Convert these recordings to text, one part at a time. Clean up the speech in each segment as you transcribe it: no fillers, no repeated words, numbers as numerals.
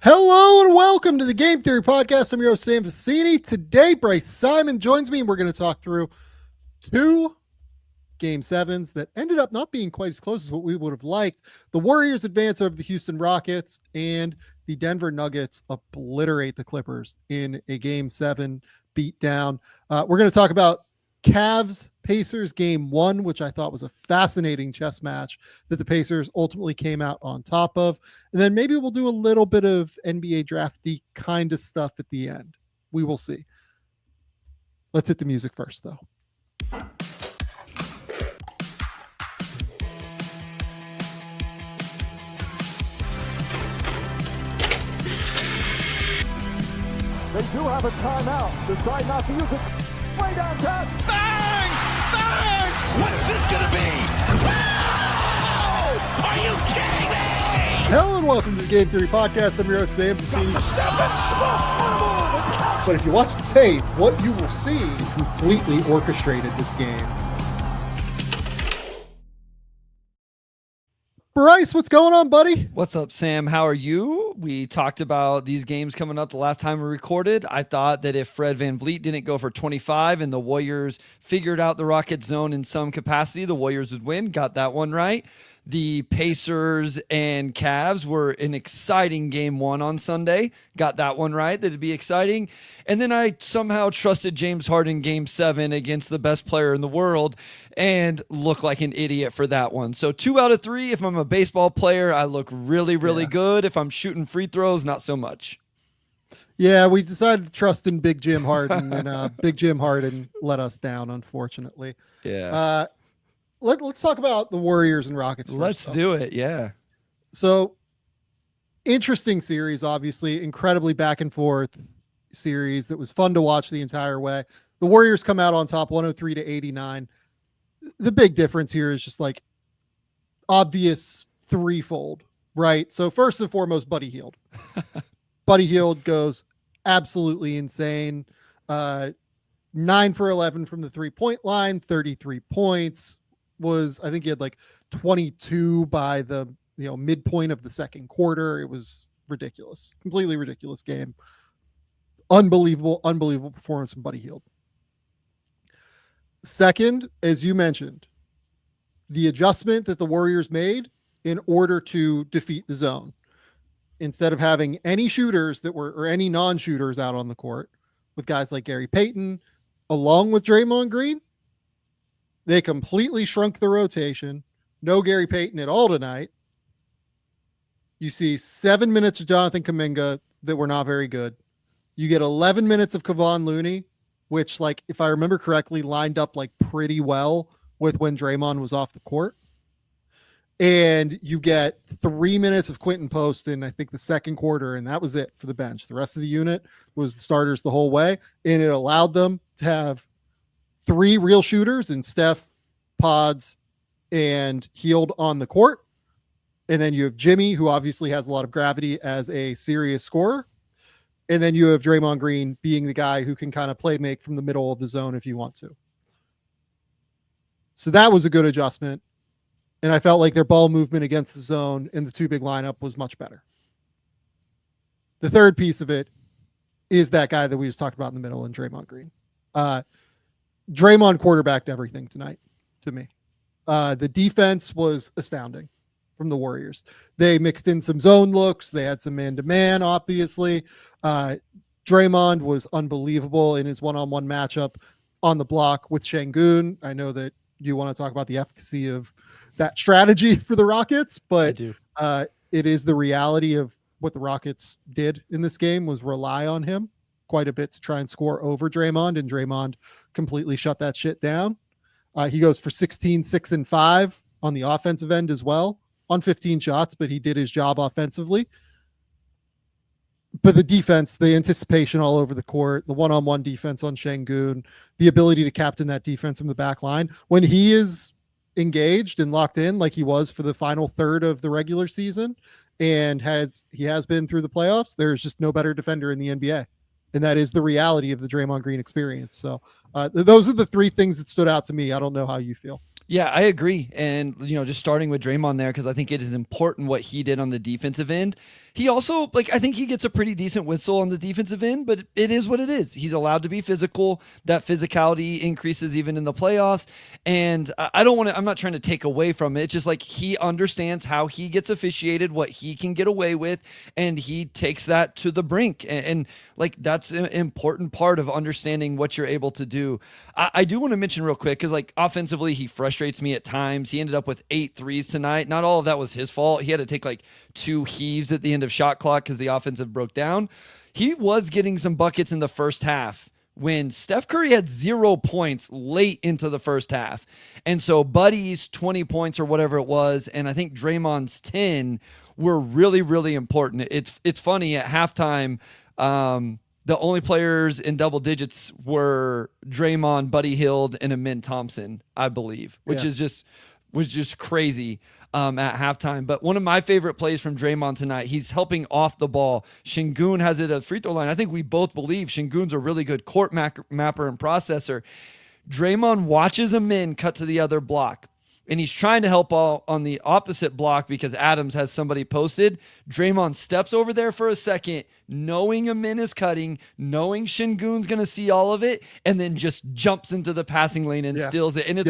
Hello and welcome to the Game Theory Podcast. I'm your host, Sam Vecenie. Today, Bryce Simon joins me, and we're going to talk through two Game 7s that ended up not being quite as close as what we would have liked. The Warriors advance over the Houston Rockets, and the Denver Nuggets obliterate the Clippers in a Game 7 beatdown. We're going to talk about Cavs Pacers Game 1, which I thought was a fascinating chess match that the Pacers ultimately came out on top of. And then maybe we'll do a little bit of NBA drafty kind of stuff at the end. We will see. Let's hit the music first, though. They do have a timeout. Decide not to use it. Way downtown. Bang! Bang! What's this gonna be? Wow! Are you kidding me? Hello and welcome to the Game Theory Podcast. I'm your host, Sam Vecenie. But if you watch the tape, what you will see completely orchestrated this game. Bryce, what's going on, buddy? What's up, Sam? How are you? We talked about these games coming up the last time we recorded. I thought that if Fred VanVleet didn't go for 25 and the Warriors figured out the Rockets zone in some capacity, the Warriors would win. Got that one right. The Pacers and Cavs were an exciting Game 1 on Sunday. Got that one right. That'd be exciting. And then I somehow trusted James Harden Game 7 against the best player in the world and looked like an idiot for that one. So 2 out of 3. If I'm a baseball player, I look really, really good. If I'm shooting free throws, not so much. Yeah, we decided to trust in Big Jim Harden, and Big Jim Harden let us down, unfortunately. Yeah. Let's talk about the Warriors and Rockets first. Let's do it. Yeah. So, interesting series, obviously. Incredibly back and forth series that was fun to watch the entire way. The Warriors come out on top 103-89. The big difference here is just like obvious threefold, right? So, first and foremost, Buddy Hield. Buddy Hield goes absolutely insane. 9 for 11 from the 3-point line, 33 points. I think he had like 22 by the midpoint of the second quarter. It was ridiculous, completely ridiculous game. Unbelievable performance from Buddy Hield. Second, as you mentioned, the adjustment that the Warriors made in order to defeat the zone. Instead of having any shooters or any non-shooters out on the court with guys like Gary Payton, along with Draymond Green, they completely shrunk the rotation. No Gary Payton at all tonight. You see 7 minutes of Jonathan Kuminga that were not very good. You get 11 minutes of Kevon Looney, which, like, if I remember correctly, lined up like pretty well with when Draymond was off the court. And you get 3 minutes of Quentin Post in, I think, the second quarter, and that was it for the bench. The rest of the unit was the starters the whole way, and it allowed them to have 3 real shooters in Steph, Pods, and Hield on the court. And then you have Jimmy, who obviously has a lot of gravity as a serious scorer. And then you have Draymond Green being the guy who can kind of play make from the middle of the zone if you want to. So that was a good adjustment. And I felt like their ball movement against the zone in the 2 big lineup was much better. The third piece of it is that guy that we just talked about in the middle, and Draymond Green. Draymond quarterbacked everything tonight to me. The defense was astounding from the Warriors. They mixed in some zone looks. They had some man-to-man, obviously. Draymond was unbelievable in his one-on-one matchup on the block with Şengün. I know that you want to talk about the efficacy of that strategy for the Rockets, but it is the reality of what the Rockets did in this game was rely on him quite a bit to try and score over Draymond, and Draymond completely shut that shit down. He goes for 16, 6, and 5 on the offensive end as well on 15 shots, but he did his job offensively. But the defense, the anticipation all over the court, the one-on-one defense on Şengün, the ability to captain that defense from the back line, when he is engaged and locked in like he was for the final third of the regular season and he has been through the playoffs, there's just no better defender in the NBA. And that is the reality of the Draymond Green experience. So those are the 3 things that stood out to me. I don't know how you feel. Yeah, I agree. And, just starting with Draymond there, because I think it is important what he did on the defensive end. He also, I think he gets a pretty decent whistle on the defensive end, but it is what it is. He's allowed to be physical. That physicality increases even in the playoffs. And I'm not trying to take away from it. It's just he understands how he gets officiated, what he can get away with, and he takes that to the brink. And that's an important part of understanding what you're able to do. I do want to mention real quick, because offensively, he frustrates me at times. He ended up with 8 threes tonight. Not all of that was his fault. He had to take 2 heaves at the end of shot clock because the offensive broke down. He was getting some buckets in the first half when Steph Curry had 0 points late into the first half. And so Buddy's 20 points or whatever it was, and I think Draymond's 10 were really, really important. It's funny, at halftime, the only players in double digits were Draymond, Buddy Hield, and Amin Thompson, I believe, which was just crazy at halftime. But one of my favorite plays from Draymond tonight, he's helping off the ball. Şengün has it at free throw line. I think we both believe Şengün's a really good court mapper and processor. Draymond watches Amin cut to the other block, and he's trying to help on the opposite block because Adams has somebody posted. Draymond steps over there for a second, knowing Amin is cutting, knowing Şengün's going to see all of it, and then just jumps into the passing lane and steals it. And we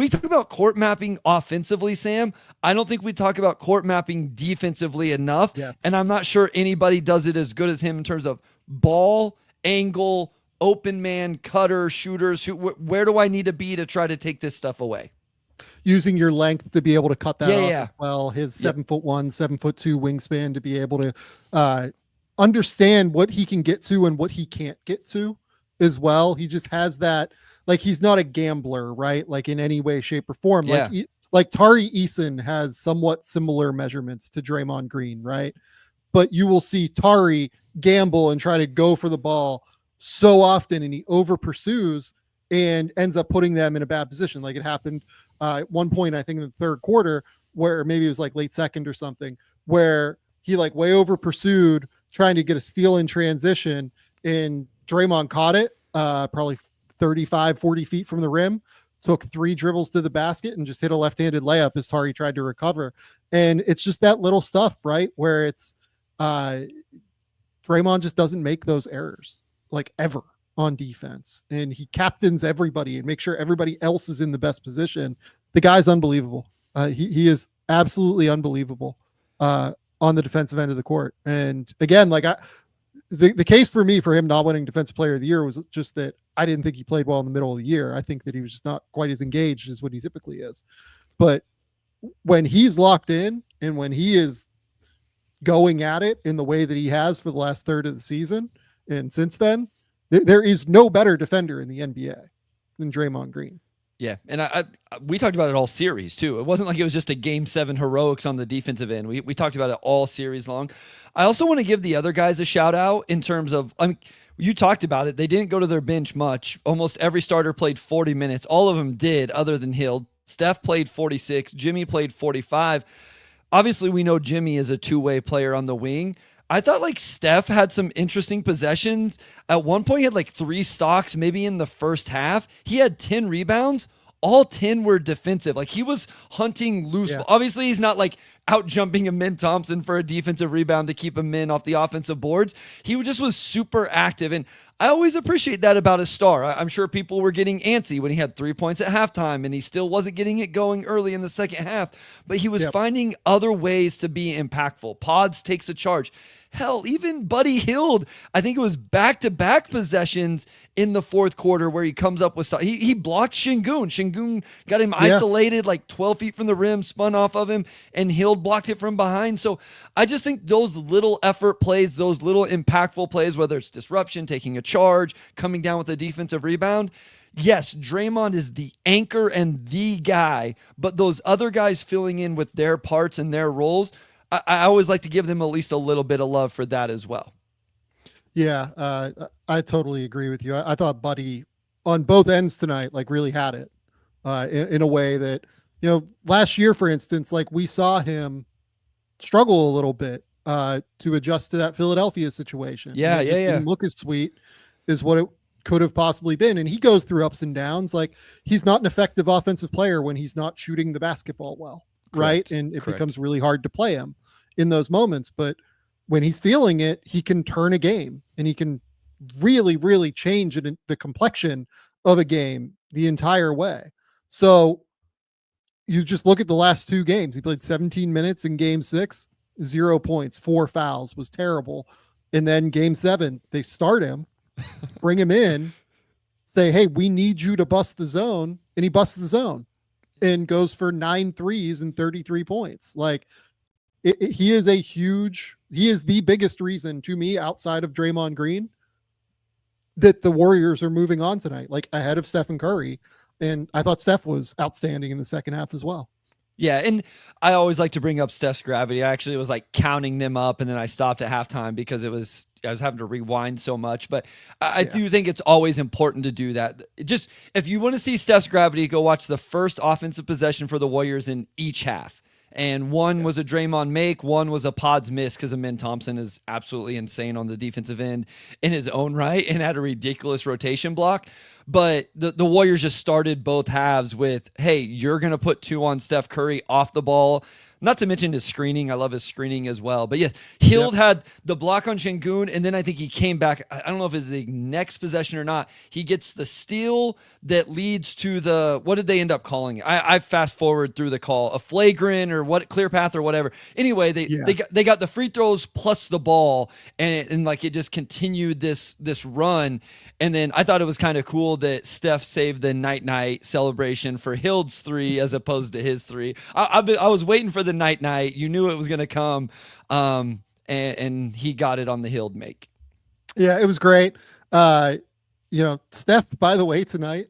talk about court mapping offensively, Sam. I don't think we talk about court mapping defensively enough. Yes. And I'm not sure anybody does it as good as him in terms of ball, angle, open man, cutter, shooters. Where do I need to be to try to take this stuff away? Using your length to be able to cut that off Yeah. as well. His 7'1", 7'2" wingspan to be able to understand what he can get to and what he can't get to as well. He just has that, he's not a gambler, right? In any way, shape, or form. Yeah. Tari Eason has somewhat similar measurements to Draymond Green, right? But you will see Tari gamble and try to go for the ball so often, and he over pursues and ends up putting them in a bad position. It happened at one point, I think in the third quarter, where maybe it was late second or something, where he way over pursued trying to get a steal in transition, and Draymond caught it probably 35, 40 feet from the rim, took 3 dribbles to the basket and just hit a left-handed layup as Tari tried to recover. And it's just that little stuff, right? Where it's Draymond just doesn't make those errors ever on defense, and he captains everybody and makes sure everybody else is in the best position. The guy's unbelievable. He is absolutely unbelievable on the defensive end of the court. And again, the case for me for him not winning Defensive Player of the Year was just that I didn't think he played well in the middle of the year. I think that he was just not quite as engaged as what he typically is. But when he's locked in and when he is going at it in the way that he has for the last third of the season, and since then, there is no better defender in the NBA than Draymond Green. Yeah, and we talked about it all series too. It wasn't like it was just a Game 7 heroics on the defensive end. We talked about it all series long. I also want to give the other guys a shout out in terms of, you talked about it. They didn't go to their bench much. Almost every starter played 40 minutes. All of them did, other than Hill. Steph played 46. Jimmy played 45. Obviously, we know Jimmy is a two-way player on the wing. I thought Steph had some interesting possessions. At one point, he had 3 stocks, maybe in the first half. He had 10 rebounds. All 10 were defensive. He was hunting loose. Yeah. Obviously, he's not out jumping Amin Thompson for a defensive rebound to keep him in off the offensive boards. He just was super active. And I always appreciate that about a star. I'm sure people were getting antsy when he had 3 points at halftime and he still wasn't getting it going early in the second half, but he was finding other ways to be impactful. Pods takes a charge. Hell, even Buddy Hield, I think it was back-to-back possessions in the fourth quarter where he comes up with stuff. He blocked Şengün. Şengün got him isolated 12 feet from the rim, spun off of him, and Hield blocked it from behind. So I just think those little effort plays, those little impactful plays, whether it's disruption, taking a charge, coming down with a defensive rebound, yes, Draymond is the anchor and the guy, but those other guys filling in with their parts and their roles, I always like to give them at least a little bit of love for that as well. Yeah, I totally agree with you. I thought Buddy on both ends tonight, really had it in a way that, last year, for instance, we saw him struggle a little bit to adjust to that Philadelphia situation. Yeah. Didn't look as sweet as what it could have possibly been. And he goes through ups and downs. Like, he's not an effective offensive player when he's not shooting the basketball well. Correct. Right. And it Correct. becomes really hard to play him in those moments. But when he's feeling it, he can turn a game and he can really, really change the complexion of a game the entire way. So you just look at the last 2 games. He played 17 minutes in game 6, 0 points, 4 fouls, was terrible. And then game 7, they start him, bring him in, say, hey, we need you to bust the zone. And he busts the zone and goes for 9 threes and 33 points. Like, he is the biggest reason to me, outside of Draymond Green, that the Warriors are moving on tonight, like ahead of Stephen Curry. And I thought Steph was outstanding in the second half as well. Yeah, and I always like to bring up Steph's gravity. I actually was like counting them up, and then I stopped at halftime because I was having to rewind so much. But I do think it's always important to do that. Just if you want to see Steph's gravity, go watch the first offensive possession for the Warriors in each half. And one was a Draymond make, one was a Pods miss, because Amin Thompson is absolutely insane on the defensive end in his own right and had a ridiculous rotation block. But the Warriors just started both halves with, hey, you're going to put 2 on Steph Curry off the ball. Not to mention his screening. I love his screening as well. But yes, Hield had the block on Şengün, and then I think he came back. I don't know if it's the next possession or not. He gets the steal that leads to the, what did they end up calling it? I fast forward through the call, a flagrant or what, clear path or whatever. Anyway, they got the free throws plus the ball, and like it just continued this run. And then I thought it was kind of cool that Steph saved the night celebration for Hild's 3 as opposed to his 3. I was waiting for the night. You knew it was going to come, and he got it on the Hild make. Yeah, it was great. Steph, by the way, tonight,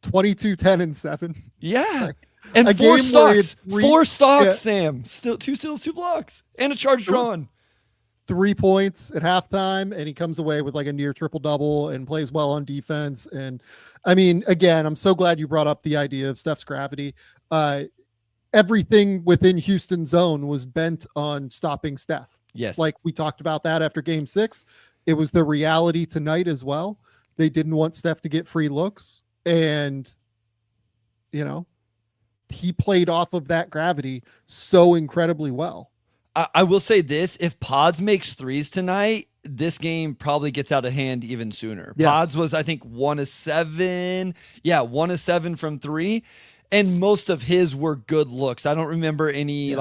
22, 10, and 7. Yeah. And 4 stocks. 4 stocks, yeah. Sam. Still 2 steals, 2 blocks, and a charge drawn. 3 points at halftime, and he comes away with like a near triple-double and plays well on defense. And I mean, again, I'm so glad you brought up the idea of Steph's gravity. Everything within Houston's zone was bent on stopping Steph. Yes. Like we talked about that after game 6. It was the reality tonight as well. They didn't want Steph to get free looks. And, he played off of that gravity so incredibly well. I will say this, if Pods makes 3s tonight, this game probably gets out of hand even sooner. Yes. Pods was, I think, 1 of 7. Yeah, 1 of 7 from 3. And most of his were good looks. I don't remember any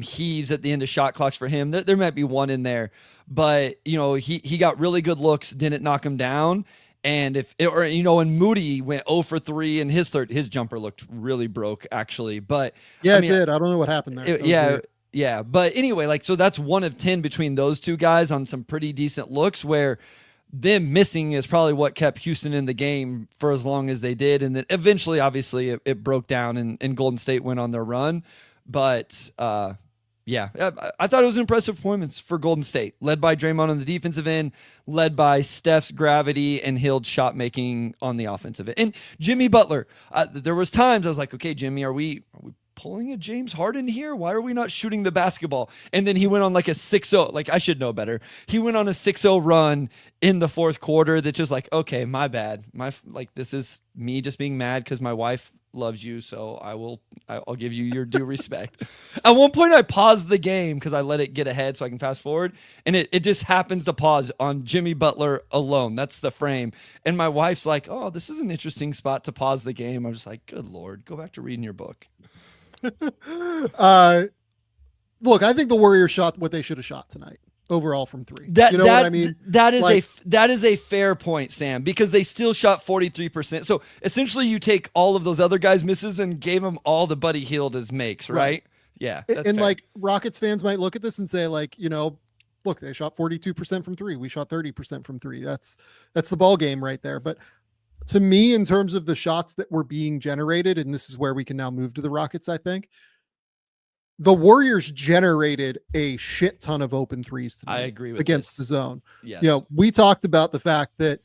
heaves at the end of shot clocks for him. There might be one in there. But, he got really good looks, didn't knock him down. And and Moody went 0 for 3, and his jumper looked really broke, actually. But yeah, it did. I don't know what happened there. Yeah. But anyway, so that's 1 of 10 between those 2 guys on some pretty decent looks, where them missing is probably what kept Houston in the game for as long as they did. And then eventually, obviously, it broke down and Golden State went on their run. But I thought it was an impressive performance for Golden State, led by Draymond on the defensive end, led by Steph's gravity and Hild's shot making on the offensive end. And Jimmy Butler, there was times I was like, okay, Jimmy, are we pulling a James Harden here? Why are we not shooting the basketball? And then he went on like a 6-0. Like, I should know better. He went on a 6-0 run in the 4th quarter that's just like, okay, my bad. This is me just being mad because my wife loves you, so I'll give you your due respect. At one point I paused the game because I let it get ahead so I can fast forward, and it just happens to pause on Jimmy Butler alone. That's the frame. And my wife's like, oh, this is an interesting spot to pause the game. I'm just like, good Lord, go back to reading your book. Look, I think the Warriors shot what they should have shot tonight overall from 3. What I mean? That is a fair point, Sam, because they still shot 43%. So essentially you take all of those other guys' misses and gave them all to Buddy Hield as makes, right? Yeah. And fair. like Rockets fans might look at this and say, like, look, they shot 42% from 3. We shot 30% from 3. That's the ball game right there. But to me, in terms of the shots that were being generated, and this is where we can now move to the Rockets, I think, the Warriors generated a shit ton of open 3s tonight. I agree with against the zone. Yes. We talked about the fact that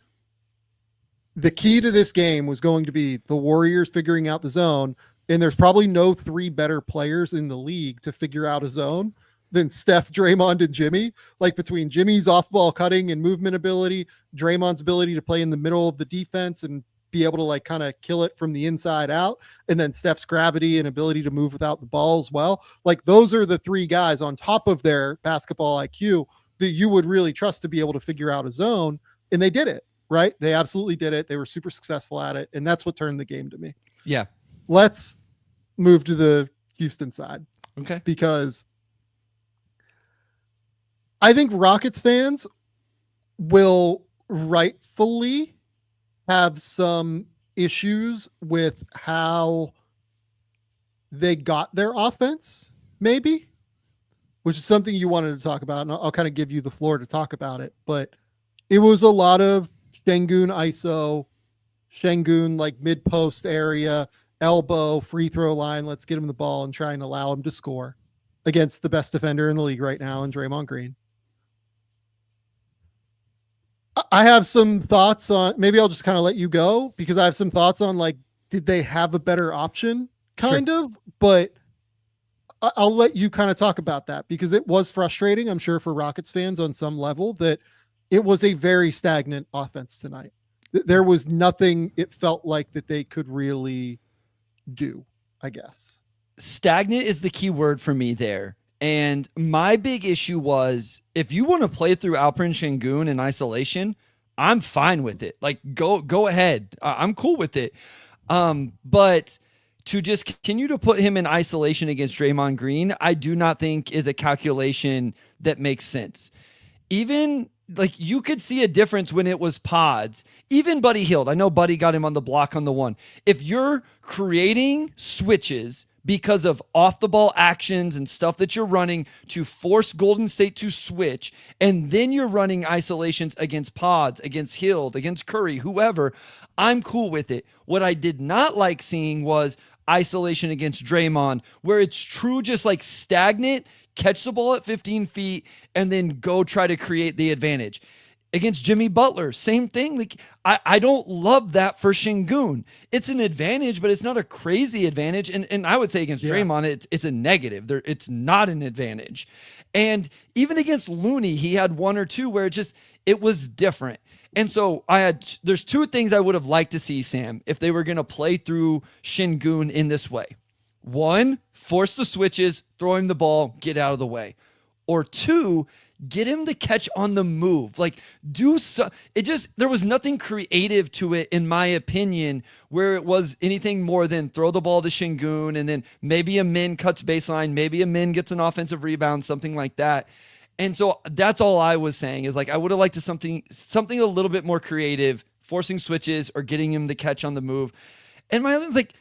the key to this game was going to be the Warriors figuring out the zone, and there's probably no 3 better players in the league to figure out a zone than Steph, Draymond, and Jimmy. Like between Jimmy's off-ball cutting and movement ability, Draymond's ability to play in the middle of the defense and be able to like kind of kill it from the inside out, and then Steph's gravity and ability to move without the ball as well. Like those are the three guys on top of their basketball IQ that you would really trust to be able to figure out a zone. And they did it, right? They absolutely did it. They were super successful at it. And that's what turned the game to me. Yeah. Let's move to the Houston side. Okay. Because I think Rockets fans will rightfully have some issues with how they got their offense, maybe, which is something you wanted to talk about. And I'll kind of give you the floor to talk about it. But it was a lot of Şengün ISO, Şengün like mid-post area, elbow, free throw line. Let's get him the ball and try and allow him to score against the best defender in the league right now in Draymond Green. I have some thoughts on, maybe I'll just kind of let you go because I have some thoughts on like, did they have a better option kind of, but I'll let you kind of talk about that because it was frustrating. I'm sure for Rockets fans on some level that it was a very stagnant offense tonight. There was nothing it felt like that they could really do, I guess. Stagnant is the key word for me there. And my big issue was if you want to play through Alperen Şengün in isolation, I'm fine with it. Like go ahead. I'm cool with it. But to just continue to put him in isolation against Draymond Green, I do not think is a calculation that makes sense. Even like you could see a difference when it was pods, even Buddy Hield. I know Buddy got him on the block on the one. If you're creating switches because of off the ball actions and stuff that you're running to force Golden State to switch, and then you're running isolations against pods, against Hield, against Curry, whoever, I'm cool with it. What I did not like seeing was isolation against Draymond, where it's true just like stagnant, catch the ball at 15 feet, and then go try to create the advantage. Against Jimmy Butler, same thing. Like I don't love that for Şengün. It's an advantage, but it's not a crazy advantage. And I would say against Draymond, it's a negative. It's not an advantage. And even against Looney, he had one or two where it was different. And so there's two things I would have liked to see, Sam, if they were going to play through Şengün in this way. One, force the switches, throw him the ball, get out of the way. Or two, get him to catch on the move. Like there was nothing creative to it, in my opinion, where it was anything more than throw the ball to Şengün and then maybe a min cuts baseline, maybe a min gets an offensive rebound, something like that. And so that's all I was saying is like, I would have liked something a little bit more creative, forcing switches or getting him to catch on the move. And my other thing's like,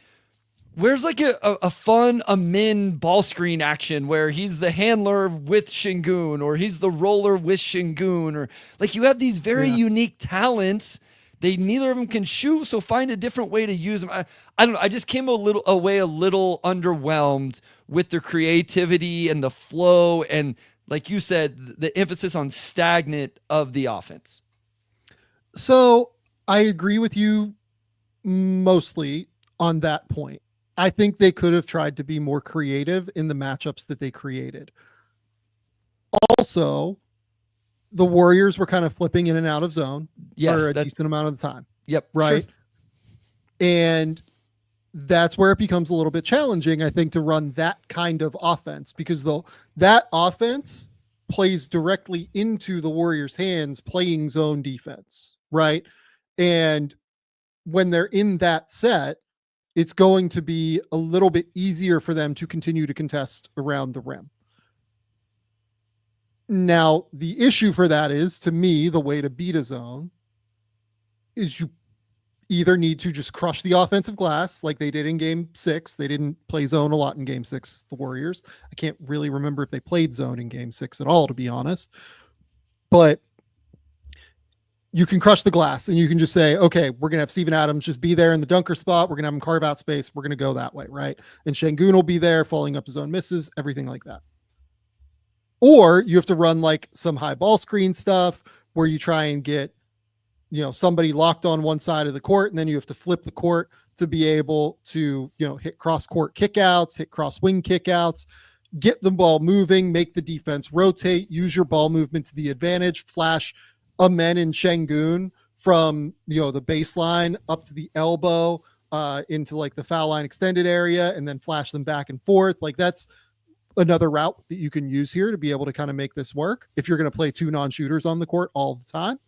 where's like a fun min ball screen action where he's the handler with Şengün or he's the roller with Şengün, or like you have these very unique talents. Neither of them can shoot, so find a different way to use them. I don't know. I just came away a little underwhelmed with the creativity and the flow and, like you said, the emphasis on stagnant of the offense. So I agree with you mostly on that point. I think they could have tried to be more creative in the matchups that they created. Also, the Warriors were kind of flipping in and out of zone for a decent amount of the time. Yep. Right. Sure. And that's where it becomes a little bit challenging, I think, to run that kind of offense, because that offense plays directly into the Warriors' hands playing zone defense. Right. And when they're in that set, it's going to be a little bit easier for them to continue to contest around the rim. Now, the issue for that is, to me, the way to beat a zone is you either need to just crush the offensive glass like they did in game 6. They didn't play zone a lot in game 6, the Warriors. I can't really remember if they played zone in game 6 at all, to be honest. But you can crush the glass and you can just say, okay, we're going to have Steven Adams just be there in the dunker spot. We're going to have him carve out space. We're going to go that way, right? And Şengün will be there, falling up his own misses, everything like that. Or you have to run like some high ball screen stuff where you try and get, somebody locked on one side of the court, and then you have to flip the court to be able to, hit cross court kickouts, hit cross wing kickouts. get the ball moving, make the defense rotate, use your ball movement to the advantage, flash Amen and Şengün from, the baseline up to the elbow, into like the foul line extended area, and then flash them back and forth. Like that's another route that you can use here to be able to kind of make this work if you're going to play two non-shooters on the court all the time.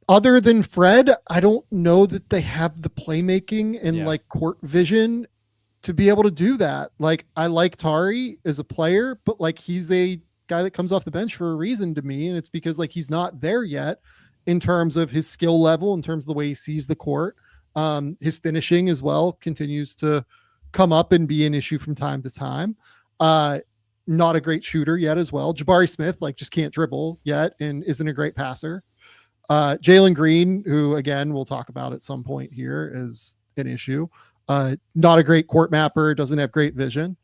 Other than Fred, I don't know that they have the playmaking and like court vision to be able to do that. Like I like Tari as a player, but like he's a guy that comes off the bench for a reason to me. And it's because like he's not there yet in terms of his skill level, in terms of the way he sees the court. His finishing as well continues to come up and be an issue from time to time. Not a great shooter yet as well. Jabari Smith, like just can't dribble yet and isn't a great passer. Jalen Green, who again, we'll talk about at some point here, is an issue. Not a great court mapper, doesn't have great vision.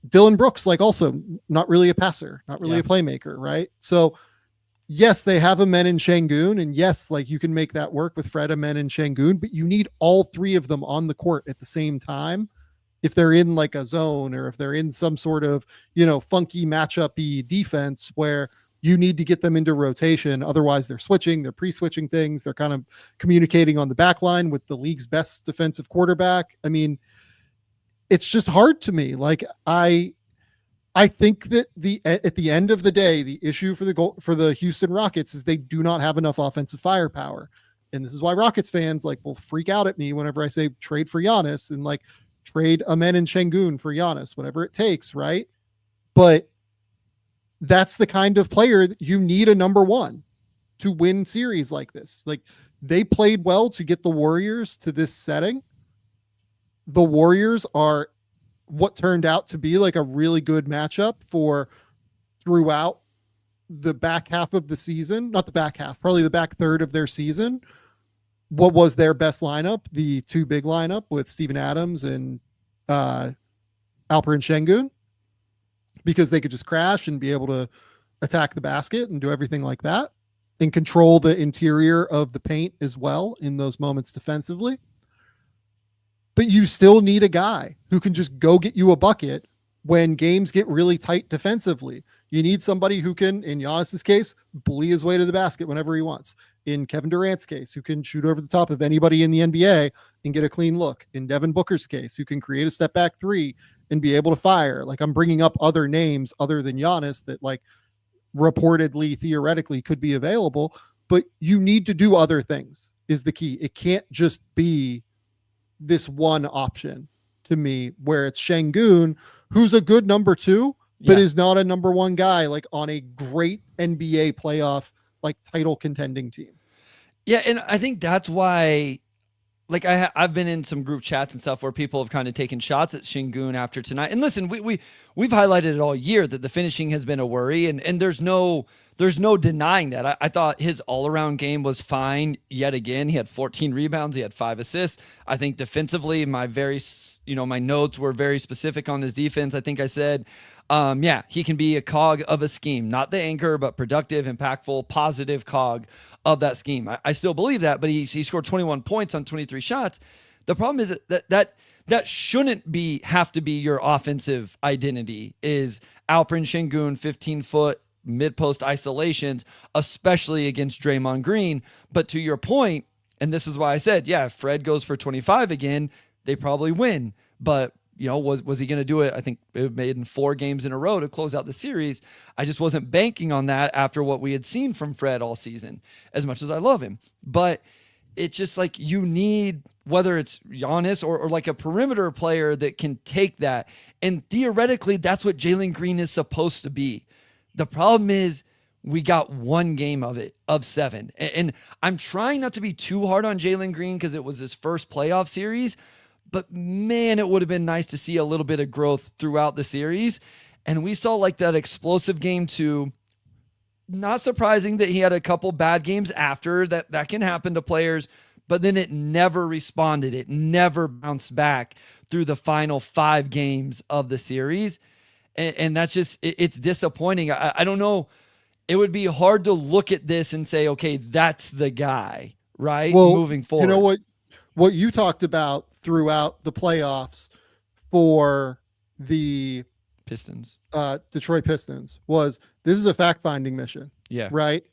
Dylan Brooks, like also not really a passer, not really a playmaker, right? So yes, they have Amen and Şengün, and yes, like you can make that work with Fred, Amen, and Şengün, but you need all three of them on the court at the same time if they're in like a zone or if they're in some sort of, funky matchup-y defense where you need to get them into rotation. Otherwise they're switching, they're pre-switching things. They're kind of communicating on the back line with the league's best defensive quarterback. I mean, it's just hard to me. Like I think that at the end of the day, the issue for the Houston Rockets is they do not have enough offensive firepower. And this is why Rockets fans will freak out at me whenever I say trade for Giannis and like trade Amen and Şengün for Giannis, whatever it takes. Right. But that's the kind of player that you need a number one to win series like this. Like they played well to get the Warriors to this setting. The Warriors are what turned out to be like a really good matchup for throughout the back half of the season, not the back half, probably the back third of their season. What was their best lineup? The two big lineup with Steven Adams and Alperen Şengün, because they could just crash and be able to attack the basket and do everything like that and control the interior of the paint as well in those moments defensively. But you still need a guy who can just go get you a bucket when games get really tight defensively. You need somebody who can, in Giannis's case, bully his way to the basket whenever he wants. In Kevin Durant's case, who can shoot over the top of anybody in the NBA and get a clean look. In Devin Booker's case, who can create a step back three and be able to fire. Like I'm bringing up other names other than Giannis that like reportedly, theoretically could be available, but you need to do other things is the key. It can't just be this one option to me where it's Şengün, who's a good number two, but is not a number one guy, like on a great NBA playoff, like title contending team. Yeah. And I think that's why, like I've been in some group chats and stuff where people have kind of taken shots at Şengün after tonight. And listen, we've highlighted it all year that the finishing has been a worry, and there's no denying that. I thought his all-around game was fine yet again. He had 14 rebounds, he had 5 assists. I think defensively, my notes were very specific on his defense. I think I said, he can be a cog of a scheme, not the anchor, but productive, impactful, positive cog of that scheme. I still believe that, but he scored 21 points on 23 shots. The problem is that shouldn't have to be your offensive identity. Is Alperen Şengün 15-foot mid-post isolations, especially against Draymond Green. But to your point, and this is why I said, if Fred goes for 25 again, they probably win. But was he going to do it? I think it made in 4 games in a row to close out the series. I just wasn't banking on that after what we had seen from Fred all season, as much as I love him. But it's just like you need, whether it's Giannis or like a perimeter player that can take that. And theoretically, that's what Jalen Green is supposed to be. The problem is we got 1 game of 7. And I'm trying not to be too hard on Jalen Green because it was his first playoff series. But man, it would have been nice to see a little bit of growth throughout the series. And we saw like that explosive game 2. Not surprising that he had a couple bad games after that can happen to players, but then it never responded. It never bounced back through the final 5 games of the series. And that's just, it's disappointing. I don't know. It would be hard to look at this and say, okay, that's the guy, right? Well, moving forward. You know what you talked about throughout the playoffs for the Pistons. Detroit Pistons was this is a fact-finding mission. Yeah. Right.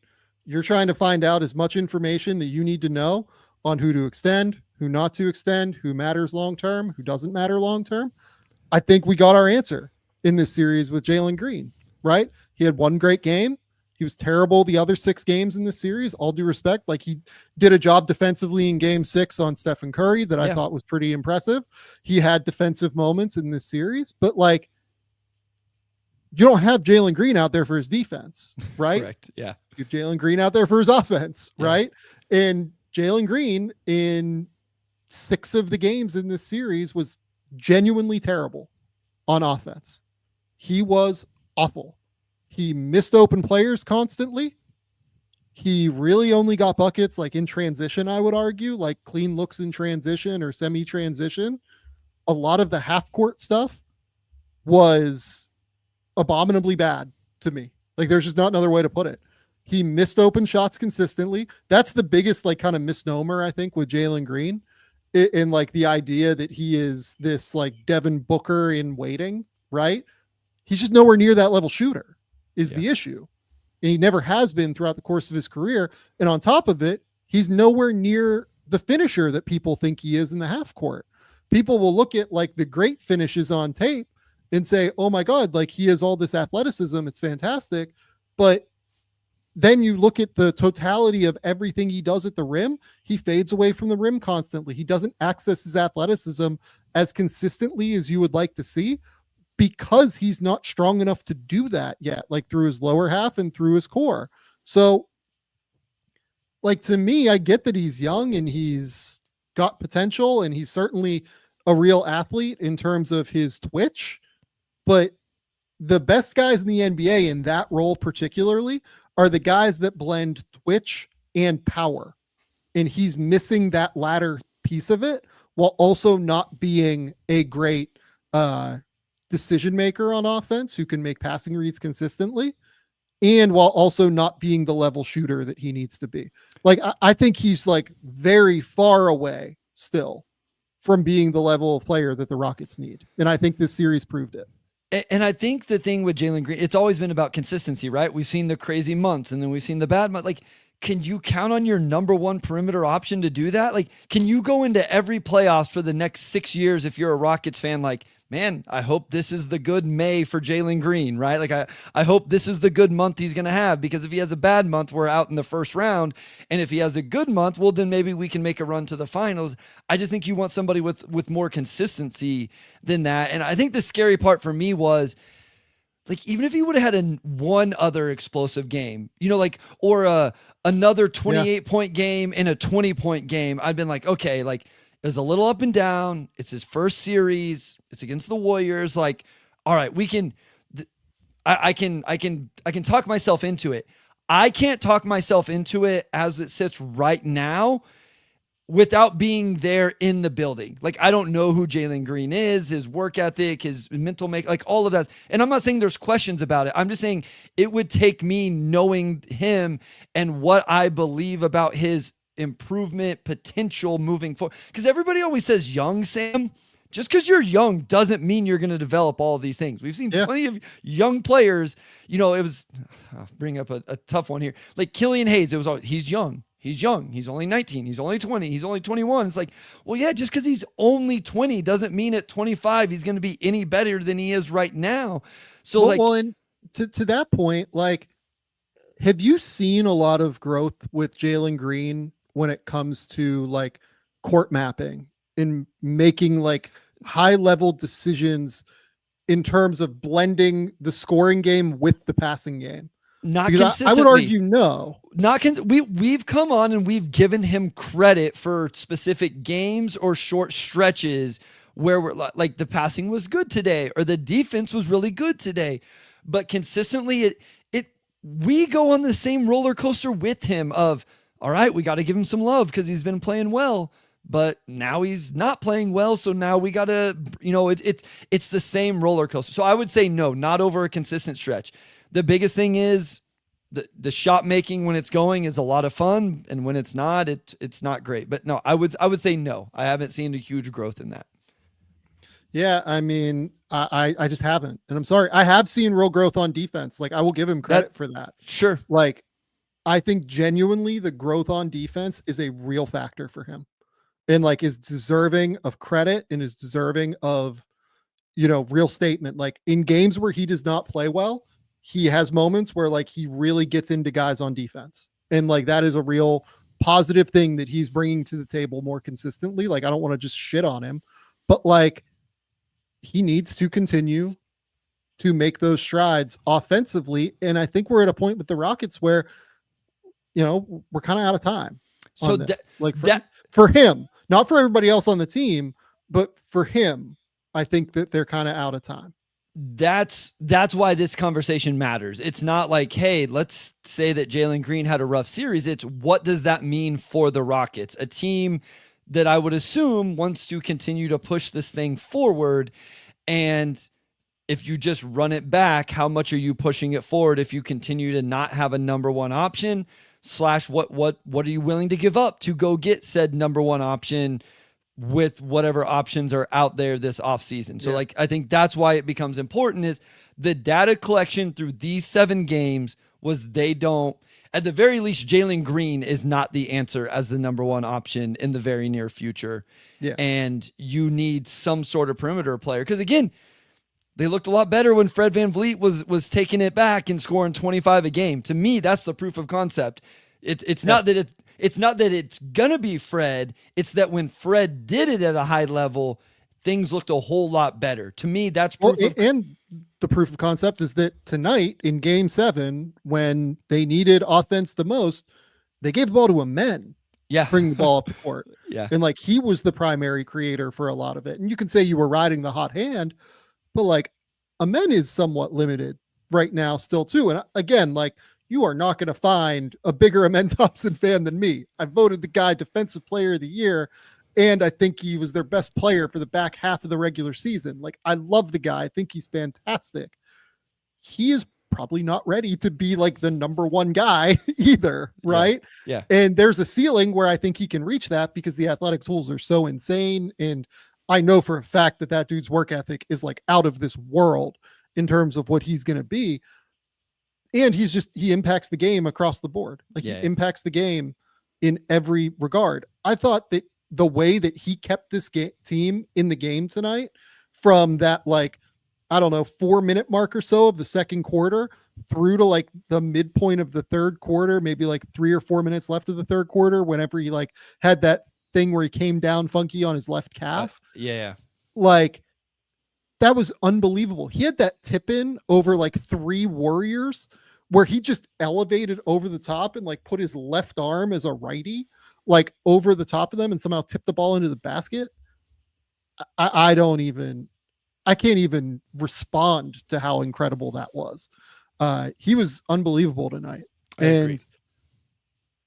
You're trying to find out as much information that you need to know on who to extend, who not to extend, who matters long-term, who doesn't matter long-term. I think we got our answer in this series with Jalen Green, right? He had one great game. He was terrible the other 6 games in this series, all due respect. Like, he did a job defensively in game 6 on Stephen Curry that I thought was pretty impressive. He had defensive moments in this series, but like, you don't have Jalen Green out there for his defense, right? Correct. Yeah. You have Jalen Green out there for his offense, right? And Jalen Green in 6 of the games in this series was genuinely terrible on offense. He was awful. He missed open players constantly. He really only got buckets like in transition, I would argue, like clean looks in transition or semi-transition. A lot of the half-court stuff was abominably bad to me. Like, there's just not another way to put it. He missed open shots consistently. That's the biggest like kind of misnomer, I think, with Jalen Green, in like the idea that he is this like Devin Booker in waiting, right? He's just nowhere near that level shooter is the issue. And he never has been throughout the course of his career. And on top of it, he's nowhere near the finisher that people think he is in the half court. People will look at like the great finishes on tape and say, oh my God, like he has all this athleticism. It's fantastic. But then you look at the totality of everything he does at the rim. He fades away from the rim constantly. He doesn't access his athleticism as consistently as you would like to see because he's not strong enough to do that yet, like through his lower half and through his core. So like, to me, I get that he's young and he's got potential and he's certainly a real athlete in terms of his twitch, but the best guys in the NBA in that role particularly are the guys that blend twitch and power. And he's missing that latter piece of it while also not being a great decision maker on offense who can make passing reads consistently, and while also not being the level shooter that he needs to be. Like, I think he's like very far away still from being the level of player that the Rockets need. And I think this series proved it. And I think the thing with Jalen Green, it's always been about consistency, right? We've seen the crazy months and then we've seen the bad months. Like, can you count on your number one perimeter option to do that? Like, can you go into every playoffs for the next 6 years if you're a Rockets fan? Like, man, I hope this is the good May for Jalen Green, right? Like, I hope this is the good month he's going to have, because if he has a bad month, we're out in the first round. And if he has a good month, well, then maybe we can make a run to the finals. I just think you want somebody with more consistency than that. And I think the scary part for me was, like, even if he would have had one other explosive game, you know, like, or another 28-point game and a 20-point game, I'd been like, okay, like, it was a little up and down. It's his first series. It's against the Warriors. Like, all right, we can. I can talk myself into it. I can't talk myself into it as it sits right now without being there in the building. Like, I don't know who Jalen Green is, his work ethic, his mental make, like all of that. And I'm not saying there's questions about it. I'm just saying it would take me knowing him and what I believe about his improvement potential moving forward. Because everybody always says young, Sam. Just because you're young doesn't mean you're going to develop all of these things. We've seen plenty of young players. You know, it was, I'll bring up a tough one here. Like Killian Hayes, it was always, he's young. He's young. He's only 19. He's only 20. He's only 21. It's like, well, yeah, just because he's only 20 doesn't mean at 25 he's going to be any better than he is right now. So, and to that point, like, have you seen a lot of growth with Jalen Green when it comes to like court mapping and making like high level decisions in terms of blending the scoring game with the passing game? Not because consistently. I would argue no. We've come on and we've given him credit for specific games or short stretches where we're like, the passing was good today or the defense was really good today. But consistently, we go on the same roller coaster with him of, all right, we got to give him some love because he's been playing well, but now he's not playing well. So now we got to, you know, it's the same roller coaster. So I would say no, not over a consistent stretch. The biggest thing is the shot making when it's going is a lot of fun, and when it's not, it's not great. But no, I would say no. I haven't seen a huge growth in that. Yeah, I mean, I just haven't, and I'm sorry. I have seen real growth on defense. Like I will give him credit for that. Sure. Like I think genuinely the growth on defense is a real factor for him, and like is deserving of credit and is deserving of real statement. Like in games where he does not play well, he has moments where like he really gets into guys on defense, and like that is a real positive thing that he's bringing to the table more consistently. Like I don't want to just shit on him, but like he needs to continue to make those strides offensively. And I think we're at a point with the Rockets where, we're kind of out of time. So on this. Like that for him, not for everybody else on the team, but for him, I think that they're kind of out of time. that's why this conversation matters. It's not like, hey, let's say that Jalen Green had a rough series. It's what does that mean for the Rockets, a team that I would assume wants to continue to push this thing forward. And if you just run it back, how much are you pushing it forward if you continue to not have a number one option? / what are you willing to give up to go get said number one option with whatever options are out there this offseason? So like, I think that's why it becomes important is the data collection through these 7 games was at the very least, Jalen Green is not the answer as the number one option in the very near future. Yeah. And you need some sort of perimeter player. Because again, they looked a lot better when Fred VanVleet was taking it back and scoring 25 a game. To me, that's the proof of concept. It's not that it's gonna be Fred. It's that when Fred did it at a high level, things looked a whole lot better. To me, that's proof. And the proof of concept is that tonight in Game 7, when they needed offense the most, they gave the ball to a man. Yeah, bring the ball up the court. Yeah, and like he was the primary creator for a lot of it. And you can say you were riding the hot hand, but like Amen is somewhat limited right now still too. And again, like you are not going to find a bigger Amen Thompson fan than me. I voted the guy defensive player of the year. And I think he was their best player for the back half of the regular season. Like I love the guy. I think he's fantastic. He is probably not ready to be like the number one guy either. Right. Yeah. And there's a ceiling where I think he can reach that because the athletic tools are so insane. And I know for a fact that dude's work ethic is like out of this world in terms of what he's going to be. And he impacts the game across the board. Like he impacts the game in every regard. I thought that the way that he kept this team in the game tonight from that, like, I don't know, 4-minute mark or so of the second quarter through to like the midpoint of the third quarter, maybe like 3 or 4 minutes left of the third quarter, whenever he like had that thing where he came down funky on his left calf. Like that was unbelievable. He had that tip in over like 3 Warriors where he just elevated over the top and like put his left arm as a righty, like over the top of them and somehow tipped the ball into the basket. I can't even respond to how incredible that was. He was unbelievable tonight. I agree.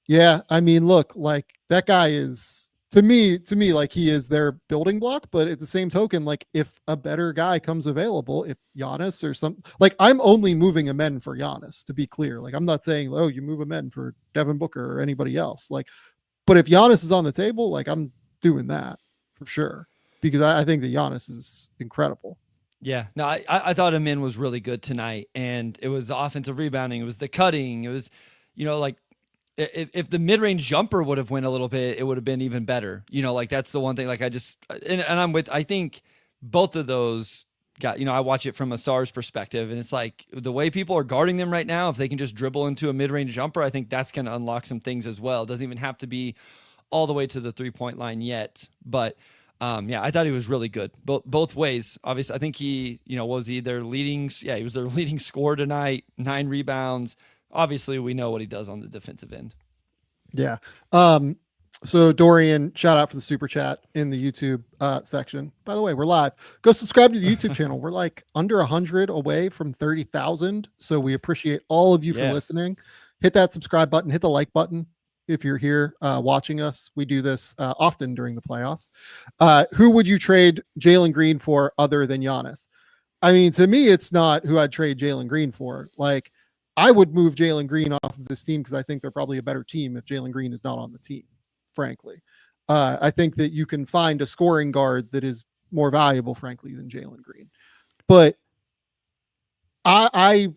Yeah, I mean, look, like that guy is to me, like he is their building block, but at the same token, like if a better guy comes available, if Giannis or something, like I'm only moving Amen for Giannis, to be clear. Like I'm not saying, oh, you move Amen for Devin Booker or anybody else. Like, but if Giannis is on the table, like I'm doing that for sure. Because I think that Giannis is incredible. Yeah, no, I thought Amen was really good tonight, and it was the offensive rebounding, it was the cutting, it was, like if the mid-range jumper would have went a little bit, it would have been even better. Like that's the one thing. Like I think both of those got. I watch it from a SARS perspective, and it's like the way people are guarding them right now. If they can just dribble into a mid-range jumper, I think that's going to unlock some things as well. It doesn't even have to be all the way to the 3-point line yet, but. I thought he was really good both ways. Obviously, I think he, was he their leading? Yeah, he was their leading scorer tonight. 9 rebounds. Obviously, we know what he does on the defensive end. Yeah. So Dorian, shout out for the super chat in the YouTube section. By the way, we're live. Go subscribe to the YouTube channel. We're like under 100 away from 30,000. So we appreciate all of you for listening. Hit that subscribe button. Hit the like button. If you're here watching us, we do this often during the playoffs. Who would you trade Jalen Green for other than Giannis? I mean, to me, it's not who I'd trade Jalen Green for. Like, I would move Jalen Green off of this team because I think they're probably a better team if Jalen Green is not on the team, frankly. I think that you can find a scoring guard that is more valuable, frankly, than Jalen Green. But I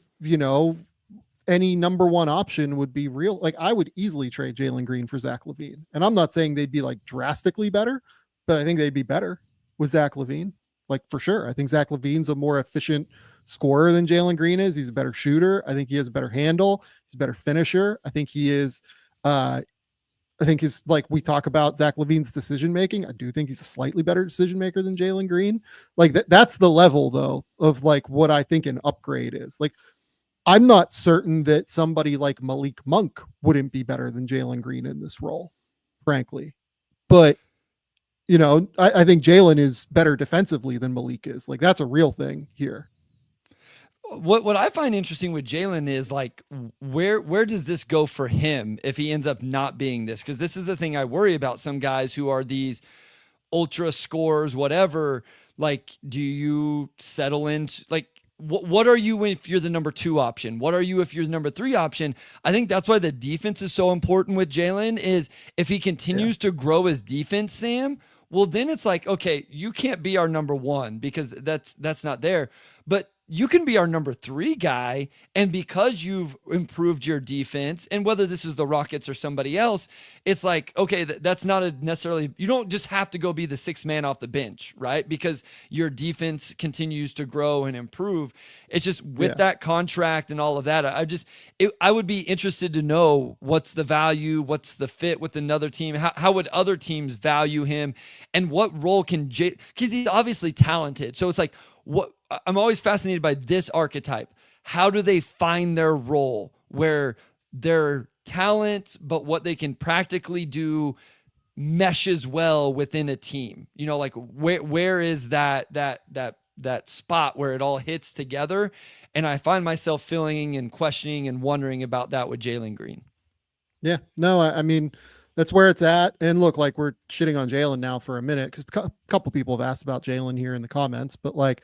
any number one option would be real. Like, I would easily trade Jalen Green for Zach LaVine. And I'm not saying they'd be like drastically better, but I think they'd be better with Zach LaVine. Like, for sure. I think Zach LaVine's a more efficient scorer than Jalen Green is. He's a better shooter. I think he has a better handle. He's a better finisher. I think he is, I think he's, like, we talk about Zach LaVine's decision making. I do think he's a slightly better decision maker than Jalen Green. Like, that's the level, though, of like what I think an upgrade is. Like, I'm not certain that somebody like Malik Monk wouldn't be better than Jalen Green in this role, frankly. But, I think Jalen is better defensively than Malik is. Like, that's a real thing here. What I find interesting with Jalen is, like, where does this go for him if he ends up not being this? Because this is the thing I worry about. Some guys who are these ultra scorers, whatever, like, do you settle into, like, what are you if you're the number 2 option? What are you if you're the number 3 option? I think that's why the defense is so important with Jalen, is if he continues to grow his defense, Sam, well, then it's like, okay, you can't be our number 1 because that's not there. But you can be our number 3 guy. And because you've improved your defense, and whether this is the Rockets or somebody else, it's like, okay, that's not necessarily, you don't just have to go be the 6th man off the bench, right? Because your defense continues to grow and improve. It's just with that contract and all of that, I would be interested to know what's the value, what's the fit with another team, how would other teams value him, and what role can because he's obviously talented. So it's like, I'm always fascinated by this archetype. How do they find their role where their talent, but what they can practically do meshes well within a team? Like, where is that spot where it all hits together? And I find myself feeling and questioning and wondering about that with Jalen Green. Yeah, no, I mean, that's where it's at. And look, like, we're shitting on Jalen now for a minute because a couple people have asked about Jalen here in the comments, but, like,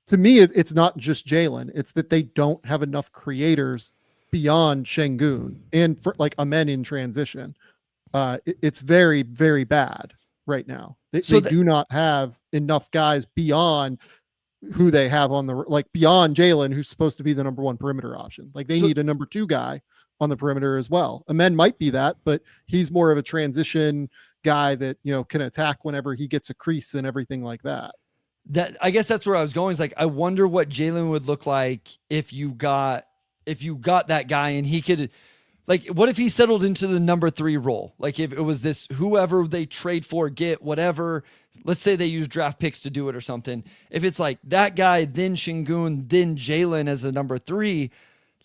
to me, it's not just Jalen. It's that they don't have enough creators beyond Şengün and for, like, Amen in transition. It's very, very bad right now. They do not have enough guys beyond who they have on beyond Jalen, who's supposed to be the number 1 perimeter option. Like, they need a number 2 guy on the perimeter as well. Amen might be that, but he's more of a transition guy that, can attack whenever he gets a crease and everything like that. I guess that's where I was going. Is like, I wonder what Jalen would look like if you got that guy and he could, like, what if he settled into the number 3 role? Like, if it was this, whoever they trade for, get whatever, let's say they use draft picks to do it or something. If it's like that guy, then Şengün, then Jalen as the number 3,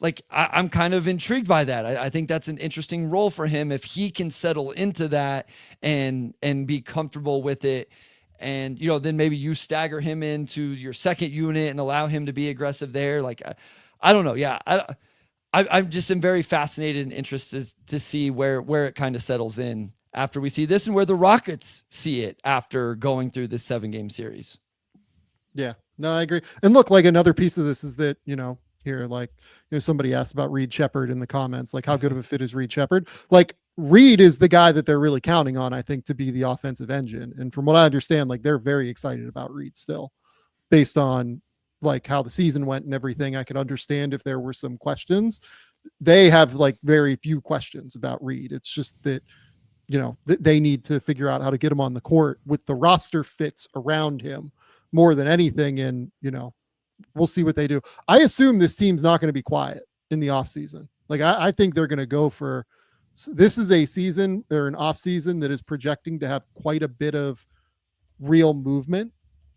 like, I'm kind of intrigued by that. I think that's an interesting role for him if he can settle into that and be comfortable with it. And, then maybe you stagger him into your second unit and allow him to be aggressive there. Like, I don't know. Yeah. I'm just am very fascinated and interested to see where it kind of settles in after we see this and where the Rockets see it after going through this 7-game series. Yeah, no, I agree. And look, like, another piece of this is that, here, like, somebody asked about Reed Shepherd in the comments, like, how good of a fit is Reed Shepherd? Like, Reed is the guy that they're really counting on, I think, to be the offensive engine. And from what I understand, like, they're very excited about Reed still, based on, like, how the season went and everything. I could understand if there were some questions. They have, like, very few questions about Reed. It's just that, they need to figure out how to get him on the court with the roster fits around him more than anything. And, we'll see what they do. I assume this team's not going to be quiet in the offseason. Like, I think they're going to go for, this is a season or an off season that is projecting to have quite a bit of real movement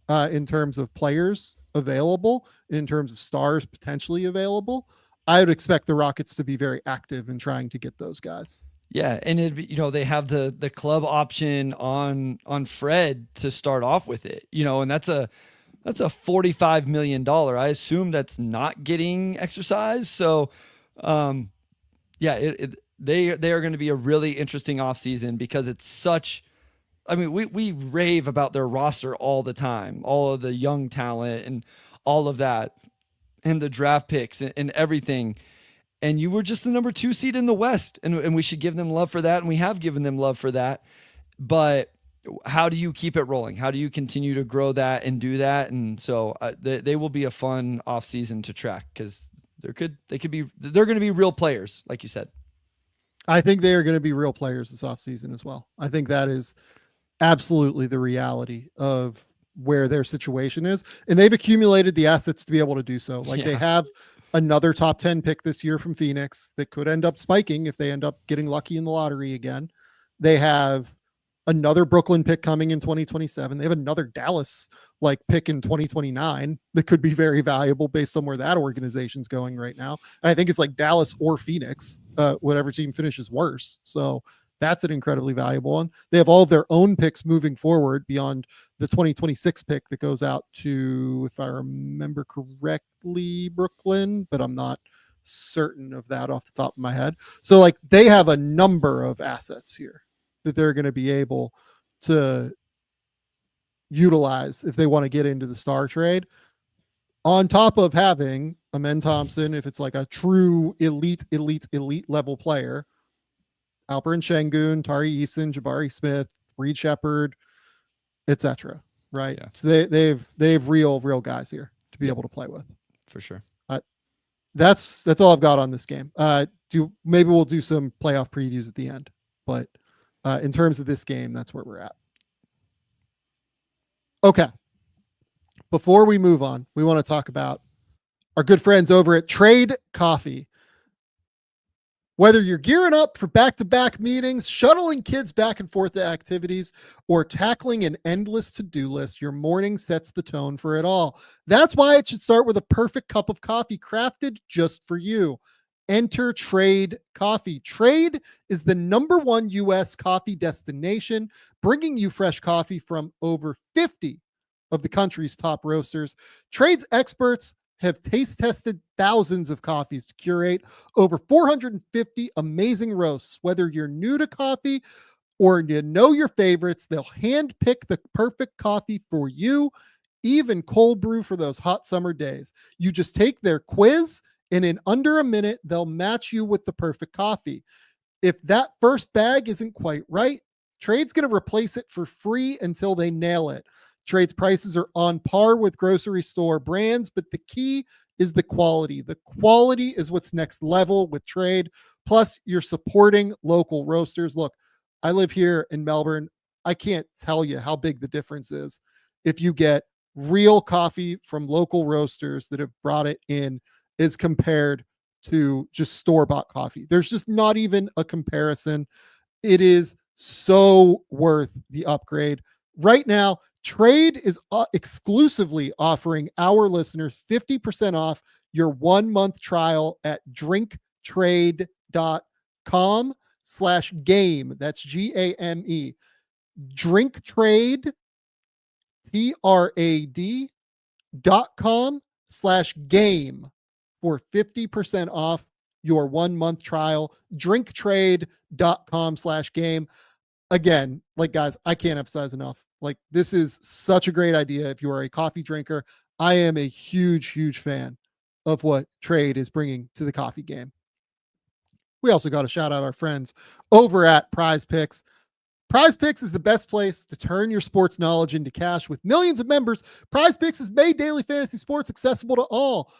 in terms of players available, in terms of stars potentially available. I would expect the Rockets to be very active in trying to get those guys. Yeah, and they have the club option on Fred to start off with it, and that's a $45 million. I assume that's not getting exercised. So, they are going to be a really interesting offseason because it's such, I mean, we rave about their roster all the time, all of the young talent and all of that, and the draft picks and everything. And you were just the number 2 seed in the West, and we should give them love for that. And we have given them love for that. But how do you keep it rolling? How do you continue to grow that and do that? And so they will be a fun off season to track because they're going to be real players, like you said. I think they are going to be real players this offseason as well. I think that is absolutely the reality of where their situation is. And they've accumulated the assets to be able to do so. Like they have another top 10 pick this year from Phoenix that could end up spiking if they end up getting lucky in the lottery again. They have another Brooklyn pick coming in 2027. They have another Dallas pick in 2029 that could be very valuable based on where that organization's going right now. And I think it's like Dallas or Phoenix, whatever team finishes worse. So that's an incredibly valuable one. They have all of their own picks moving forward beyond the 2026 pick that goes out to, if I remember correctly, Brooklyn, but I'm not certain of that off the top of my head. So they have a number of assets here that they're going to be able to utilize if they want to get into the star trade, on top of having Amen Thompson, if it's like a true elite level player, Alperen Şengün, Tari Eason, Jabari Smith, Reed Shepherd, etc. Right. Yeah. So they've real guys here to be able to play with. For sure. That's all I've got on this game. Maybe we'll do some playoff previews at the end, but in terms of this game, that's where we're at. Okay. Before we move on, we want to talk about our good friends over at Trade Coffee. Whether you're gearing up for back-to-back meetings, shuttling kids back and forth to activities, or tackling an endless to-do list, your morning sets the tone for it all. That's why it should start with a perfect cup of coffee crafted just for you. Enter Trade Coffee. Trade is the #1 U.S. coffee destination, bringing you fresh coffee from over 50 of the country's top roasters. Trade's experts have taste tested thousands of coffees to curate over 450 amazing roasts. Whether you're new to coffee or you know your favorites, they'll hand pick the perfect coffee for you, even cold brew for those hot summer days. You just take their quiz, and in under a minute, they'll match you with the perfect coffee. If that first bag isn't quite right, Trade's going to replace it for free until they nail it. Trade's prices are on par with grocery store brands, but the key is the quality. The quality is what's next level with Trade. Plus, you're supporting local roasters. Look, I live here in Melbourne. I can't tell you how big the difference is if you get real coffee from local roasters that have brought it in as compared to just store-bought coffee. There's just not even a comparison. It is so worth the upgrade. Right now, Trade is exclusively offering our listeners 50% off your 1-month trial at drinktrade.com/game. That's GAME. Drinktrade, TRAD.com/game for 50% off your 1-month trial. Drinktrade.com/game. Again, guys, I can't emphasize enough. This is such a great idea. If you are a coffee drinker, I am a huge fan of what Trade is bringing to the coffee game. We also got to shout out our friends over at PrizePicks. PrizePicks is the best place to turn your sports knowledge into cash. With millions of members, PrizePicks has made daily fantasy sports accessible to all.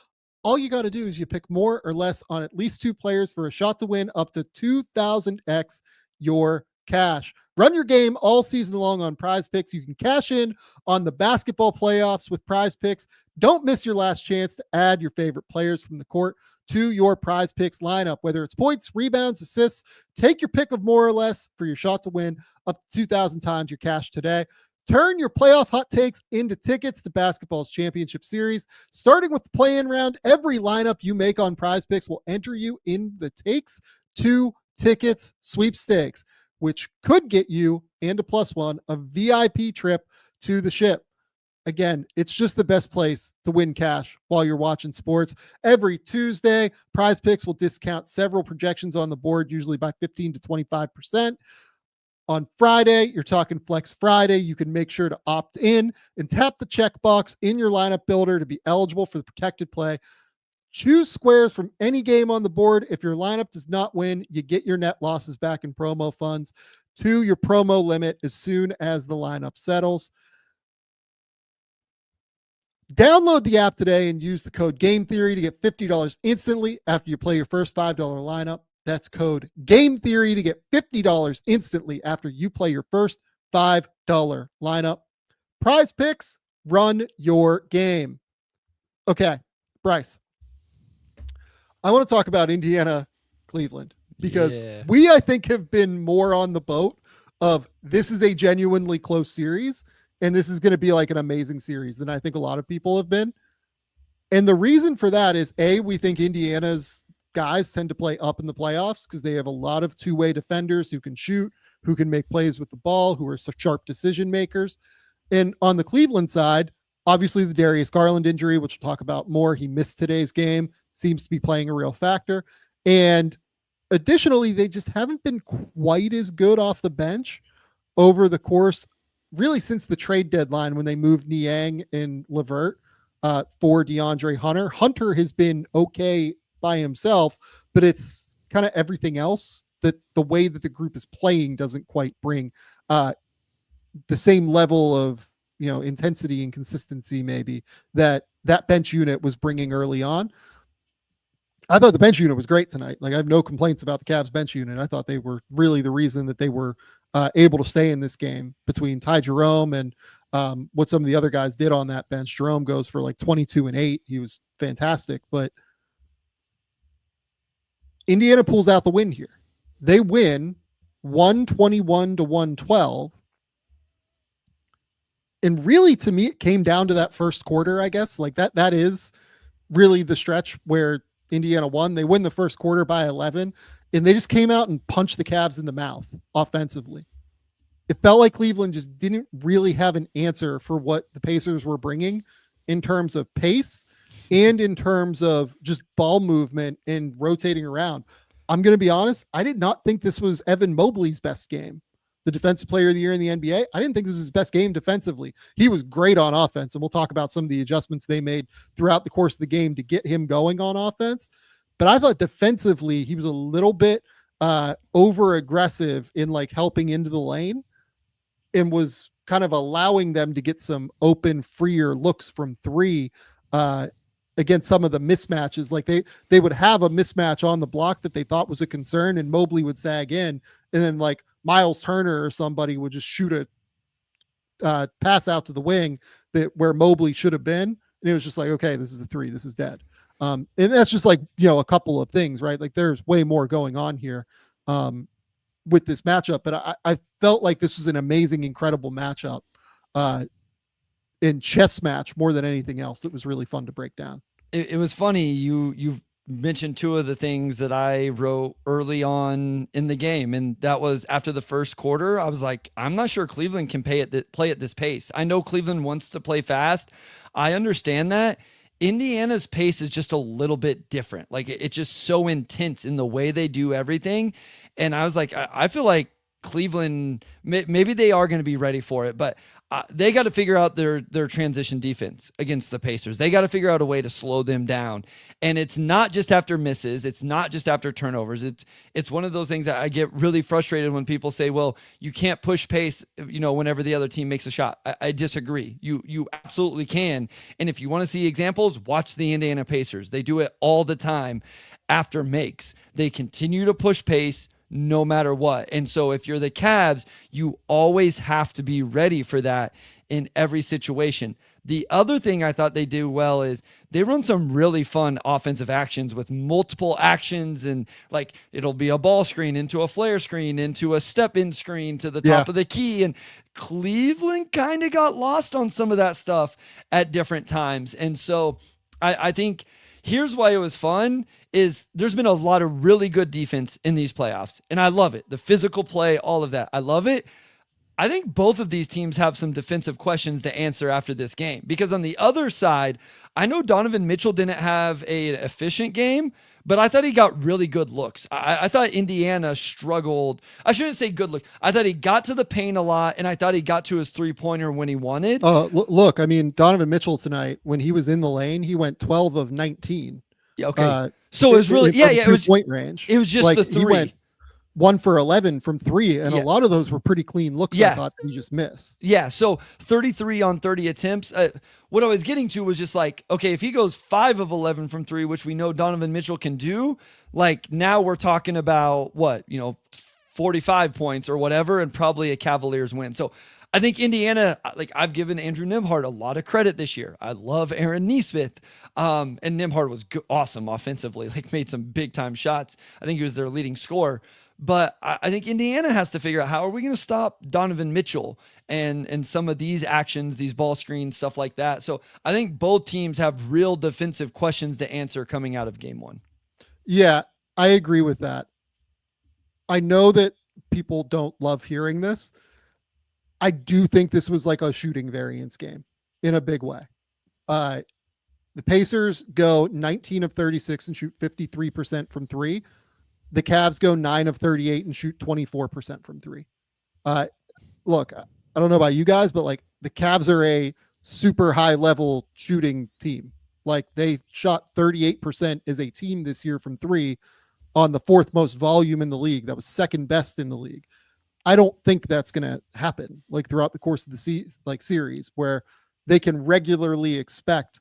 All you got to do is you pick more or less on at least 2 players for a shot to win up to 2,000x your cash. Run your game all season long on PrizePicks. You can cash in on the basketball playoffs with PrizePicks. Don't miss your last chance to add your favorite players from the court to your PrizePicks lineup. Whether it's points, rebounds, assists, take your pick of more or less for your shot to win up to 2,000 times your cash today. Turn your playoff hot takes into tickets to basketball's championship series. Starting with the play-in round, every lineup you make on PrizePicks will enter you in the Takes 2 Tickets sweepstakes, which could get you and a +1 a VIP trip to the ship. Again, it's just the best place to win cash while you're watching sports. Every Tuesday, PrizePicks will discount several projections on the board, usually by 15 to 25%. On Friday, you're talking Flex Friday. You can make sure to opt in and tap the checkbox in your lineup builder to be eligible for the protected play. Choose squares from any game on the board. If your lineup does not win, you get your net losses back in promo funds. to your promo limit as soon as the lineup settles. Download the app today and use the code Game Theory to get $50 instantly after you play your first $5 lineup. That's code Game Theory to get $50 instantly after you play your first $5 lineup. Prize Picks, run your game. Okay, Bryce, I want to talk about Indiana, Cleveland, because we, I think, have been more on the boat of this is a genuinely close series, and this is going to be like an amazing series than I think a lot of people have been. And the reason for that is, A, we think Indiana's guys tend to play up in the playoffs because they have a lot of two-way defenders who can shoot, who can make plays with the ball, who are sharp decision makers. And on the Cleveland side, obviously the Darius Garland injury, which we'll talk about more, he missed today's game, seems to be playing a real factor. And additionally, they just haven't been quite as good off the bench over the course, really since the trade deadline when they moved Niang and LeVert for DeAndre Hunter. Hunter has been okay by himself, but it's kind of everything else that the way that the group is playing doesn't quite bring the same level of, intensity and consistency maybe that bench unit was bringing early on. I thought the bench unit was great tonight. Like, I have no complaints about the Cavs bench unit. I thought they were really the reason that they were able to stay in this game, between Ty Jerome and what some of the other guys did on that bench. Jerome goes for like 22 and 8. He was fantastic, but Indiana pulls out the win here. They win 121-112. And really, to me, it came down to that first quarter, I guess. Like that is really the stretch where Indiana won. They win the first quarter by 11, and they just came out and punched the Cavs in the mouth offensively. It felt like Cleveland just didn't really have an answer for what the Pacers were bringing in terms of pace and in terms of just ball movement and rotating around. I'm going to be honest, I did not think this was Evan Mobley's best game. The defensive player of the year in the NBA. I didn't think this was his best game defensively. He was great on offense, and we'll talk about some of the adjustments they made throughout the course of the game to get him going on offense. But I thought defensively, he was a little bit over aggressive in like helping into the lane and was kind of allowing them to get some open, freer looks from three against some of the mismatches. Like they would have a mismatch on the block that they thought was a concern, and Mobley would sag in, and then like Miles Turner or somebody would just shoot a pass out to the wing that where Mobley should have been. And it was just like, okay, this is a three, this is dead. And that's just like, a couple of things, right? Like there's way more going on here with this matchup, but I felt like this was an amazing, incredible matchup in chess match more than anything else. It was really fun to break down. It was funny. You mentioned two of the things that I wrote early on in the game, and that was after the first quarter. I was like, I'm not sure Cleveland can play at this pace. I know Cleveland wants to play fast. I understand that. Indiana's pace is just a little bit different. Like it's just so intense in the way they do everything. And I was like, I feel like Cleveland, maybe they are going to be ready for it, but they got to figure out their transition defense against the Pacers. They got to figure out a way to slow them down. And it's not just after misses. It's not just after turnovers. It's one of those things that I get really frustrated when people say, well, you can't push pace, whenever the other team makes a shot. I disagree. You absolutely can. And if you want to see examples, watch the Indiana Pacers. They do it all the time after makes. They continue to push pace no matter what. And so if you're the Cavs, you always have to be ready for that in every situation. The other thing I thought they do well is they run some really fun offensive actions with multiple actions, and like it'll be a ball screen into a flare screen into a step-in screen to the top of the key. And Cleveland kind of got lost on some of that stuff at different times. And so I think here's why it was fun is there's been a lot of really good defense in these playoffs, and I love it. The physical play, all of that. I love it. I think both of these teams have some defensive questions to answer after this game, because on the other side, I know Donovan Mitchell didn't have an efficient game, but I thought he got really good looks. I thought Indiana struggled. I shouldn't say good look. I thought he got to the paint a lot, and I thought he got to his three-pointer when he wanted. Look, I mean, Donovan Mitchell tonight, when he was in the lane, he went 12 of 19. Yeah, okay. So it was really, it was point range. It was just like, the three. 1 for 11 from 3, and a lot of those were pretty clean looks. I thought he just missed. Yeah, so 33 on 30 attempts. What I was getting to was just like, okay, if he goes 5 of 11 from 3, which we know Donovan Mitchell can do, like now we're talking about what, 45 points or whatever, and probably a Cavaliers win. So I think Indiana, like I've given Andrew Nembhard a lot of credit this year. I love Aaron Nesmith. And Nembhard was awesome offensively, like made some big time shots. I think he was their leading scorer. But I think Indiana has to figure out, how are we going to stop Donovan Mitchell and some of these actions, these ball screens, stuff like that. So I think both teams have real defensive questions to answer coming out of game one. Yeah, I agree with that. I know that people don't love hearing this. I do think this was like a shooting variance game in a big way. The Pacers go 19 of 36 and shoot 53% from 3. The Cavs go 9 of 38 and shoot 24% from 3. Look, I don't know about you guys, but like the Cavs are a super high level shooting team. Like they shot 38% as a team this year from 3 on the 4th most volume in the league. That was 2nd best in the league. I don't think that's going to happen like throughout the course of the series, where they can regularly expect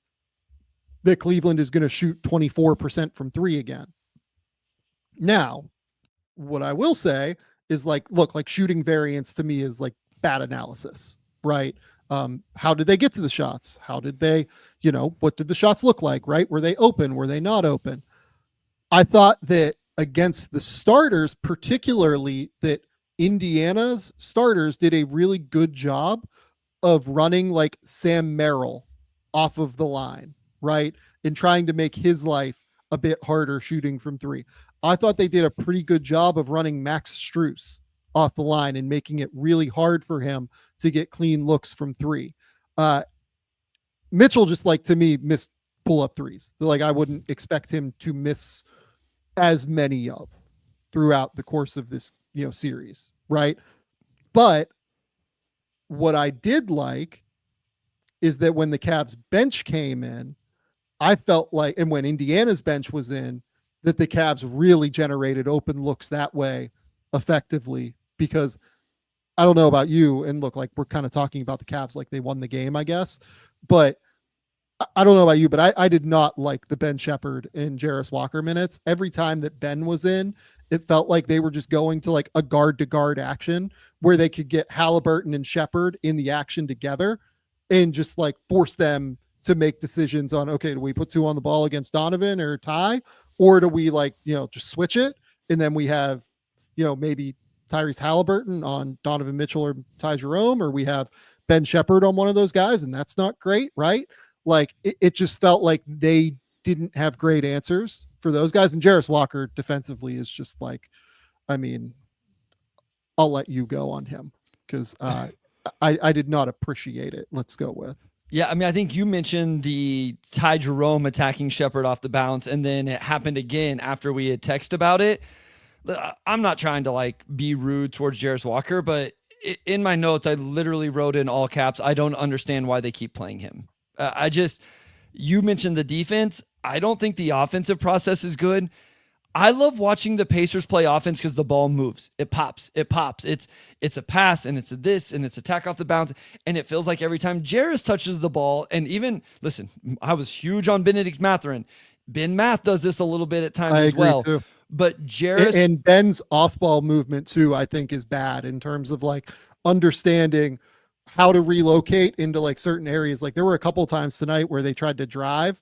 that Cleveland is going to shoot 24% from 3 again. Now, what I will say is like, look, like shooting variance to me is like bad analysis, right? How did they get to the shots? How did they, what did the shots look like, right? Were they open? Were they not open? I thought that against the starters, particularly, that Indiana's starters did a really good job of running like Sam Merrill off of the line, right? And trying to make his life a bit harder shooting from 3. I thought they did a pretty good job of running Max Strus off the line and making it really hard for him to get clean looks from 3. Mitchell just, like, to me, missed pull-up threes. Like, I wouldn't expect him to miss as many of throughout the course of this, series, right? But what I did like is that when the Cavs bench came in, I felt like, and when Indiana's bench was in, that the Cavs really generated open looks that way effectively, because I don't know about you, and look, like we're kind of talking about the Cavs like they won the game, I guess, but I don't know about you, but I did not like the Ben Shepherd and Jarris Walker minutes. Every time that Ben was in, it felt like they were just going to like a guard to guard action where they could get Halliburton and Shepherd in the action together and just like force them to make decisions on, okay, do we put 2 on the ball against Donovan or Ty, or do we like, just switch it? And then we have, maybe Tyrese Halliburton on Donovan Mitchell or Ty Jerome, or we have Ben Shepherd on one of those guys. And that's not great, right? Like it just felt like they didn't have great answers for those guys. And Jarris Walker defensively is just like, I mean, I'll let you go on him because I did not appreciate it. Let's go with. Yeah, I mean, I think you mentioned the Ty Jerome attacking Shepherd off the bounce, and then it happened again after we had texted about it. I'm not trying to like be rude towards Jarris Walker, but in my notes, I literally wrote in all caps, I don't understand why they keep playing him. You mentioned the defense. I don't think the offensive process is good. I love watching the Pacers play offense because the ball moves. It pops. It's a pass, and it's a this, and it's attack off the bounce. And it feels like every time Jarris touches the ball, and even, listen, I was huge on Benedict Mathurin. Ben Math does this a little bit at times as well. Too. But Jarris... And Ben's off-ball movement, too, I think is bad in terms of, like, understanding how to relocate into, like, certain areas. Like, there were a couple of times tonight where they tried to drive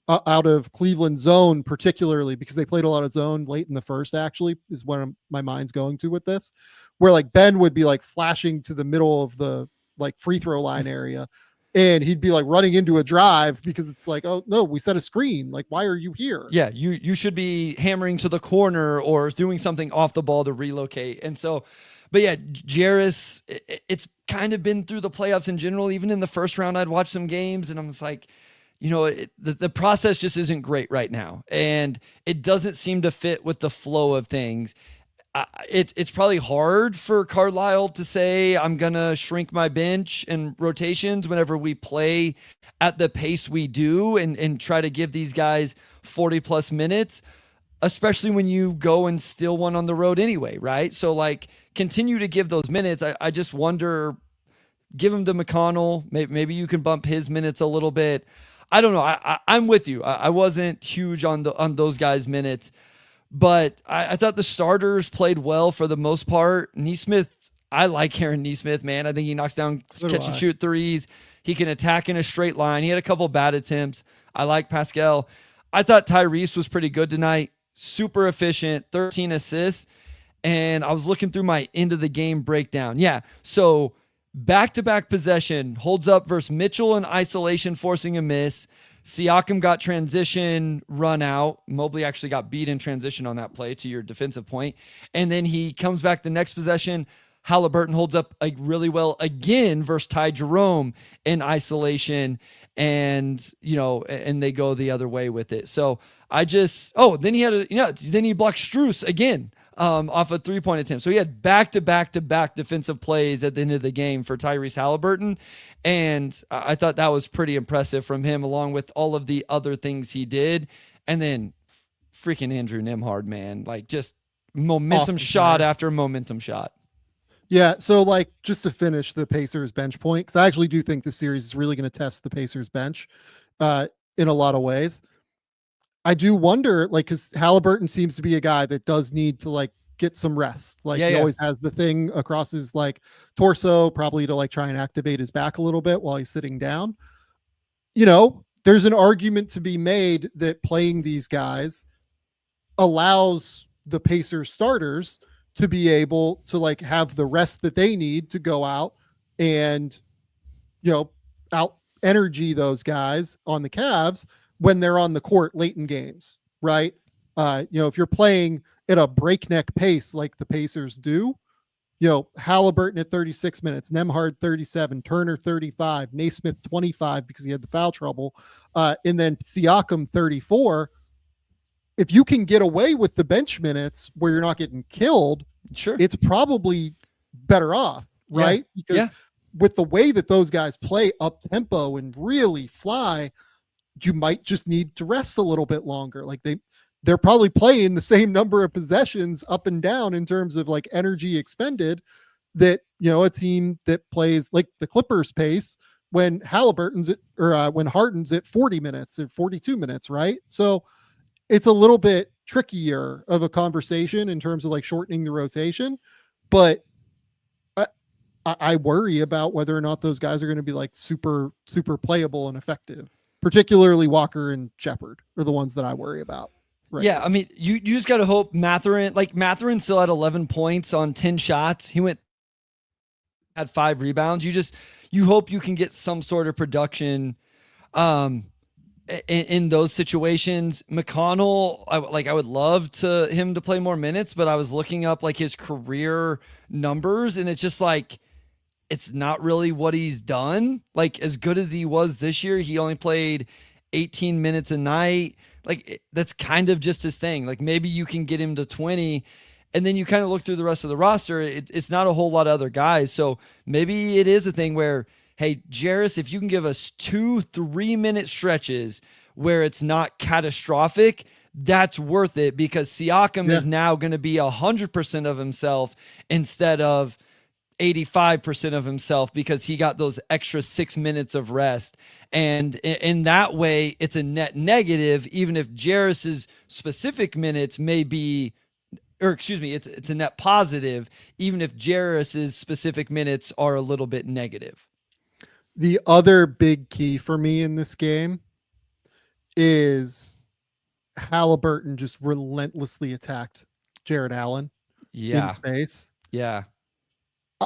out of Cleveland zone, particularly because they played a lot of zone late in the first, actually, is where my mind's going to with this, where like Ben would be like flashing to the middle of the like free throw line area, and he'd be like running into a drive because it's like, oh no, we set a screen. Like, why are you here? Yeah, you should be hammering to the corner or doing something off the ball to relocate. And so, but yeah, Jarris, it's kind of been through the playoffs in general. Even in the first round, I'd watch some games and I'm just like, the process just isn't great right now, and it doesn't seem to fit with the flow of things. It's probably hard for Carlisle to say, I'm going to shrink my bench and rotations whenever we play at the pace we do and try to give these guys 40 plus minutes. especially when you go and steal one on the road anyway, right? So like continue to give those minutes. I just wonder, give him to McConnell. Maybe you can bump his minutes a little bit. I don't know. I'm with you. I wasn't huge on those guys' minutes, but I thought the starters played well for the most part. Nesmith, I like Aaron Nesmith, man. I think he knocks down catch and shoot threes. He can attack in a straight line. He had a couple bad attempts. I like Pascal. I thought Tyrese was pretty good tonight. Super efficient, 13 assists. And I was looking through my end of the game breakdown. Yeah. So back-to-back possession, holds up versus Mitchell in isolation, forcing a miss. Siakam got transition run out. Mobley actually got beat in transition on that play, to your defensive point. And then he comes back the next possession. Halliburton holds up really well again versus Ty Jerome in isolation. And, and they go the other way with it. So then he blocked Strus again. Off a 3-point attempt. So he had back-to-back defensive plays at the end of the game for Tyrese Halliburton. And I thought that was pretty impressive from him, along with all of the other things he did. And then freaking Andrew Nembhard, man, like just momentum Awesome shot player. after momentum shot. Yeah, so like just to finish the Pacers bench point, because I actually do think this series is really going to test the Pacers bench in a lot of ways. I do wonder, like, because Halliburton seems to be a guy that does need to like get some rest. Like he always has the thing across his like torso, probably to like try and activate his back a little bit while he's sitting down. There's an argument to be made that playing these guys allows the Pacers starters to be able to like have the rest that they need to go out and, out energy those guys on the Cavs when they're on the court late in games, right? If you're playing at a breakneck pace like the Pacers do, Halliburton at 36 minutes, Nembhard 37, Turner 35, Naismith 25 because he had the foul trouble, and then Siakam 34. If you can get away with the bench minutes where you're not getting killed, sure, it's probably better off, right? Because with the way that those guys play up tempo and really fly, you might just need to rest a little bit longer. Like they're probably playing the same number of possessions up and down in terms of like energy expended that, a team that plays like the Clippers pace when Halliburton's when Harden's at 40 minutes or 42 minutes. Right. So it's a little bit trickier of a conversation in terms of like shortening the rotation, but I worry about whether or not those guys are going to be like super, super playable and effective. Particularly Walker and Shepherd are the ones that I worry about. Right. Yeah, I mean, you just got to hope Mathurin still had 11 points on 10 shots. He had 5 rebounds. You hope you can get some sort of production in those situations. McConnell, I would love him to play more minutes, but I was looking up like his career numbers, and it's just like, it's not really what he's done. Like as good as he was this year, he only played 18 minutes a night. Like that's kind of just his thing. Like maybe you can get him to 20, and then you kind of look through the rest of the roster. It's not a whole lot of other guys. So maybe it is a thing where, hey, Jarris, if you can give us 2-3 minute stretches where it's not catastrophic, that's worth it, because Siakam is now going to be 100% of himself instead of 85% of himself, because he got those extra 6 minutes of rest. And in that way, it's a net negative, even if Jarris's specific minutes may be, it's a net positive, even if Jarris's specific minutes are a little bit negative. The other big key for me in this game is Halliburton just relentlessly attacked Jared Allen in space. Yeah.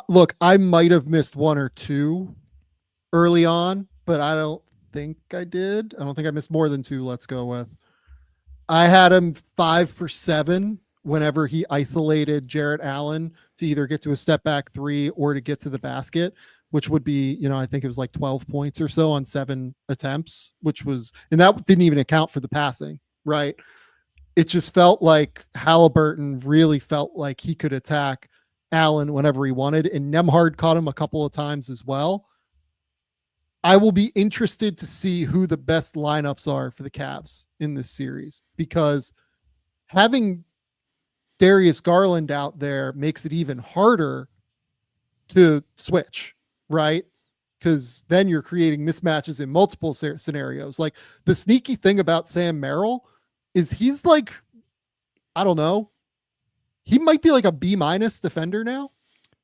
Look, I might have missed 1 or 2 early on, but I don't think I did. I don't think I missed more than 2. Let's go with. I had him 5 for 7 whenever he isolated Jarrett Allen to either get to a step back 3 or to get to the basket, which would be, I think it was like 12 points or so on 7 attempts, and that didn't even account for the passing, right? It just felt like Halliburton really felt like he could attack Allen whenever he wanted, and Nembhard caught him a couple of times as well. I will be interested to see who the best lineups are for the Cavs in this series, because having Darius Garland out there makes it even harder to switch, right? Because then you're creating mismatches in multiple scenarios. Like the sneaky thing about Sam Merrill is he's like, I don't know, he might be like a B- defender now.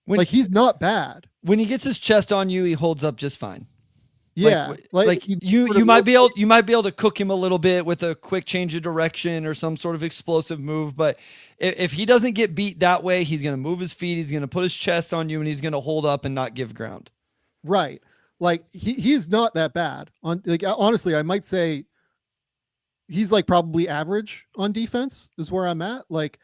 Like he's not bad. When he gets his chest on you, he holds up just fine. Yeah, like you might be able to cook him a little bit with a quick change of direction or some sort of explosive move, but if he doesn't get beat that way, he's going to move his feet, he's going to put his chest on you, and he's going to hold up and not give ground. Right. Like he's not that bad on, like, honestly, I might say he's like probably average on defense is where I'm at. Like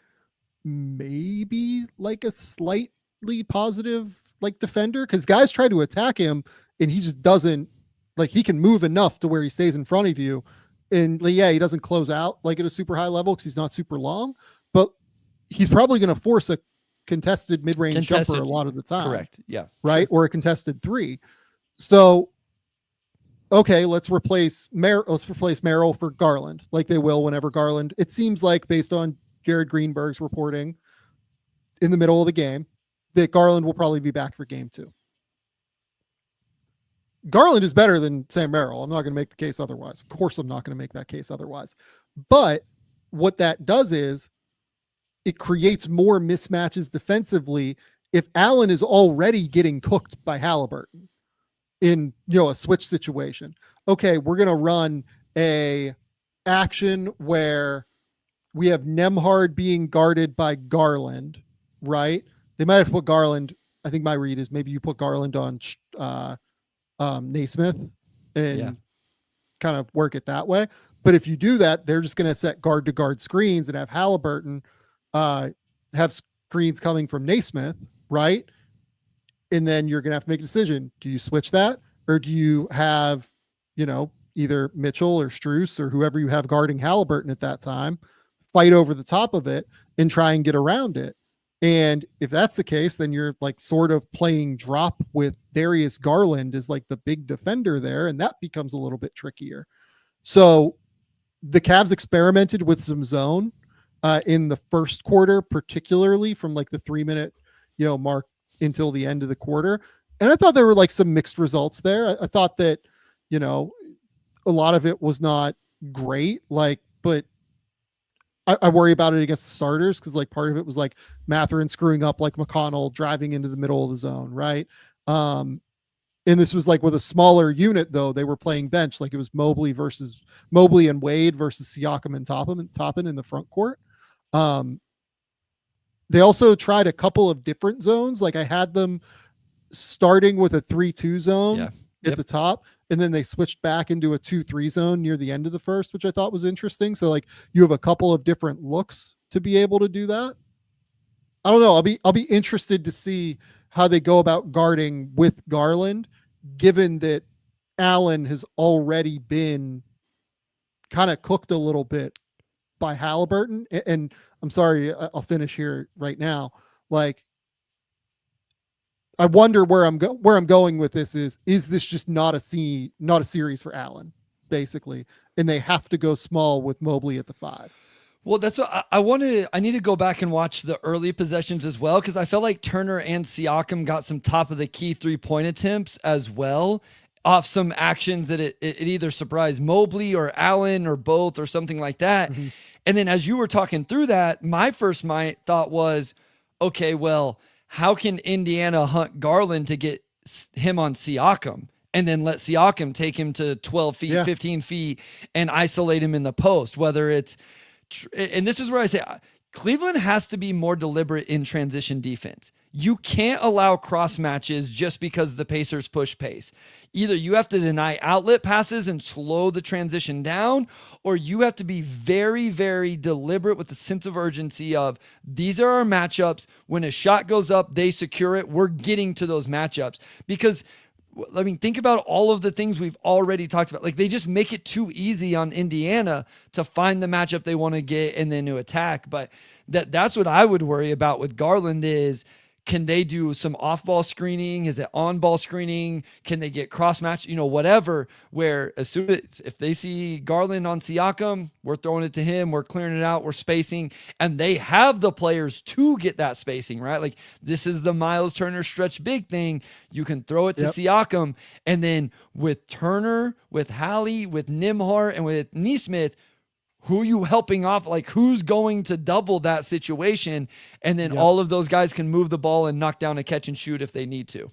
maybe like a slightly positive like defender, because guys try to attack him and he just doesn't, like he can move enough to where he stays in front of you. And yeah, he doesn't close out like at a super high level because he's not super long, but he's probably going to force a contested mid-range jumper a lot of the time. Correct. Yeah. Right. Sure. Or a contested three. So, okay, let's replace Merrill for Garland, like they will whenever Garland, it seems like based on Jared Greenberg's reporting in the middle of the game, that Garland will probably be back for game 2. Garland is better than Sam Merrill. I'm not going to make the case otherwise. Of course, I'm not going to make that case otherwise. But what that does is it creates more mismatches defensively if Allen is already getting cooked by Halliburton in, a switch situation. Okay, we're going to run a action where we have Nembhard being guarded by Garland, right? They might have put Garland. I think my read is maybe you put Garland on Naismith and kind of work it that way. But if you do that, they're just going to set guard to guard screens and have Halliburton have screens coming from Naismith, right? And then you're going to have to make a decision. Do you switch that, or do you have, either Mitchell or Strus or whoever you have guarding Halliburton at that time fight over the top of it and try and get around it? And if that's the case, then you're like sort of playing drop with Darius Garland as like the big defender there, and that becomes a little bit trickier. So the Cavs experimented with some zone in the first quarter, particularly from like the 3-minute, mark until the end of the quarter. And I thought there were like some mixed results there. I thought that, a lot of it was not great, but I worry about it against the starters because like part of it was like Mathurin screwing up like McConnell driving into the middle of the zone, right? And this was like with a smaller unit though. They were playing bench, like it was Mobley and Wade versus Siakam and Toppin in the front court. They also tried a couple of different zones. Like I had them starting with a 3-2 zone at the top, and then they switched back into a 2-3 zone near the end of the first, which I thought was interesting. So like you have a couple of different looks to be able to do that. I don't know. I'll be interested to see how they go about guarding with Garland, given that Allen has already been kind of cooked a little bit by Halliburton. And I'm sorry, I'll finish here right now. Like, I wonder where I'm going with this is this just not a series for Allen, basically, and they have to go small with Mobley at the 5. Well, that's what I need to go back and watch the early possessions as well, because I felt like Turner and Siakam got some top of the key 3-point attempts as well off some actions that it either surprised Mobley or Allen or both or something like that. Mm-hmm. And then as you were talking through that, my first thought was, okay, well, how can Indiana hunt Garland to get him on Siakam and then let Siakam take him to 12 feet, 15 feet and isolate him in the post? Whether it's, and this is where I say Cleveland has to be more deliberate in transition defense. You can't allow cross matches just because the Pacers push pace. Either you have to deny outlet passes and slow the transition down, or you have to be very, very deliberate with the sense of urgency of these are our matchups. When a shot goes up, they secure it. We're getting to those matchups because think about all of the things we've already talked about. Like they just make it too easy on Indiana to find the matchup they want to get and then to attack. But that's what I would worry about with Garland is, Can they do some off-ball screening? Is it on-ball screening? Can they get cross-match? Whatever, where as soon as if they see Garland on Siakam, we're throwing it to him, we're clearing it out, we're spacing, and they have the players to get that spacing, right? Like this is the Miles Turner stretch big thing. You can throw it to Siakam, and then with Turner, with Hallie, with Nembhard, and with Nesmith, who are you helping off? Like who's going to double that situation? And then all of those guys can move the ball and knock down a catch and shoot if they need to.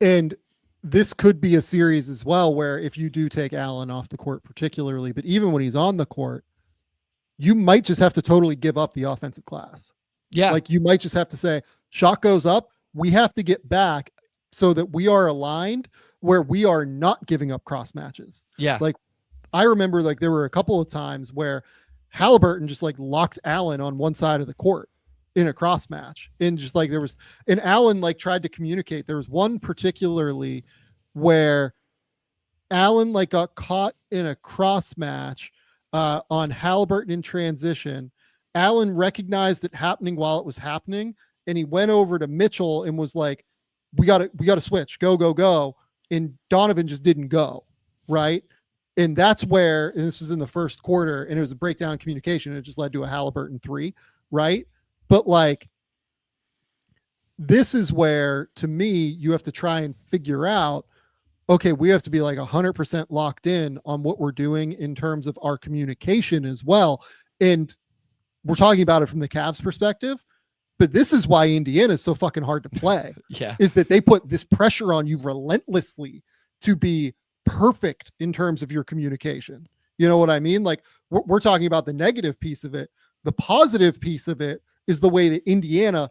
And this could be a series as well, where if you do take Allen off the court particularly, but even when he's on the court, you might just have to totally give up the offensive glass. Yeah. Like you might just have to say, shot goes up. We have to get back so that we are aligned where we are not giving up cross matches. Yeah. Like, I remember like there were a couple of times where Halliburton just like locked Allen on one side of the court in a cross match. And just like and Allen like tried to communicate. There was one particularly where Allen like got caught in a cross match on Halliburton in transition. Allen recognized it happening while it was happening. And he went over to Mitchell and was like, we got to switch, go. And Donovan just didn't go. Right. And that's where, and this was in the first quarter, and it was a breakdown in communication. And it just led to a Halliburton 3, right? But like, this is where, to me, you have to try and figure out, okay, we have to be like 100% locked in on what we're doing in terms of our communication as well. And we're talking about it from the Cavs perspective, but this is why Indiana is so fucking hard to play. Is that they put this pressure on you relentlessly to be perfect in terms of your communication. You know what I mean? Like we're talking about the negative piece of it. The positive piece of it is the way that Indiana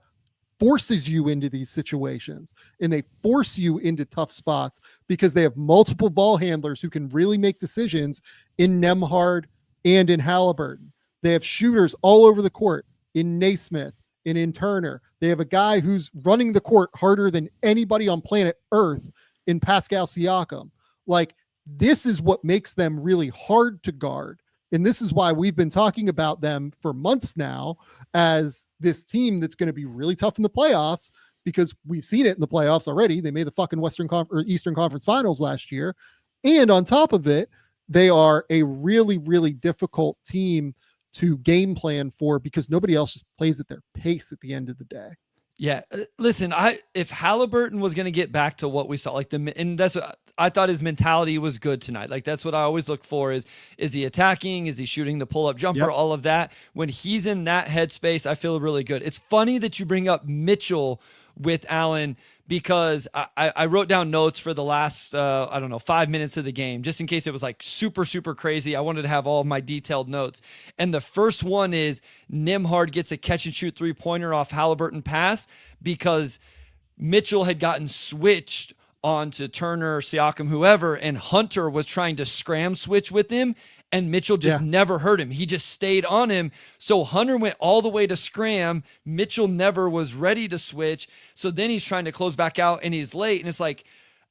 forces you into these situations, and they force you into tough spots because they have multiple ball handlers who can really make decisions in Nembhard and in Halliburton. They have shooters all over the court in Naismith and in Turner. They have a guy who's running the court harder than anybody on planet Earth in Pascal Siakam. Like, this is what makes them really hard to guard. And this is why we've been talking about them for months now as this team that's going to be really tough in the playoffs, because we've seen it in the playoffs already. They made the fucking Eastern Conference Finals last year. And on top of it, they are a really, really difficult team to game plan for because nobody else just plays at their pace at the end of the day. Yeah. Listen, if Halliburton was going to get back to what we saw, and that's what I thought his mentality was good tonight. Like that's what I always look for is he attacking? Is he shooting the pull-up jumper? All of that. When he's in that headspace, I feel really good. It's funny that you bring up Mitchell with Allen, because I wrote down notes for the last, 5 minutes of the game, just in case it was like super, super crazy. I wanted to have all of my detailed notes. And the first one is Nembhard gets a catch and shoot 3-pointer off Halliburton pass because Mitchell had gotten switched onto Turner, Siakam, whoever, and Hunter was trying to scram switch with him, and Mitchell just never hurt him. He just stayed on him. So Hunter went all the way to scram. Mitchell never was ready to switch. So then he's trying to close back out and he's late. And it's like,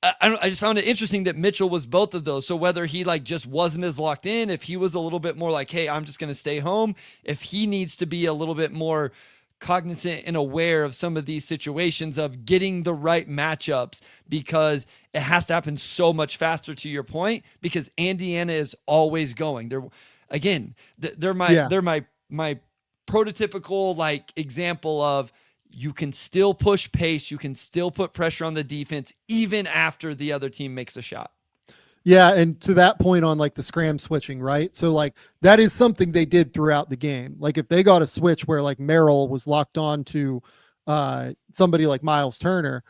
I just found it interesting that Mitchell was both of those. So whether he like just wasn't as locked in, if he was a little bit more like, hey, I'm just going to stay home, if he needs to be a little bit more cognizant and aware of some of these situations of getting the right matchups, because it has to happen so much faster, to your point, because Indiana is always going. They're my prototypical like example of you can still push pace, you can still put pressure on the defense even after the other team makes a shot. Yeah, and to that point on like the scram switching, right? So like that is something they did throughout the game. Like if they got a switch where like Merrill was locked on to somebody like Miles Turner,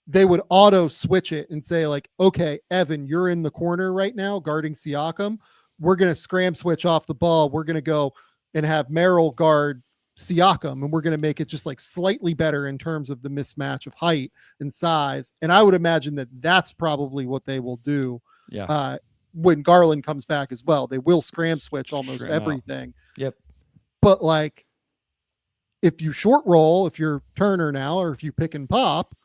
they would auto switch it and say like, okay, Evan, you're in the corner right now guarding Siakam. We're going to scram switch off the ball. We're going to go and have Merrill guard Siakam, and we're going to make it just like slightly better in terms of the mismatch of height and size. And I would imagine that that's probably what they will do. Yeah. When Garland comes back as well, they will scram switch almost everything. Yep. But like, if you short roll, if you're Turner now, or if you pick and pop,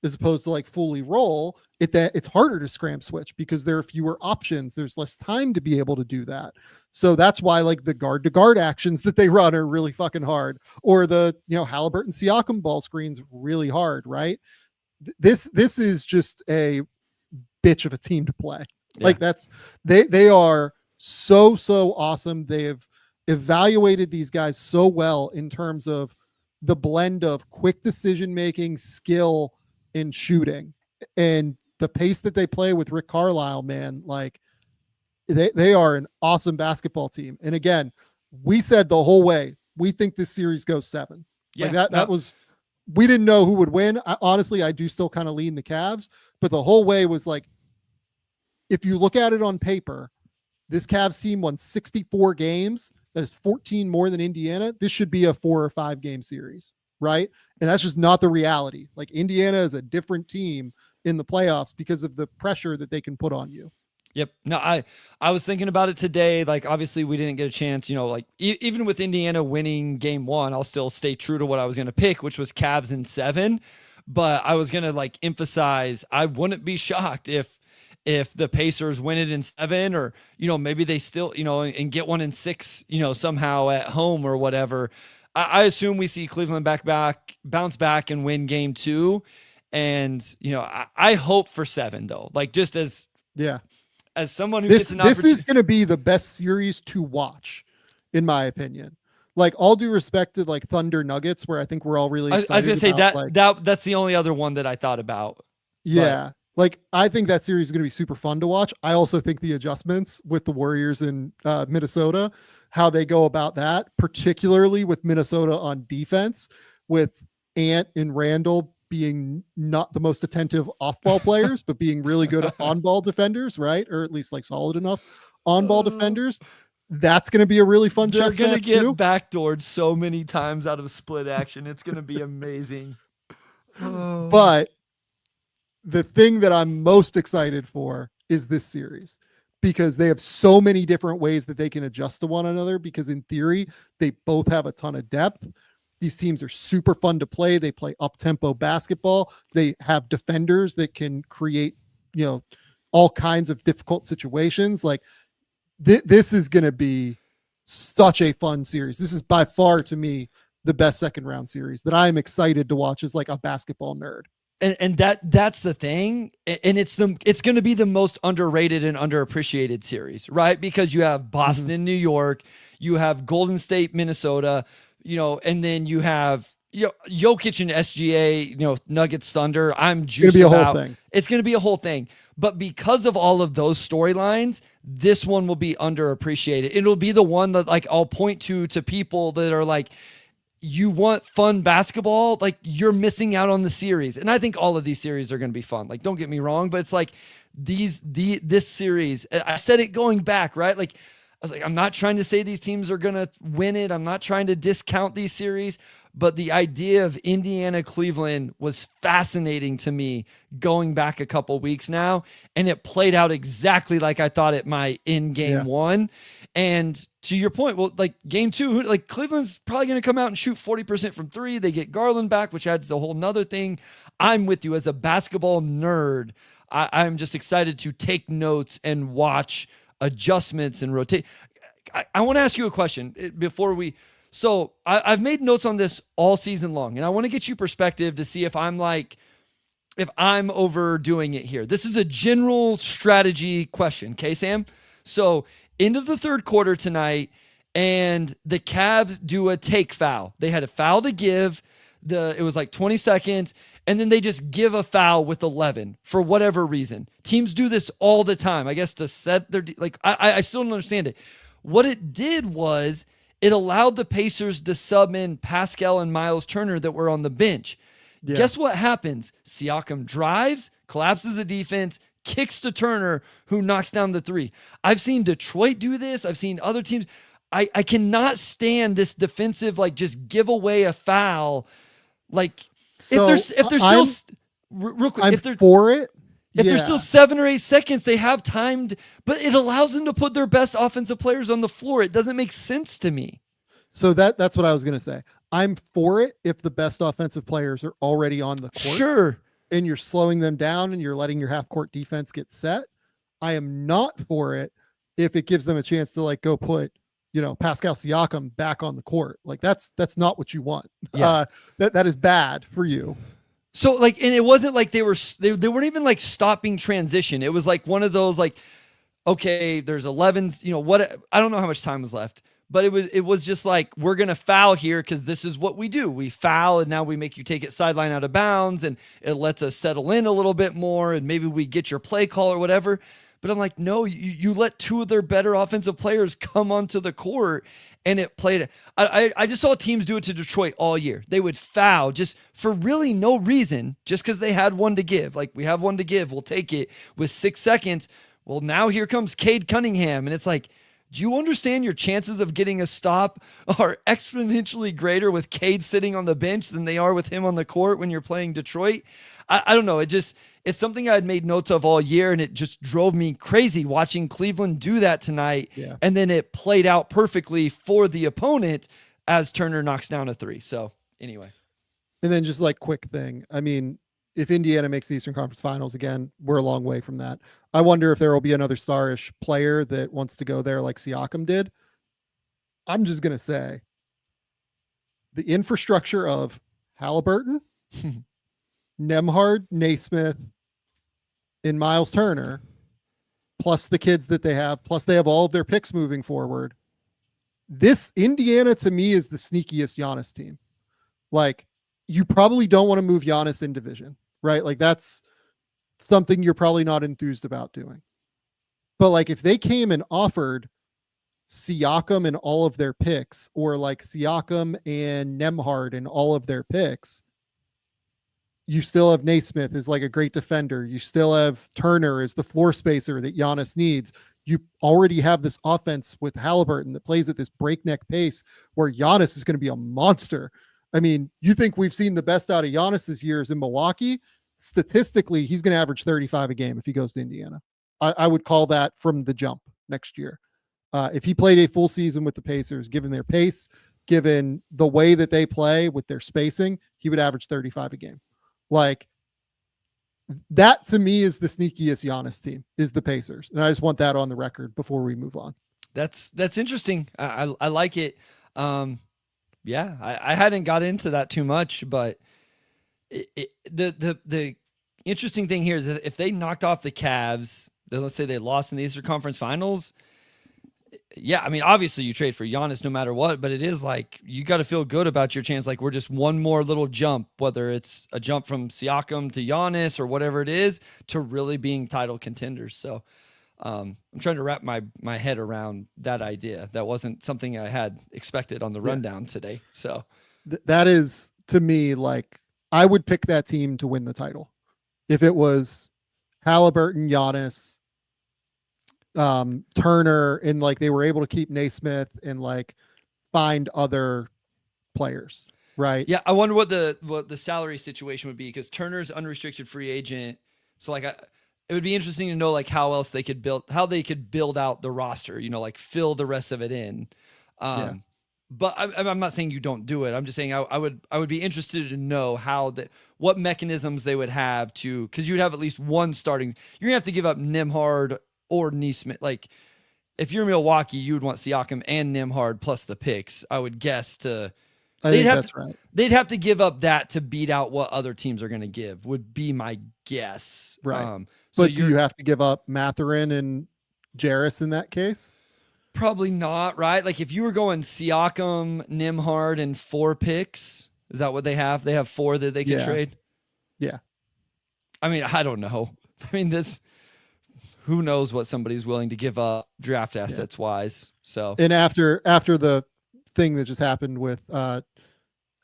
as opposed to like fully roll, it's harder to scram switch because there are fewer options. There's less time to be able to do that. So that's why like the guard to guard actions that they run are really fucking hard, or the, Halliburton Siakam ball screens really hard, right? This is just a bitch of a team to play. Yeah. Like they are so awesome. They have evaluated these guys so well in terms of the blend of quick decision making, skill, and shooting, and the pace that they play with Rick Carlisle, man. Like they are an awesome basketball team. And again, we said the whole way we think this series goes 7. Yeah, that was, we didn't know who would win. Honestly, I do still kind of lean the Cavs, but the whole way was like, if you look at it on paper, this Cavs team won 64 games. That is 14 more than Indiana. This should be a 4 or 5 game series, right? And that's just not the reality. Like Indiana is a different team in the playoffs because of the pressure that they can put on you. Yep. No, I was thinking about it today. Like, obviously we didn't get a chance, like even with Indiana winning game 1, I'll still stay true to what I was going to pick, which was Cavs in 7. But I was going to like emphasize, I wouldn't be shocked if the Pacers win it in 7, or, maybe they still, and get one in 6, somehow at home or whatever. I assume we see Cleveland bounce back and win game 2. And, I hope for 7 though, like just as someone who gets an opportunity. This is going to be the best series to watch, in my opinion. Like, all due respect to like Thunder Nuggets, where I think we're all really excited. I was going to say about, that's the only other one that I thought about. Yeah. Like, I think that series is going to be super fun to watch. I also think the adjustments with the Warriors in Minnesota, how they go about that, particularly with Minnesota on defense, with Ant and Randall being not the most attentive off-ball players, but being really good on-ball defenders, right? Or at least like solid enough on-ball defenders. That's going to be a really fun chess match. They're going to get backdoored so many times out of split action. It's going to be amazing. But the thing that I'm most excited for is this series, because they have so many different ways that they can adjust to one another, because in theory, they both have a ton of depth. These teams are super fun to play. They play up-tempo basketball. They have defenders that can create, all kinds of difficult situations. Like this is going to be such a fun series. This is by far, to me, the best second round series that I'm excited to watch as like a basketball nerd. And that's the thing. And it's going to be the most underrated and underappreciated series, right? Because you have Boston, New York, you have Golden State, Minnesota, and then you have Jokic and SGA, Nuggets, Thunder. I'm juiced about. It's going to be a whole thing. But because of all of those storylines, this one will be underappreciated. It'll be the one that like I'll point to people that are like, you want fun basketball, like you're missing out on the series. And I think all of these series are going to be fun. Like, don't get me wrong, but it's like this series, I said it going back, right? Like, I was like, I'm not trying to say these teams are going to win it. I'm not trying to discount these series, but the idea of Indiana Cleveland was fascinating to me going back a couple weeks now. And it played out exactly like I thought it might in game 1. And to your point, well, like game 2, like Cleveland's probably going to come out and shoot 40% from 3. They get Garland back, which adds a whole nother thing. I'm with you as a basketball nerd. I'm just excited to take notes and watch adjustments and rotate. I want to ask you a question before we. So I've made notes on this all season long, and I want to get you perspective to see if I'm overdoing it here. This is a general strategy question. Okay, Sam? So end of the third quarter tonight, and the Cavs do a take foul. They had a foul to give. It was like 20 seconds, and then they just give a foul with 11 for whatever reason. Teams do this all the time, I guess, to set their I still don't understand it. What it did was it allowed the Pacers to sub in Pascal and Miles Turner that were on the bench. Yeah. Guess what happens? Siakam drives, collapses the defense, kicks to Turner, who knocks down the 3. I've seen Detroit do this. I've seen other teams. I cannot stand this defensive, like, just give away a foul. Like, so if they're still real quick, I'm for it. If there's still 7 or 8 seconds, they have time, but it allows them to put their best offensive players on the floor. It doesn't make sense to me. So that's what I was going to say. I'm for it if the best offensive players are already on the court. Sure. and you're slowing them down and you're letting your half court defense get set. I am not for it if it gives them a chance to like go put, Pascal Siakam back on the court. Like that's not what you want. Yeah. That is bad for you. So like, and it wasn't like they weren't even like stopping transition. It was like one of those like, okay, there's 11, I don't know how much time was left, but it was just like, we're going to foul here because this is what we do. We foul and now we make you take it sideline out of bounds and it lets us settle in a little bit more and maybe we get your play call or whatever. But I'm like, no, you let two of their better offensive players come onto the court and it played. I just saw teams do it to Detroit all year. They would foul just for really no reason, just because they had one to give. Like, we have one to give, we'll take it with 6 seconds. Well, now here comes Cade Cunningham. And it's like, do you understand your chances of getting a stop are exponentially greater with Cade sitting on the bench than they are with him on the court when you're playing Detroit? I don't know. It's something I had made notes of all year, and it just drove me crazy watching Cleveland do that tonight. Yeah. And then it played out perfectly for the opponent as Turner knocks down a three. So anyway. And then just like quick thing. I mean, if Indiana makes the Eastern Conference Finals again, we're a long way from that. I wonder if there will be another starish player that wants to go there like Siakam did. I'm just going to say the infrastructure of Halliburton, Nembhard, Naismith, and Miles Turner, plus the kids that they have, plus they have all of their picks moving forward. This Indiana to me is the sneakiest Giannis team. Like, you probably don't want to move Giannis in division, right? Like, that's something you're probably not enthused about doing. But like, if they came and offered Siakam and all of their picks, or like Siakam and Nembhard and all of their picks, you still have Naismith as like a great defender. You still have Turner as the floor spacer that Giannis needs. You already have this offense with Halliburton that plays at this breakneck pace where Giannis is going to be a monster. I mean, you think we've seen the best out of Giannis this year is in Milwaukee? Statistically, he's going to average 35 a game if he goes to Indiana. I would call that from the jump next year. If he played a full season with the Pacers, given their pace, given the way that they play with their spacing, he would average 35 a game. Like, that to me is the sneakiest Giannis team, is the Pacers. And I just want that on the record before we move on. That's interesting. I like it. Yeah, I hadn't got into that too much, but the interesting thing here is that if they knocked off the Cavs, then let's say they lost in the Eastern Conference Finals. Yeah, I mean, obviously you trade for Giannis no matter what, but it is like, you got to feel good about your chance. Like, we're just one more little jump, whether it's a jump from Siakam to Giannis or whatever it is, to really being title contenders. So I'm trying to wrap my head around that idea. That wasn't something I had expected on the rundown today. So that is, to me, like, I would pick that team to win the title if it was Halliburton, Giannis, Turner, and like they were able to keep Naismith and like find other players, right? Yeah, I wonder what the salary situation would be, because Turner's unrestricted free agent. So like, it would be interesting to know like how they could build out the roster, like fill the rest of it in. But I'm not saying you don't do it. I'm just saying I would be interested to know what mechanisms they would have to, because you'd have at least one starting. You're gonna have to give up Nembhard or Naismith. Like, if you're Milwaukee, you would want Siakam and Nembhard plus the picks, I would guess. They'd have to give up that to beat out what other teams are going to give, would be my guess. Right. So do you have to give up Mathurin and Jarris in that case? Probably not, right? Like, if you were going Siakam, Nembhard, and 4 picks, is that what they have? They have 4 that they can trade? Yeah. I mean, I don't know. I mean, who knows what somebody's willing to give up draft assets wise. So, and after the thing that just happened with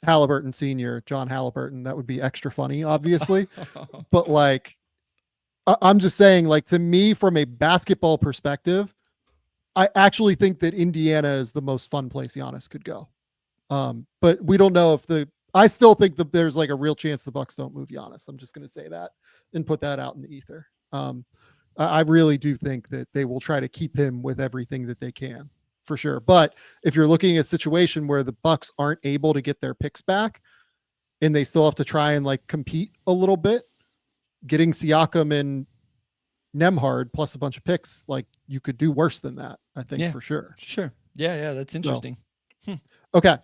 Halliburton Sr., John Halliburton, that would be extra funny, obviously. But like, I'm just saying, like, to me, from a basketball perspective, I actually think that Indiana is the most fun place Giannis could go. But we don't know I still think that there's like a real chance the Bucks don't move Giannis. I'm just going to say that and put that out in the ether. I really do think that they will try to keep him with everything that they can, for sure. But if you're looking at a situation where the Bucks aren't able to get their picks back and they still have to try and like compete a little bit, getting Siakam and Nemhard plus a bunch of picks, like you could do worse than that, I think, for sure. Sure. Yeah, that's interesting. Okay.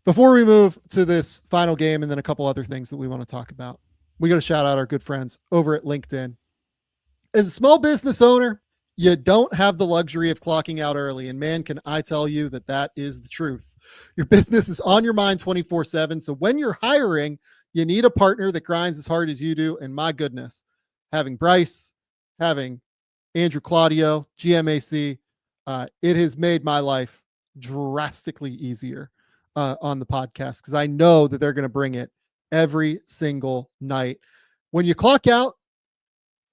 Before we move to this final game and then a couple other things that we want to talk about, we got to shout out our good friends over at LinkedIn. As a small business owner, you don't have the luxury of clocking out early. And man, can I tell you that that is the truth. Your business is on your mind 24/7. So when you're hiring, you need a partner that grinds as hard as you do. And my goodness, having Bryce, having Andrew Claudio, GMAC, it has made my life drastically easier on the podcast because I know that they're going to bring it every single night. When you clock out,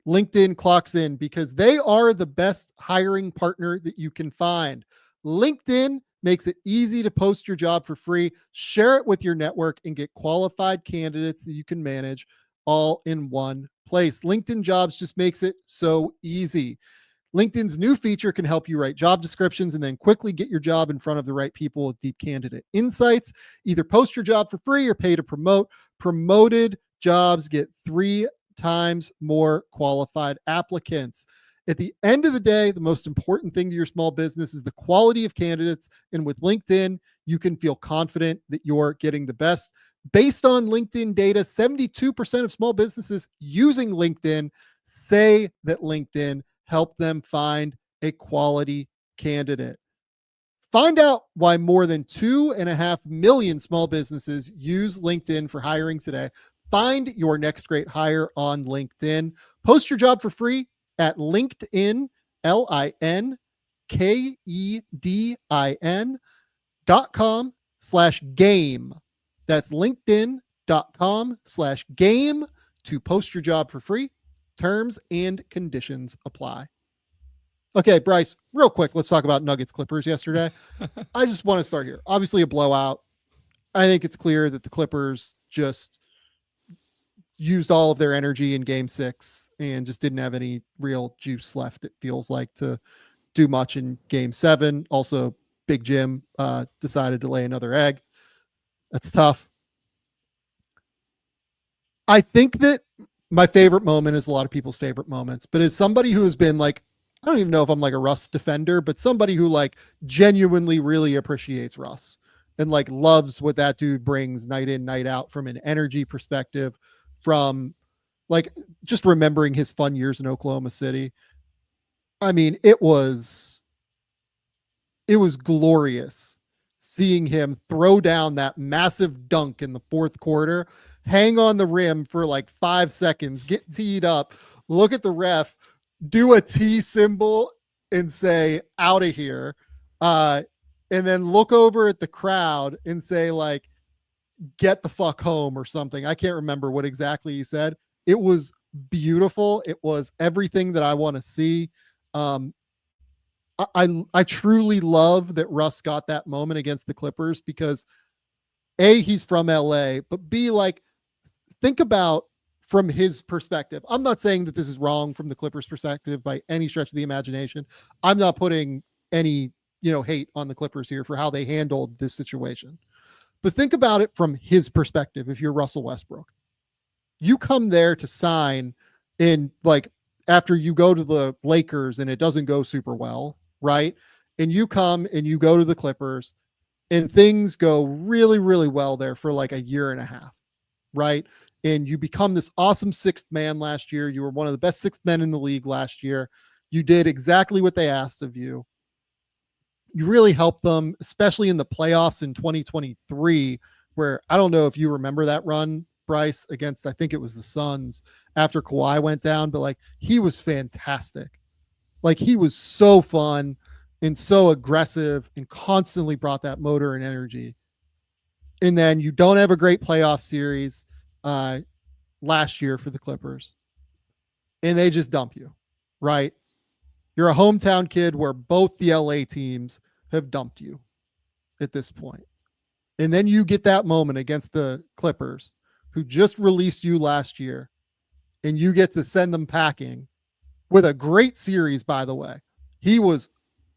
LinkedIn clocks in because they are the best hiring partner that you can find. LinkedIn makes it easy to post your job for free, share it with your network, and get qualified candidates that you can manage all in one place. LinkedIn Jobs just makes it so easy. LinkedIn's new feature can help you write job descriptions and then quickly get your job in front of the right people with deep candidate insights. Either post your job for free or pay to promote. Promoted jobs get 3 times more qualified applicants. At the end of the day, the most important thing to your small business is the quality of candidates. And with LinkedIn, you can feel confident that you're getting the best. Based on LinkedIn data, 72% of small businesses using LinkedIn say that LinkedIn helped them find a quality candidate. Find out why more than 2.5 million small businesses use LinkedIn for hiring today. Find your next great hire on LinkedIn. Post your job for free at LinkedIn, LinkedIn.com/game. That's LinkedIn.com/game to post your job for free. Terms and conditions apply. Okay, Bryce, real quick, let's talk about Nuggets Clippers yesterday. I just want to start here. Obviously a blowout. I think it's clear that the Clippers just used all of their energy in game 6 and just didn't have any real juice left, it feels like, to do much in game 7. Also, Big Jim decided to lay another egg. That's tough. I think that my favorite moment is a lot of people's favorite moments, but as somebody who has been like, I don't even know if I'm like a Russ defender, but somebody who like genuinely really appreciates Russ and like loves what that dude brings night in, night out from an energy perspective, from like just remembering his fun years in Oklahoma City. I mean, it was glorious seeing him throw down that massive dunk in the fourth quarter, hang on the rim for like 5 seconds, get teed up, look at the ref, do a T symbol and say, out of here. And then look over at the crowd and say like, get the fuck home or something. I can't remember what exactly he said. It was beautiful. It was everything that I want to see. I truly love that Russ got that moment against the Clippers because A, he's from LA, but B, like, think about from his perspective. I'm not saying that this is wrong from the Clippers perspective by any stretch of the imagination. I'm not putting any, hate on the Clippers here for how they handled this situation. But think about it from his perspective. If you're Russell Westbrook, you come there to sign in like after you go to the Lakers and it doesn't go super well, right? And you come and you go to the Clippers and things go really, really well there for like a year and a half, right? And you become this awesome sixth man last year. You were one of the best sixth men in the league last year. You did exactly what they asked of you. You really helped them, especially in the playoffs in 2023, where I don't know if you remember that run, Bryce, against, I think it was the Suns after Kawhi went down, but like he was fantastic. Like he was so fun and so aggressive and constantly brought that motor and energy. And then you don't have a great playoff series last year for the Clippers and they just dump you, right? You're a hometown kid where both the LA teams have dumped you at this point. And then you get that moment against the Clippers who just released you last year and you get to send them packing with a great series, by the way. He was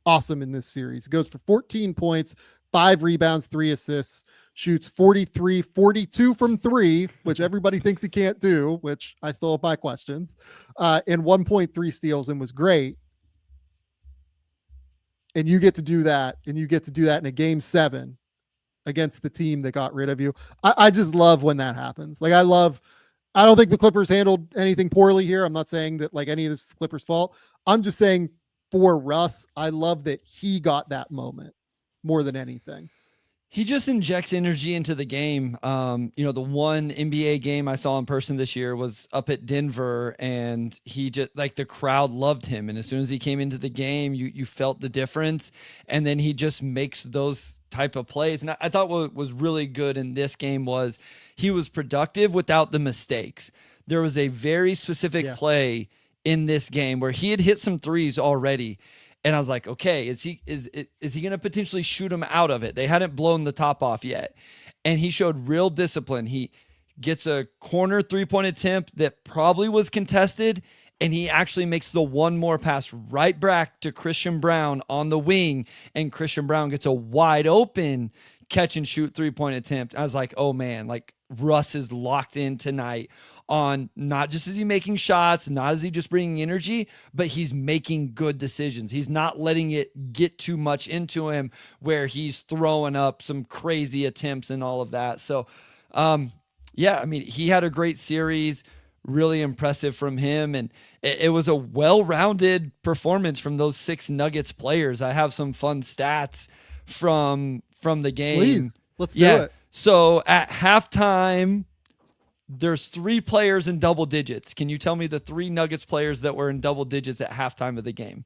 awesome in this series. He goes for 14 points, 5 rebounds, 3 assists, shoots 43, 42 from 3, which everybody thinks he can't do, which I still have my questions, and 1.3 steals, and was great. And you get to do that, and you get to do that in a game 7 against the team that got rid of you. I just love when that happens. Like, I don't think the Clippers handled anything poorly here. I'm not saying that like any of this is the Clippers' fault. I'm just saying for Russ, I love that he got that moment more than anything. He just injects energy into the game. The one NBA game I saw in person this year was up at Denver, and he just, like, the crowd loved him. And as soon as he came into the game, you felt the difference. And then he just makes those type of plays. And I thought what was really good in this game was he was productive without the mistakes. There was a very specific play in this game where he had hit some threes already. And I was like, okay, is he going to potentially shoot him out of it? They hadn't blown the top off yet. And he showed real discipline. He gets a corner 3-point attempt that probably was contested, and he actually makes the one more pass right back to Christian Braun on the wing, and Christian Braun gets a wide open catch and shoot 3-point attempt. I was like, oh man, like Russ is locked in tonight on not just is he making shots, not is he just bringing energy, but he's making good decisions. He's not letting it get too much into him where he's throwing up some crazy attempts and all of that. So, I mean, he had a great series, really impressive from him. And it was a well-rounded performance from those 6 Nuggets players. I have some fun stats from the game. Please, let's do it. So at halftime, there's 3 players in double digits. Can you tell me the 3 Nuggets players that were in double digits at halftime of the game?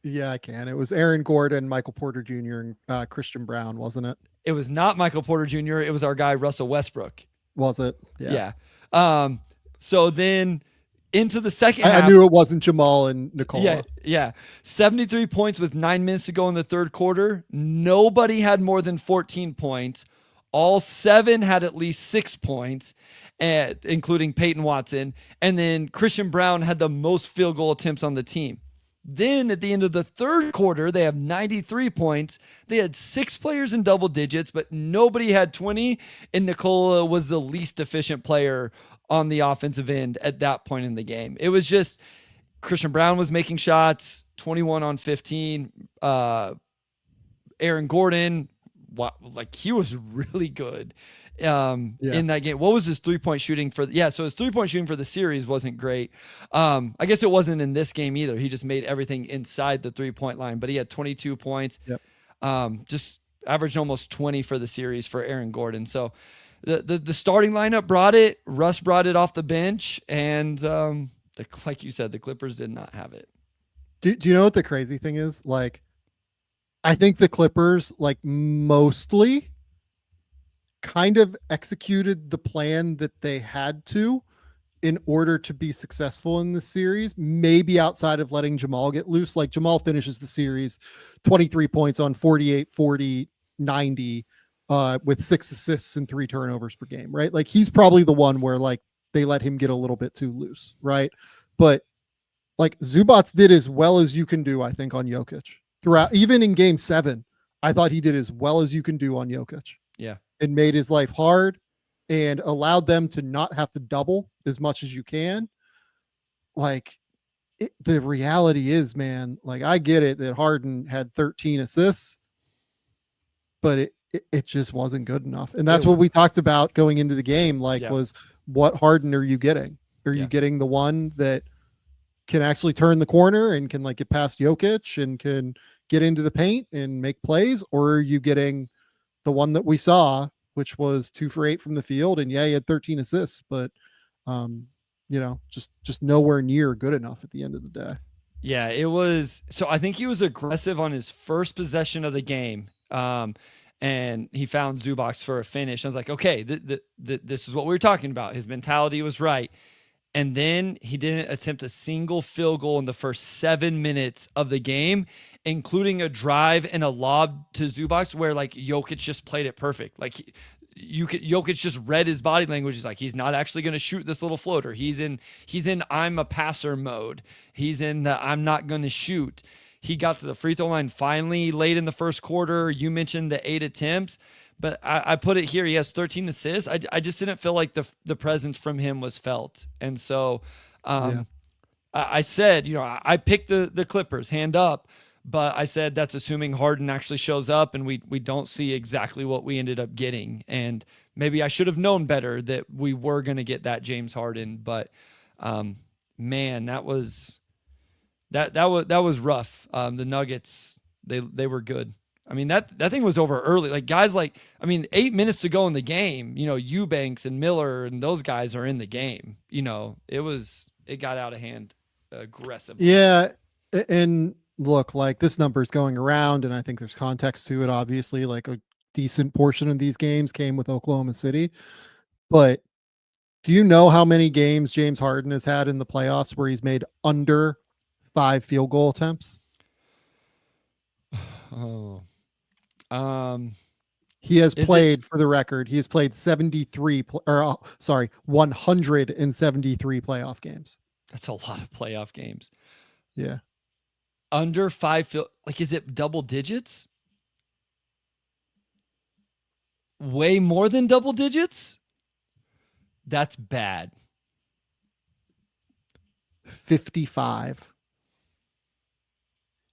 Yeah, I can. It was Aaron Gordon, Michael Porter Jr., and Christian Braun, wasn't it? It was not Michael Porter Jr. It was our guy, Russell Westbrook. Was it? Yeah. So then into the second half. I knew it wasn't Jamal and Nikola. Yeah. 73 points with 9 minutes to go in the third quarter. Nobody had more than 14 points. All 7 had at least 6 points, including Peyton Watson. And then Christian Braun had the most field goal attempts on the team. Then at the end of the third quarter, they have 93 points. They had 6 players in double digits, but nobody had 20. And Nikola was the least efficient player on the offensive end at that point in the game. It was just Christian Braun was making shots, 21 on 15. Aaron Gordon, he was really good in that game. What was his 3-point shooting for? So his 3-point shooting for the series wasn't great. I guess it wasn't in this game either. He just made everything inside the 3-point line, but he had 22 points. Just averaged almost 20 for the series for Aaron Gordon. So the starting lineup brought it. Russ brought it off the bench, and like you said, the Clippers did not have it. Do you know what the crazy thing is? Like, I think the Clippers, like, mostly kind of executed the plan that they had to in order to be successful in this series, maybe outside of letting Jamal get loose. Like, Jamal finishes the series 23 points on 48, 40, 90 with 6 assists and 3 turnovers per game, right? Like, he's probably the one where, like, they let him get a little bit too loose, right? But, like, Zubac did as well as you can do, I think, on Jokic. Throughout, even in game 7, I thought he did as well as you can do on Jokic. Yeah. And made his life hard and allowed them to not have to double as much as you can. Like, the reality is, man, like, I get it that Harden had 13 assists, but it just wasn't good enough. And that's what we talked about going into the game, was what Harden are you getting? Are you getting the one that can actually turn the corner and can, like, get past Jokic and can get into the paint and make plays? Or are you getting the one that we saw, which was 2 for 8 from the field? And he had 13 assists, but just nowhere near good enough at the end of the day. Yeah, it was. So I think he was aggressive on his first possession of the game. And he found Zubac for a finish. I was like, okay, this is what we were talking about. His mentality was right. And then he didn't attempt a single field goal in the first 7 minutes of the game, including a drive and a lob to Zubac where, like, Jokic just played it perfect. Like, Jokic just read his body language. He's like, he's not actually going to shoot this little floater. He's in I'm a passer mode. He's in the I'm not going to shoot. he got to the free throw line finally late in the first quarter. You mentioned the 8 attempts, but I put it here. He has 13 assists. I just didn't feel like the presence from him was felt. And so I said, I picked the Clippers hand up, but I said that's assuming Harden actually shows up and we don't see exactly what we ended up getting. And maybe I should have known better that we were going to get that James Harden, but man, that was rough. The Nuggets, they were good. I mean, that thing was over early. Like guys 8 minutes to go in the game, Eubanks and Miller and those guys are in the game. It got out of hand aggressively. Yeah. And look, like this number is going around and I think there's context to it. Obviously, like a decent portion of these games came with Oklahoma City, but do you know how many games James Harden has had in the playoffs where he's made under 5 field goal attempts? He has played, for the record, he has played 173 playoff games. That's a lot of playoff games. Yeah. Under 5 is it double digits? Way more than double digits? That's bad. 55.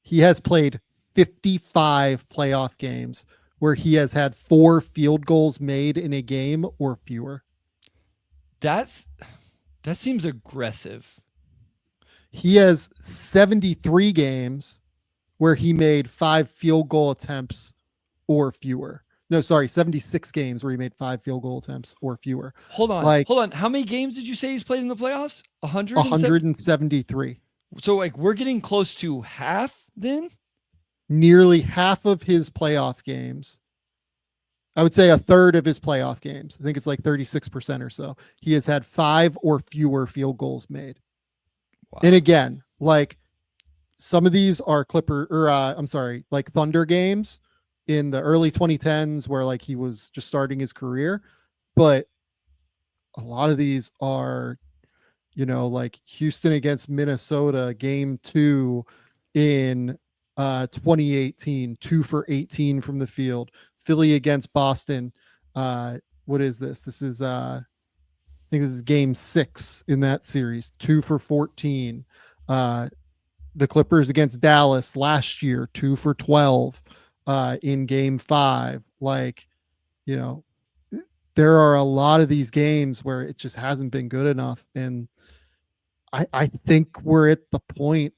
He has played 55 playoff games where he has had 4 field goals made in a game or fewer. That seems aggressive. He has 73 games where he made 5 field goal attempts or fewer. No, sorry, 76 games where he made 5 field goal attempts or fewer. Hold on. How many games did you say he's played in the playoffs? 173. So we're getting close to half then? Nearly half of his playoff games. I would say a third of his playoff games. I think it's like 36% or so. He has had 5 or fewer field goals made. Wow. And again, like some of these are Thunder games in the early 2010s where like he was just starting his career. But a lot of these are, like Houston against Minnesota, game 2 in 2018, 2 for 18 from the field. Philly against Boston. What is this? This is I think this is game 6 in that series, 2 for 14. The Clippers against Dallas last year, 2 for 12 in game 5. Like, there are a lot of these games where it just hasn't been good enough. And I think we're at the point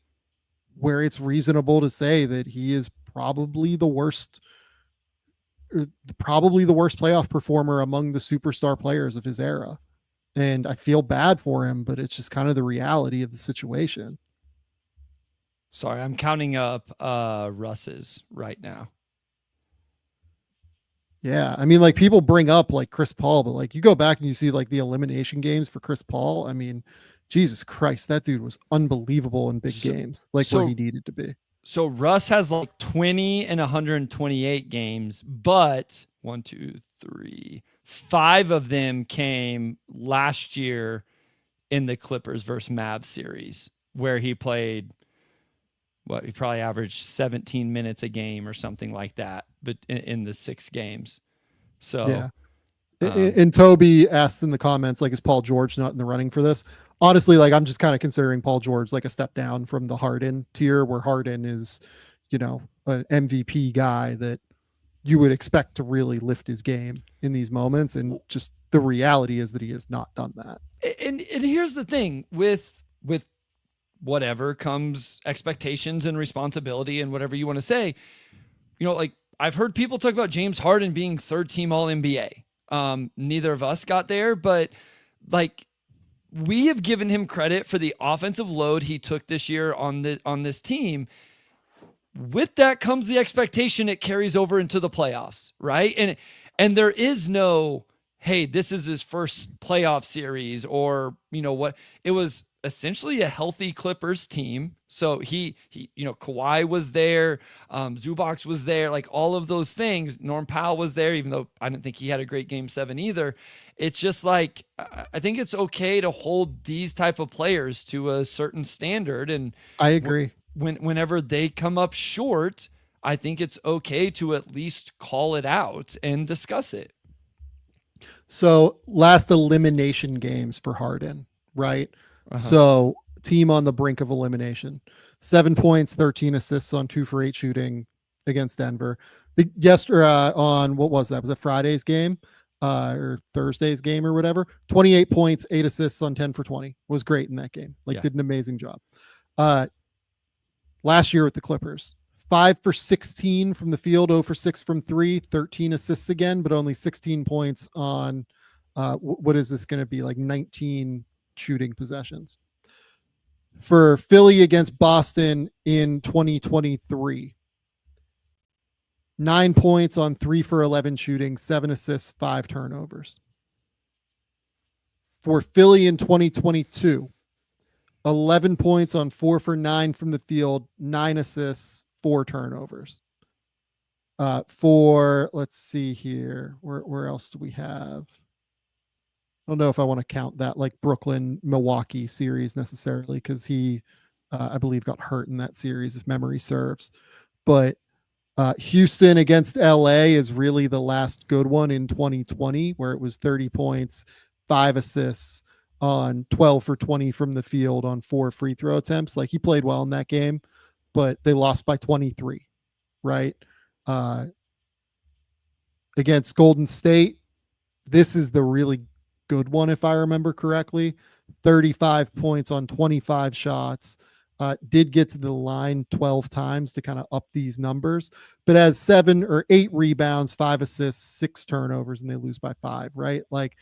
where it's reasonable to say that he is probably the worst playoff performer among the superstar players of his era. And I feel bad for him, but it's just kind of the reality of the situation. Sorry, I'm counting up Russ's right now. Yeah, I mean, like people bring up like Chris Paul, but like you go back and you see like the elimination games for Chris Paul. I mean, Jesus Christ, that dude was unbelievable in big games, where he needed to be. So Russ has like 20 and 128 games, but 1, 2, 3, 5 of them came last year in the Clippers versus Mavs series where he played, he probably averaged 17 minutes a game or something like that, but in the 6 games. So yeah. And Toby asked in the comments, like, is Paul George not in the running for this? Honestly, like, I'm just kind of considering Paul George like a step down from the Harden tier, where Harden is, an MVP guy that you would expect to really lift his game in these moments. And just the reality is that he has not done that. And here's the thing with whatever comes expectations and responsibility and whatever you want to say, like I've heard people talk about James Harden being 3rd team all NBA. Neither of us got there, but like we have given him credit for the offensive load he took this year on this team. With that comes the expectation it carries over into the playoffs, right? And there is no, hey, this is his first playoff series, or what? It was essentially a healthy Clippers team. So he Kawhi was there, Zubac was there, like all of those things. Norm Powell was there, even though I didn't think he had a great game 7 either. It's just like, I think it's okay to hold these type of players to a certain standard. And I agree. whenever they come up short, I think it's okay to at least call it out and discuss it. So last elimination games for Harden, right? Uh-huh. So team on the brink of elimination, 7 points, 13 assists on 2 for 8 shooting against Denver. On what was that? Was it Friday's game or Thursday's game or whatever? 28 points, 8 assists on 10 for 20. Was great in that game. Did an amazing job. Last year with the Clippers, 5 for 16 from the field, 0 for 6 from 3, 13 assists again, but only 16 points on what is this going to be, like 19 shooting possessions. For Philly against Boston in 2023, 9 points on 3 for 11 shooting, 7 assists, 5 turnovers. For Philly in 2022, 11 points on 4 for 9 from the field, 9 assists, 4 turnovers. Let's see here. Where else do we have? I don't know if I want to count that like Brooklyn Milwaukee series necessarily, because he I believe got hurt in that series if memory serves. But Houston against LA is really the last good one in 2020, where it was 30 points, 5 assists on 12 for 20 from the field on 4 free throw attempts. Like, he played well in that game, but they lost by 23, right? Against Golden State, this is the really good one, if I remember correctly. 35 points on 25 shots. Did get to the line 12 times to kind of up these numbers, but has 7 or 8 rebounds, 5 assists, 6 turnovers, and they lose by 5, right? Like,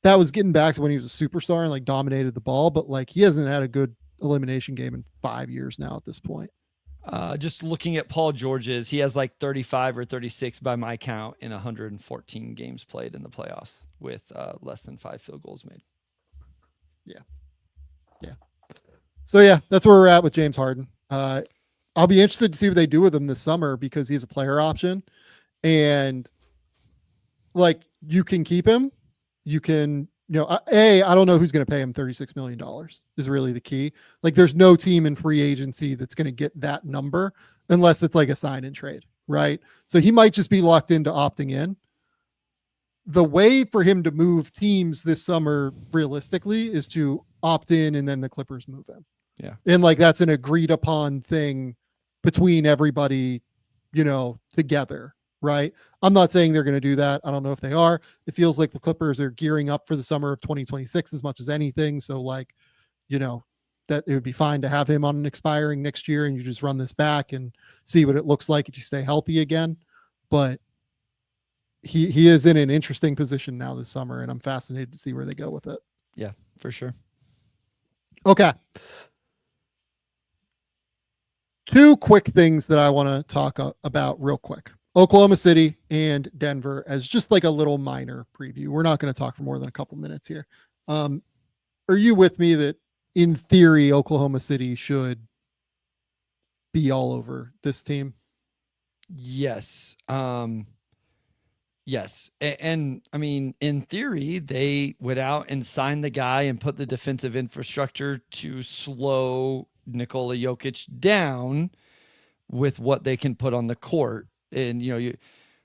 that was getting back to when he was a superstar and like dominated the ball, but like, he hasn't had a good elimination game in 5 years now at this point. Just looking at Paul George's, he has like 35 or 36 by my count in 114 games played in the playoffs with less than 5 field goals made. Yeah. So yeah, that's where we're at with James Harden. I'll be interested to see what they do with him this summer, because he's a player option, and like, you can keep him. You can, I don't know who's going to pay him $36 million is really the key. Like, there's no team in free agency that's going to get that number unless it's like a sign and trade, right? So he might just be locked into opting in. The way for him to move teams this summer realistically is to opt in, and then the Clippers move him. Yeah. And like, that's an agreed upon thing between everybody, together. Right. I'm not saying they're going to do that. I don't know if they are. It feels like the Clippers are gearing up for the summer of 2026 as much as anything. So like, that it would be fine to have him on an expiring next year, and you just run this back and see what it looks like if you stay healthy again. But he is in an interesting position now this summer, and I'm fascinated to see where they go with it. Yeah, for sure. Okay. 2 quick things that I want to talk about real quick. Oklahoma City and Denver as just like a little minor preview. We're not going to talk for more than a couple minutes here. Are you with me that in theory, Oklahoma City should be all over this team? Yes. Yes. And I mean, in theory, they went out and signed the guy and put the defensive infrastructure to slow Nikola Jokic down with what they can put on the court. And,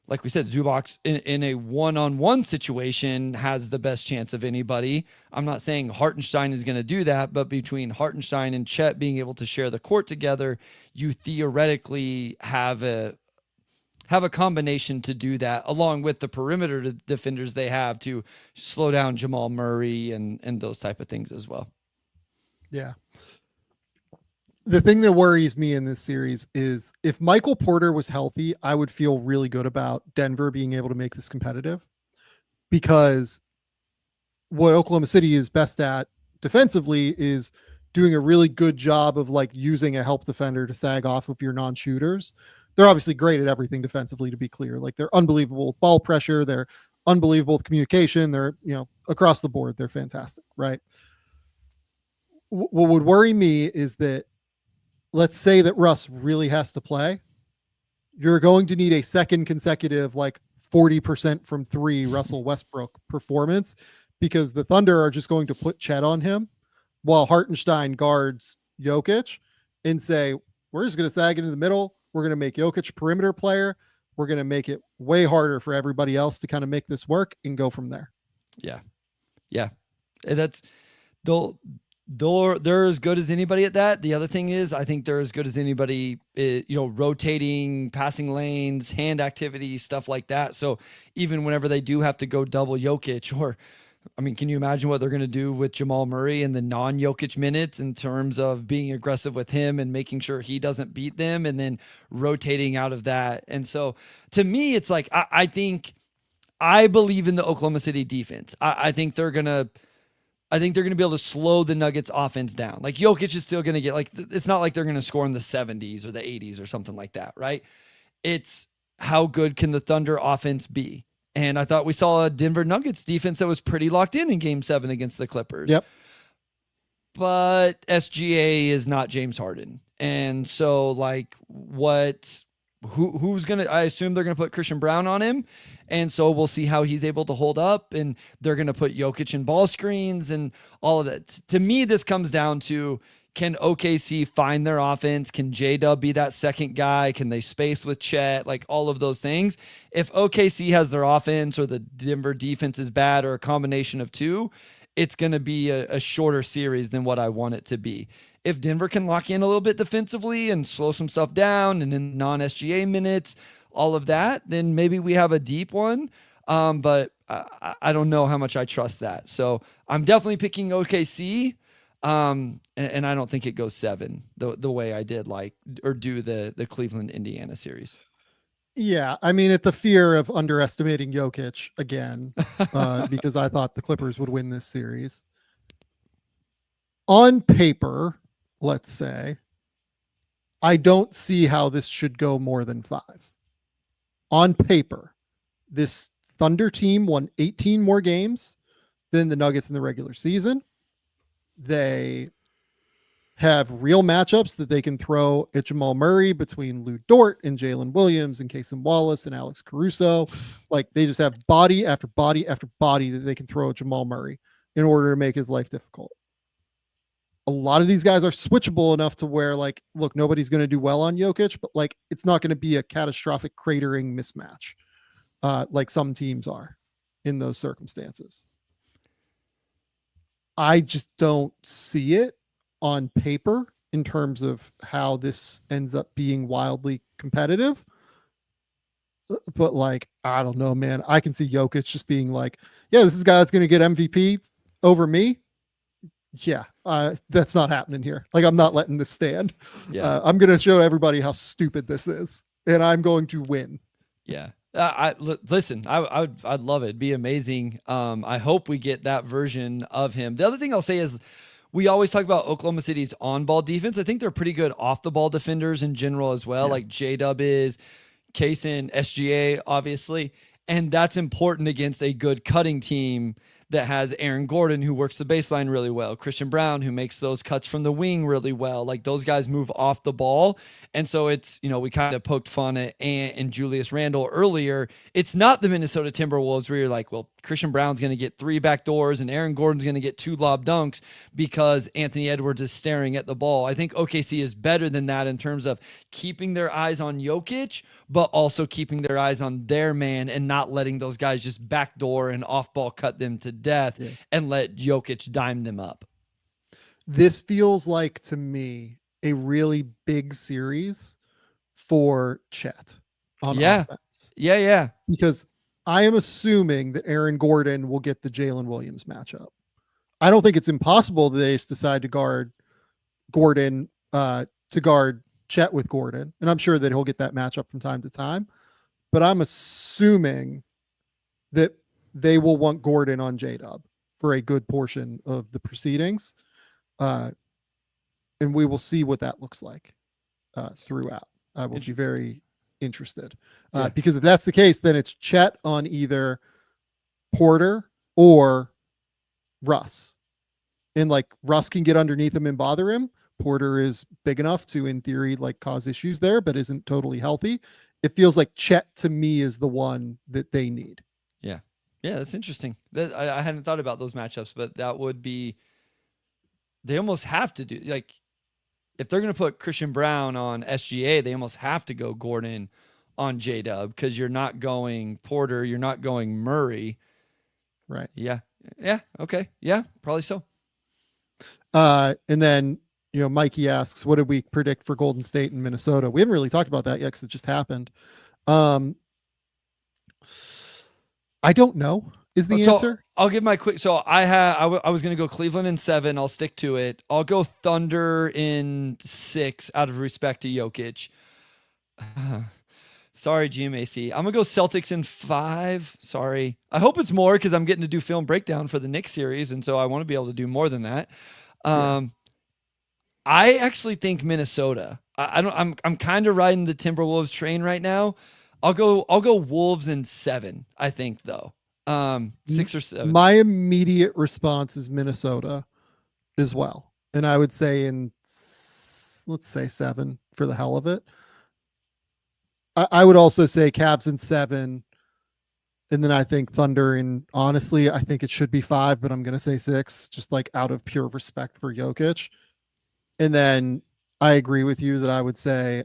like we said, Zubac in a one-on-one situation has the best chance of anybody. I'm not saying Hartenstein is going to do that, but between Hartenstein and Chet being able to share the court together, you theoretically have a combination to do that, along with the perimeter defenders they have to slow down Jamal Murray and those type of things as well. Yeah. The thing that worries me in this series is if Michael Porter was healthy, I would feel really good about Denver being able to make this competitive, because what Oklahoma City is best at defensively is doing a really good job of like using a help defender to sag off of your non-shooters. They're obviously great at everything defensively, to be clear. Like, they're unbelievable with ball pressure. They're unbelievable with communication. They're, across the board, they're fantastic, right? What would worry me is that, let's say that Russ really has to play. You're going to need a second consecutive, like 40% from 3 Russell Westbrook performance, because the Thunder are just going to put Chet on him while Hartenstein guards Jokic. and say, we're just going to sag into the middle. We're going to make Jokic a perimeter player. We're going to make it way harder for everybody else to kind of make this work and go from there. Yeah. Yeah. And that's they're as good as anybody at that. The other thing is, I think they're as good as anybody, rotating, passing lanes, hand activity, stuff like that. So even whenever they do have to go double Jokic, or, I mean, can you imagine what they're going to do with Jamal Murray in the non-Jokic minutes in terms of being aggressive with him and making sure he doesn't beat them and then rotating out of that? And so to me, it's like, I think I believe in the Oklahoma City defense. I think they're going to be able to slow the Nuggets offense down. Like Jokic is still going to get, like, it's not like they're going to score in the 70s or the 80s or something like that, right? It's how good can the Thunder offense be? And I thought we saw a Denver Nuggets defense that was pretty locked in Game 7 against the Clippers. Yep. But SGA is not James Harden. And so, like, who's going to, I assume they're going to put Christian Brown on him. And so we'll see how he's able to hold up, and they're going to put Jokic in ball screens and all of that. To me, this comes down to, can OKC find their offense? Can J-Dub be that second guy? Can they space with Chet? Like, all of those things. If OKC has their offense or the Denver defense is bad or a combination of two, it's going to be a shorter series than what I want it to be. If Denver can lock in a little bit defensively and slow some stuff down and in non-SGA minutes, all of that, then maybe we have a deep one. But I don't know how much I trust that. So I'm definitely picking OKC. And I don't think it goes 7 the way I did do the Cleveland Indiana series. Yeah. I mean, at the fear of underestimating Jokic again, because I thought the Clippers would win this series. On paper, let's say, I don't see how this should go more than 5. On paper, this Thunder team won 18 more games than the Nuggets in the regular season. They have real matchups that they can throw at Jamal Murray between Lou Dort and Jalen Williams and Cason Wallace and Alex Caruso. Like, they just have body after body after body that they can throw at Jamal Murray in order to make his life difficult. A lot of these guys are switchable enough to where, like, look, nobody's going to do well on Jokic, but, like, it's not going to be a catastrophic cratering mismatch like some teams are in those circumstances. I just don't see it on paper in terms of how this ends up being wildly competitive. But, like, I don't know, man. I can see Jokic just being like, yeah, this is a guy that's going to get MVP over me. Yeah, that's not happening here. Like, I'm not letting this stand. Yeah. I'm going to show everybody how stupid this is, and I'm going to win. Yeah. Listen, I'd love it. It'd be amazing. I hope we get that version of him. The other thing I'll say is, we always talk about Oklahoma City's on-ball defense. I think they're pretty good off-the-ball defenders in general as well. Yeah. Like J-Dub is, Cason, SGA, obviously. And that's important against a good cutting team that has Aaron Gordon, who works the baseline really well, Christian Brown, who makes those cuts from the wing really well. Like, those guys move off the ball. And so it's, we kind of poked fun at Ant and Julius Randle earlier. It's not the Minnesota Timberwolves where you're like, well, Christian Brown's going to get 3 backdoors and Aaron Gordon's going to get 2 lob dunks because Anthony Edwards is staring at the ball. I think OKC is better than that in terms of keeping their eyes on Jokic, but also keeping their eyes on their man and not letting those guys just backdoor and off ball cut them to death and let Jokic dime them up. This feels like, to me, a really big series for Chet on offense. Yeah. Because I am assuming that Aaron Gordon will get the Jalen Williams matchup. I don't think it's impossible that they just decide to guard Gordon, to guard Chet with Gordon. And I'm sure that he'll get that matchup from time to time. But I'm assuming that they will want Gordon on J-Dub for a good portion of the proceedings. And we will see what that looks like throughout. I will be very interested. Because if that's the case, then it's Chet on either Porter or Russ. And, like, Russ can get underneath him and bother him. Porter is big enough to, in theory, like, cause issues there, but isn't totally healthy. It feels like Chet, to me, is the one that they need. Yeah, that's interesting. I hadn't thought about those matchups, but that would be, they almost have to do, like, if they're going to put Christian Brown on SGA, they almost have to go Gordon on J-Dub because you're not going Porter, you're not going Murray. Right. Yeah. Okay. Yeah, probably so. And then, Mikey asks, what did we predict for Golden State and Minnesota? We haven't really talked about that yet because it just happened. I don't know is the answer. I'll give my quick. So I was going to go Cleveland in 7. I'll stick to it. I'll go Thunder in 6 out of respect to Jokic. Sorry, GMAC. I'm going to go Celtics in 5. Sorry. I hope it's more because I'm getting to do film breakdown for the Knicks series. And so I want to be able to do more than that. I actually think Minnesota. I'm kind of riding the Timberwolves train right now. I'll go Wolves in 7, I think, though. 6 or 7. My immediate response is Minnesota as well. And I would say let's say 7 for the hell of it. I would also say Cavs in 7. And then I think Thunder honestly, I think it should be 5, but I'm going to say 6, just like out of pure respect for Jokic. And then I agree with you that I would say,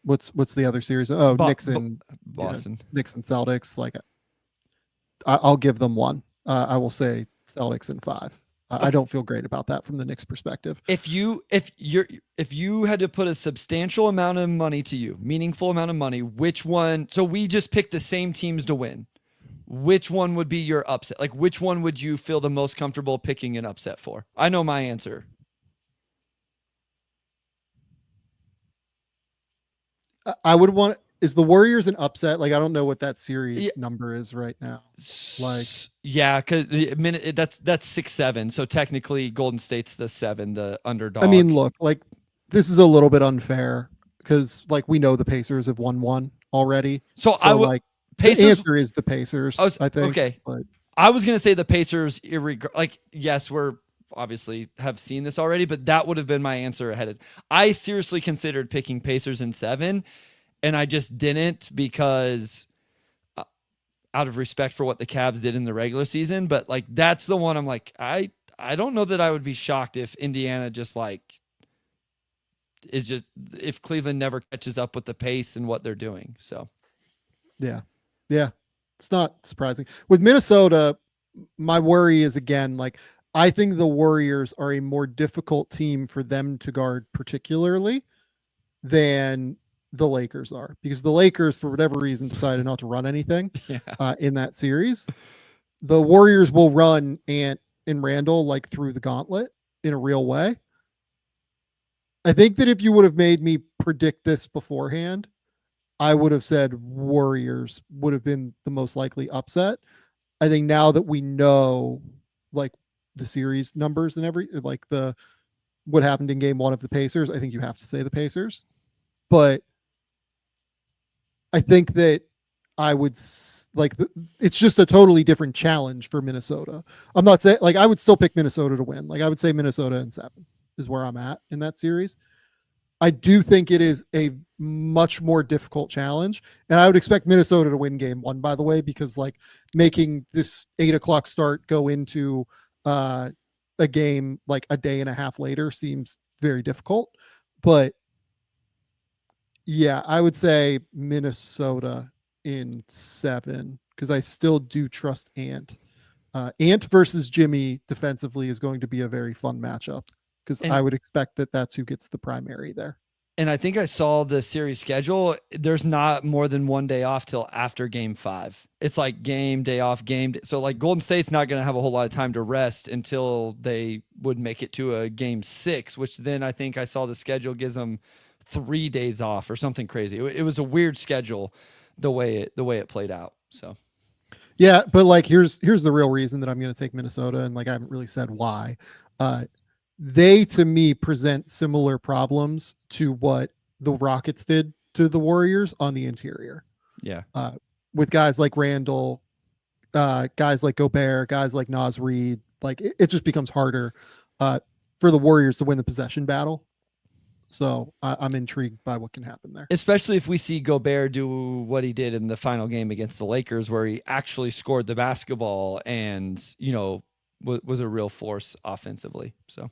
what's the other series? Oh, Knicks and Boston. Knicks and Celtics. Like, I'll give them 1. I will say Celtics in 5. I don't feel great about that from the Knicks perspective. If you had to put a substantial amount of money to you, meaningful amount of money, which one? So we just picked the same teams to win. Which one would be your upset? Like, which one would you feel the most comfortable picking an upset for? I know my answer. I would want. Is the Warriors an upset? Like, I don't know what that series number is right now. Like, yeah, because that's 6-7. So technically, Golden State's the 7, the underdog. I mean, look, like, this is a little bit unfair because, like, we know the Pacers have won 1 already. So I would like. Pacers, the answer is the Pacers. I think. Okay, but I was gonna say the Pacers. Like, yes, we're obviously have seen this already, but that would have been my answer ahead of. I seriously considered picking Pacers in 7. And I just didn't because out of respect for what the Cavs did in the regular season. But like, that's the one I'm like, I don't know that I would be shocked if Indiana just like if Cleveland never catches up with the pace and what they're doing. So, yeah, it's not surprising with Minnesota. My worry is, again, like, I think the Warriors are a more difficult team for them to guard, particularly than the Lakers are, because the Lakers, for whatever reason, decided not to run anything in that series. The Warriors will run Ant and Randall like through the gauntlet in a real way. I think that if you would have made me predict this beforehand, I would have said Warriors would have been the most likely upset. I think now that we know, like, the series numbers and what happened in game 1 of the Pacers, I think you have to say the Pacers. But I think that I would it's just a totally different challenge for Minnesota. I'm not saying, like, I would still pick Minnesota to win. Like, I would say Minnesota in 7 is where I'm at in that series. I do think it is a much more difficult challenge, and I would expect Minnesota to win game 1, by the way, because, like, making this 8:00 start go into a game like a day and a half later seems very difficult. But yeah, I would say Minnesota in 7 because I still do trust Ant. Ant versus Jimmy defensively is going to be a very fun matchup because I would expect that that's who gets the primary there. And I think I saw the series schedule. There's not more than 1 day off till after game 5. It's like game, day off, game. So like Golden State's not going to have a whole lot of time to rest until they would make it to a game 6, which then I think I saw the schedule gives them 3 days off or something crazy. It was a weird schedule the way it played out. So yeah, but like here's the real reason that I'm going to take Minnesota, and like I haven't really said why. They, to me, present similar problems to what the Rockets did to the Warriors on the interior. Yeah. With guys like Randall, guys like Gobert, guys like Naz Reid, like it just becomes harder for the Warriors to win the possession battle. So I'm intrigued by what can happen there. Especially if we see Gobert do what he did in the final game against the Lakers, where he actually scored the basketball and, was a real force offensively. So,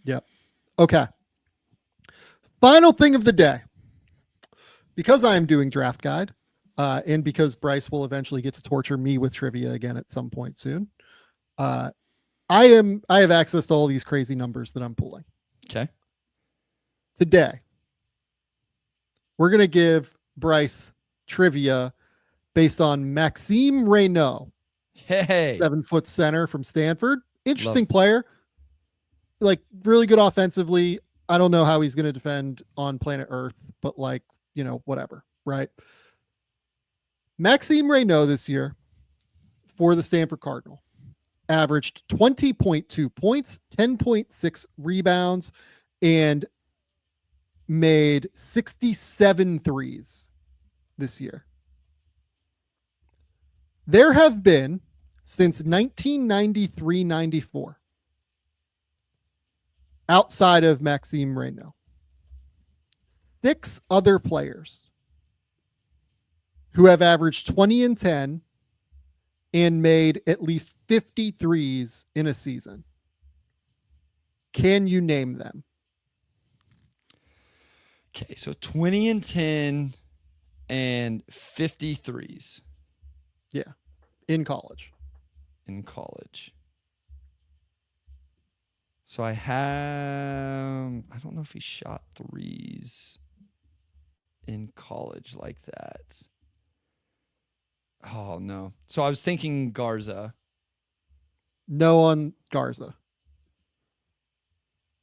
yeah. Okay. Final thing of the day. Because I am doing draft guide, and because Bryce will eventually get to torture me with trivia again at some point soon, I have access to all these crazy numbers that I'm pulling. Okay. Today, we're going to give Bryce trivia based on Maxime Reynaud, Hey. 7-foot center from Stanford. Interesting player. Like, really good offensively. I don't know how he's going to defend on planet Earth, but like, whatever, right? Maxime Reynaud this year for the Stanford Cardinal averaged 20.2 points, 10.6 rebounds, and made 67 threes this year. There have been, since 1993-94, outside of Maxime Reynaud, 6 other players who have averaged 20 and 10 and made at least 50 threes in a season. Can you name them? Okay, so 20 and 10 and 50 threes. Yeah, in college. So I don't know if he shot threes in college like that. Oh, no. So I was thinking Garza. No on Garza.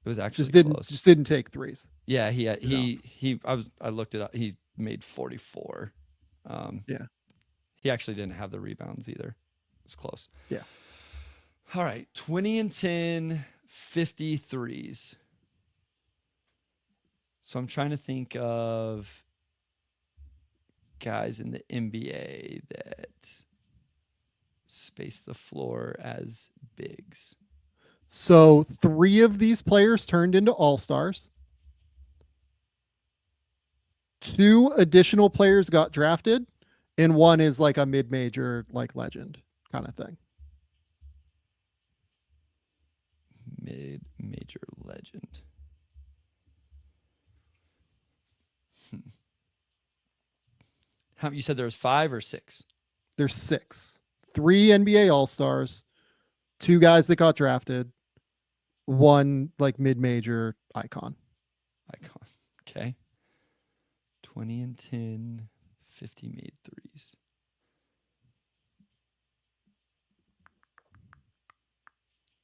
It was actually close. Just didn't take threes. Yeah, I looked it up. He made 44. Yeah. He actually didn't have the rebounds either. It was close. Yeah. All right, 20 and 10, 50 threes. So I'm trying to think of guys in the NBA that space the floor as bigs. So 3 of these players turned into all-stars. 2 additional players got drafted, and 1 is like a mid-major, like legend kind of thing. Mid-major legend. You said there was 5 or 6? There's 6. 3 NBA all-stars, 2 guys that got drafted, 1 like mid-major icon. Okay. 20 and 10, 50 made threes.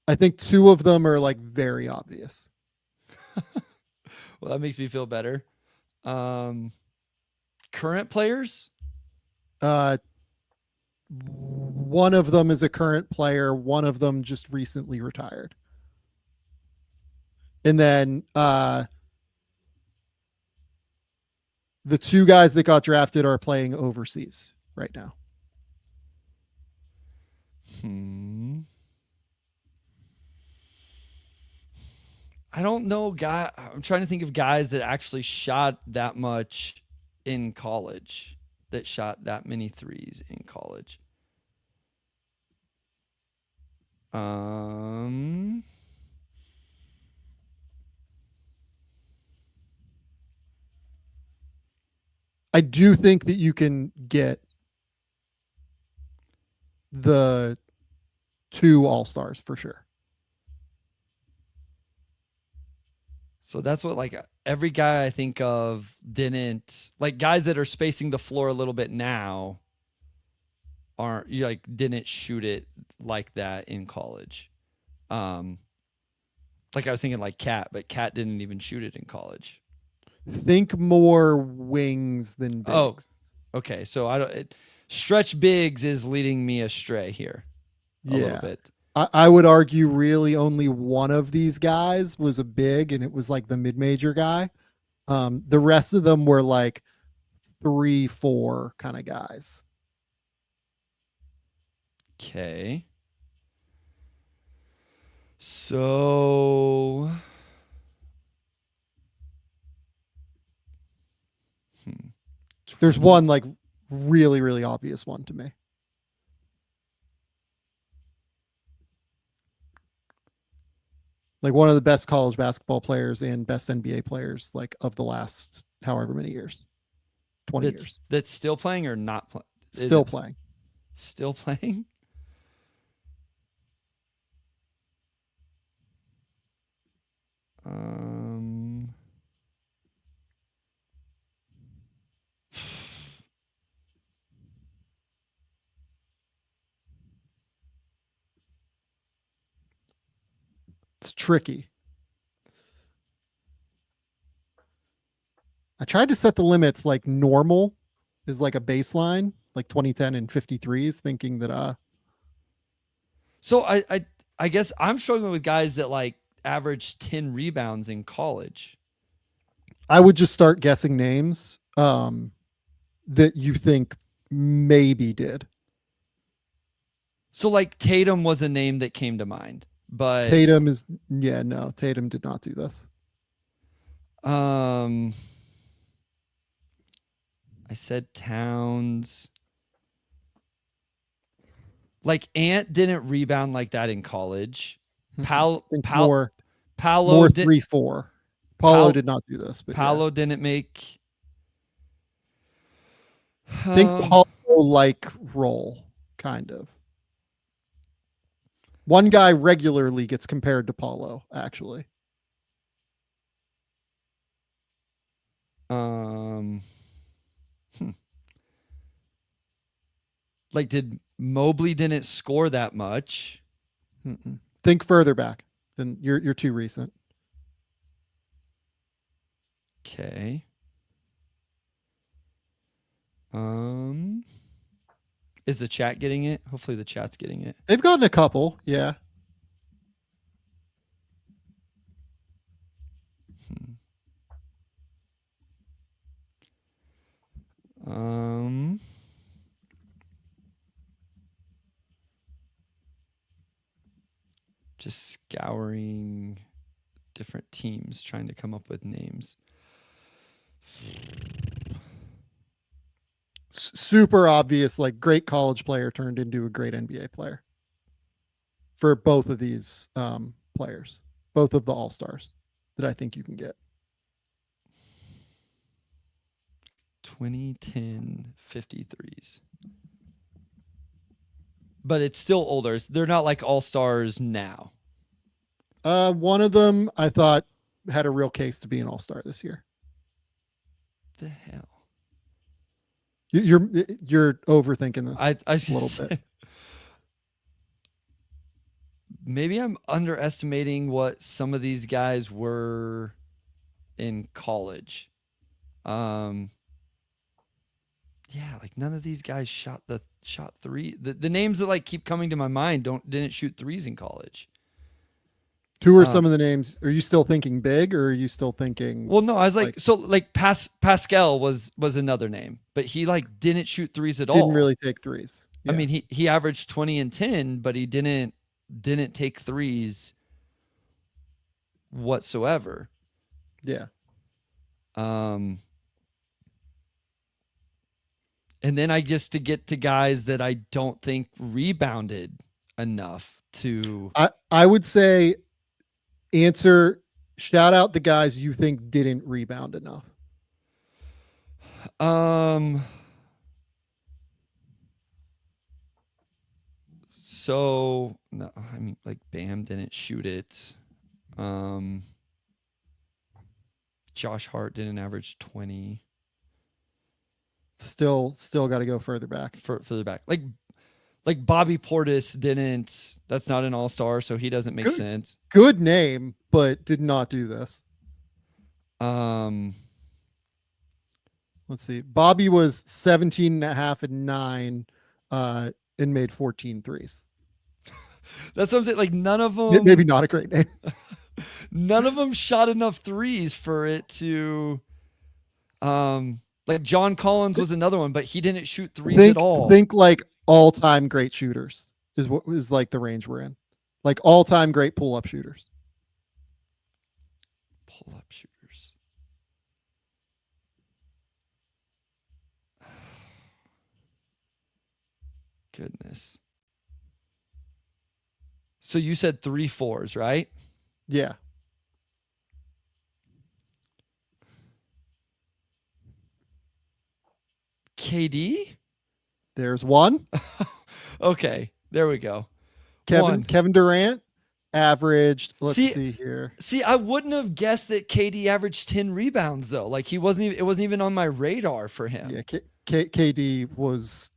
I think 2 of them are like very obvious. Well, that makes me feel better. Current players? One of them is a current player. One of them just recently retired. And then the 2 guys that got drafted are playing overseas right now. I don't know, I'm trying to think of guys that actually shot that much in college, that shot that many threes in college. I do think that you can get the 2 all-stars for sure. So that's what, like, every guy I think of didn't, like, guys that are spacing the floor a little bit now didn't shoot it like that in college. Like I was thinking like Cat, but Cat didn't even shoot it in college. Think more wings than bigs. Oh, okay. So stretch bigs is leading me astray here a little bit. I would argue really only one of these guys was a big, and it was like the mid-major guy. The rest of them were like 3-4 kind of guys. Okay. So there's one like really, really obvious one to me. Like one of the best college basketball players and best NBA players like of the last however many years. 20 years. That's still playing or not playing? Still playing. Still playing? It's tricky. I tried to set the limits like normal is like a baseline, like 2010 and 53s, thinking that So I guess I'm struggling with guys that like average 10 rebounds in college. I would just start guessing names that you think maybe did. So like Tatum was a name that came to mind, but Tatum Tatum did not do this. I said Towns. Like Ant didn't rebound like that in college. Paolo More 3-4. Paulo did not do this, but Paolo didn't make. Think Paulo like role, kind of. One guy regularly gets compared to Paulo, actually. Like, did Mobley didn't score that much? Think further back. Then you're too recent. Okay. Is the chat getting it? Hopefully the chat's getting it. They've gotten a couple, yeah. Just scouring different teams, trying to come up with names. Super obvious, like great college player turned into a great NBA player for both of these players, both of the all-stars that I think you can get. 2010 53s. But it's still older. They're not like all-stars now. One of them I thought had a real case to be an all-star this year. The hell? You're overthinking this I a little bit. Maybe I'm underestimating what some of these guys were in college. Yeah, like none of these guys shot three. The names that like keep coming to my mind didn't shoot threes in college. Who are some of the names? Are you still thinking big, or are you still thinking? Well, no, I was like Pascal was another name, but he like didn't shoot threes at all. Didn't really take threes. Yeah. I mean, he averaged 20 and 10, but he didn't take threes whatsoever. Yeah. And then I guess to get to guys that I don't think rebounded enough to. I would say shout out the guys you think didn't rebound enough. So no, I mean like Bam didn't shoot it. Josh Hart didn't average 20. Still got to go further back. Further back. Like Bobby Portis didn't. That's not an all-star, so he doesn't make sense. Good name, but did not do this. Let's see. Bobby was 17.5 and 9 and made 14 threes. That's what I'm saying. Like none of them. Maybe not a great name. None of them shot enough threes for it to. Like John Collins was another one, but he didn't shoot threes at all. Think like all-time great shooters is what is like the range we're in. Like all-time great pull-up shooters. Pull-up shooters. Goodness. So you said 3-4s, right? Yeah. KD? There's one. Okay, there we go. Kevin One. Kevin Durant averaged, let's See- see here. See, I wouldn't have guessed that KD averaged 10 rebounds though. Like it wasn't even on my radar for him. Yeah, KD was,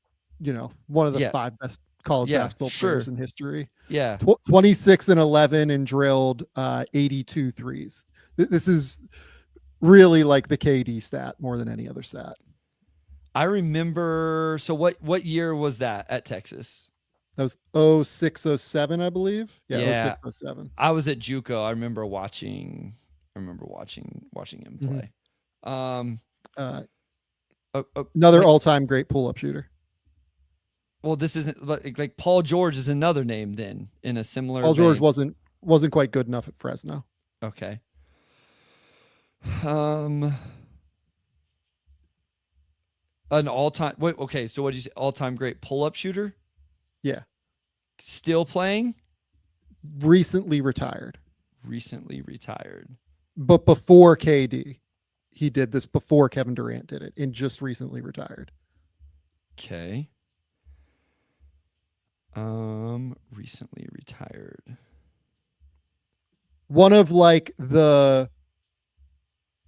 one of the Yeah. 5 best college Yeah, basketball sure. players in history. Yeah. 26 and 11 and drilled 82 threes. This is really like the KD stat more than any other stat. I remember. So what year was that at Texas? That was 06-07, I believe. Yeah, Yeah. 06-07. I was at JUCO. I remember watching him play. Another like- all-time great pull-up shooter. Well, this isn't like Paul George is another name then in a similar. Paul George vein. wasn't quite good enough at Fresno. Okay. An all-time. Wait. Okay. So what did you say? All-time great pull-up shooter. Yeah. Still playing. Recently retired. But before KD, he did this before Kevin Durant did it, and just recently retired. Okay. Recently retired. One of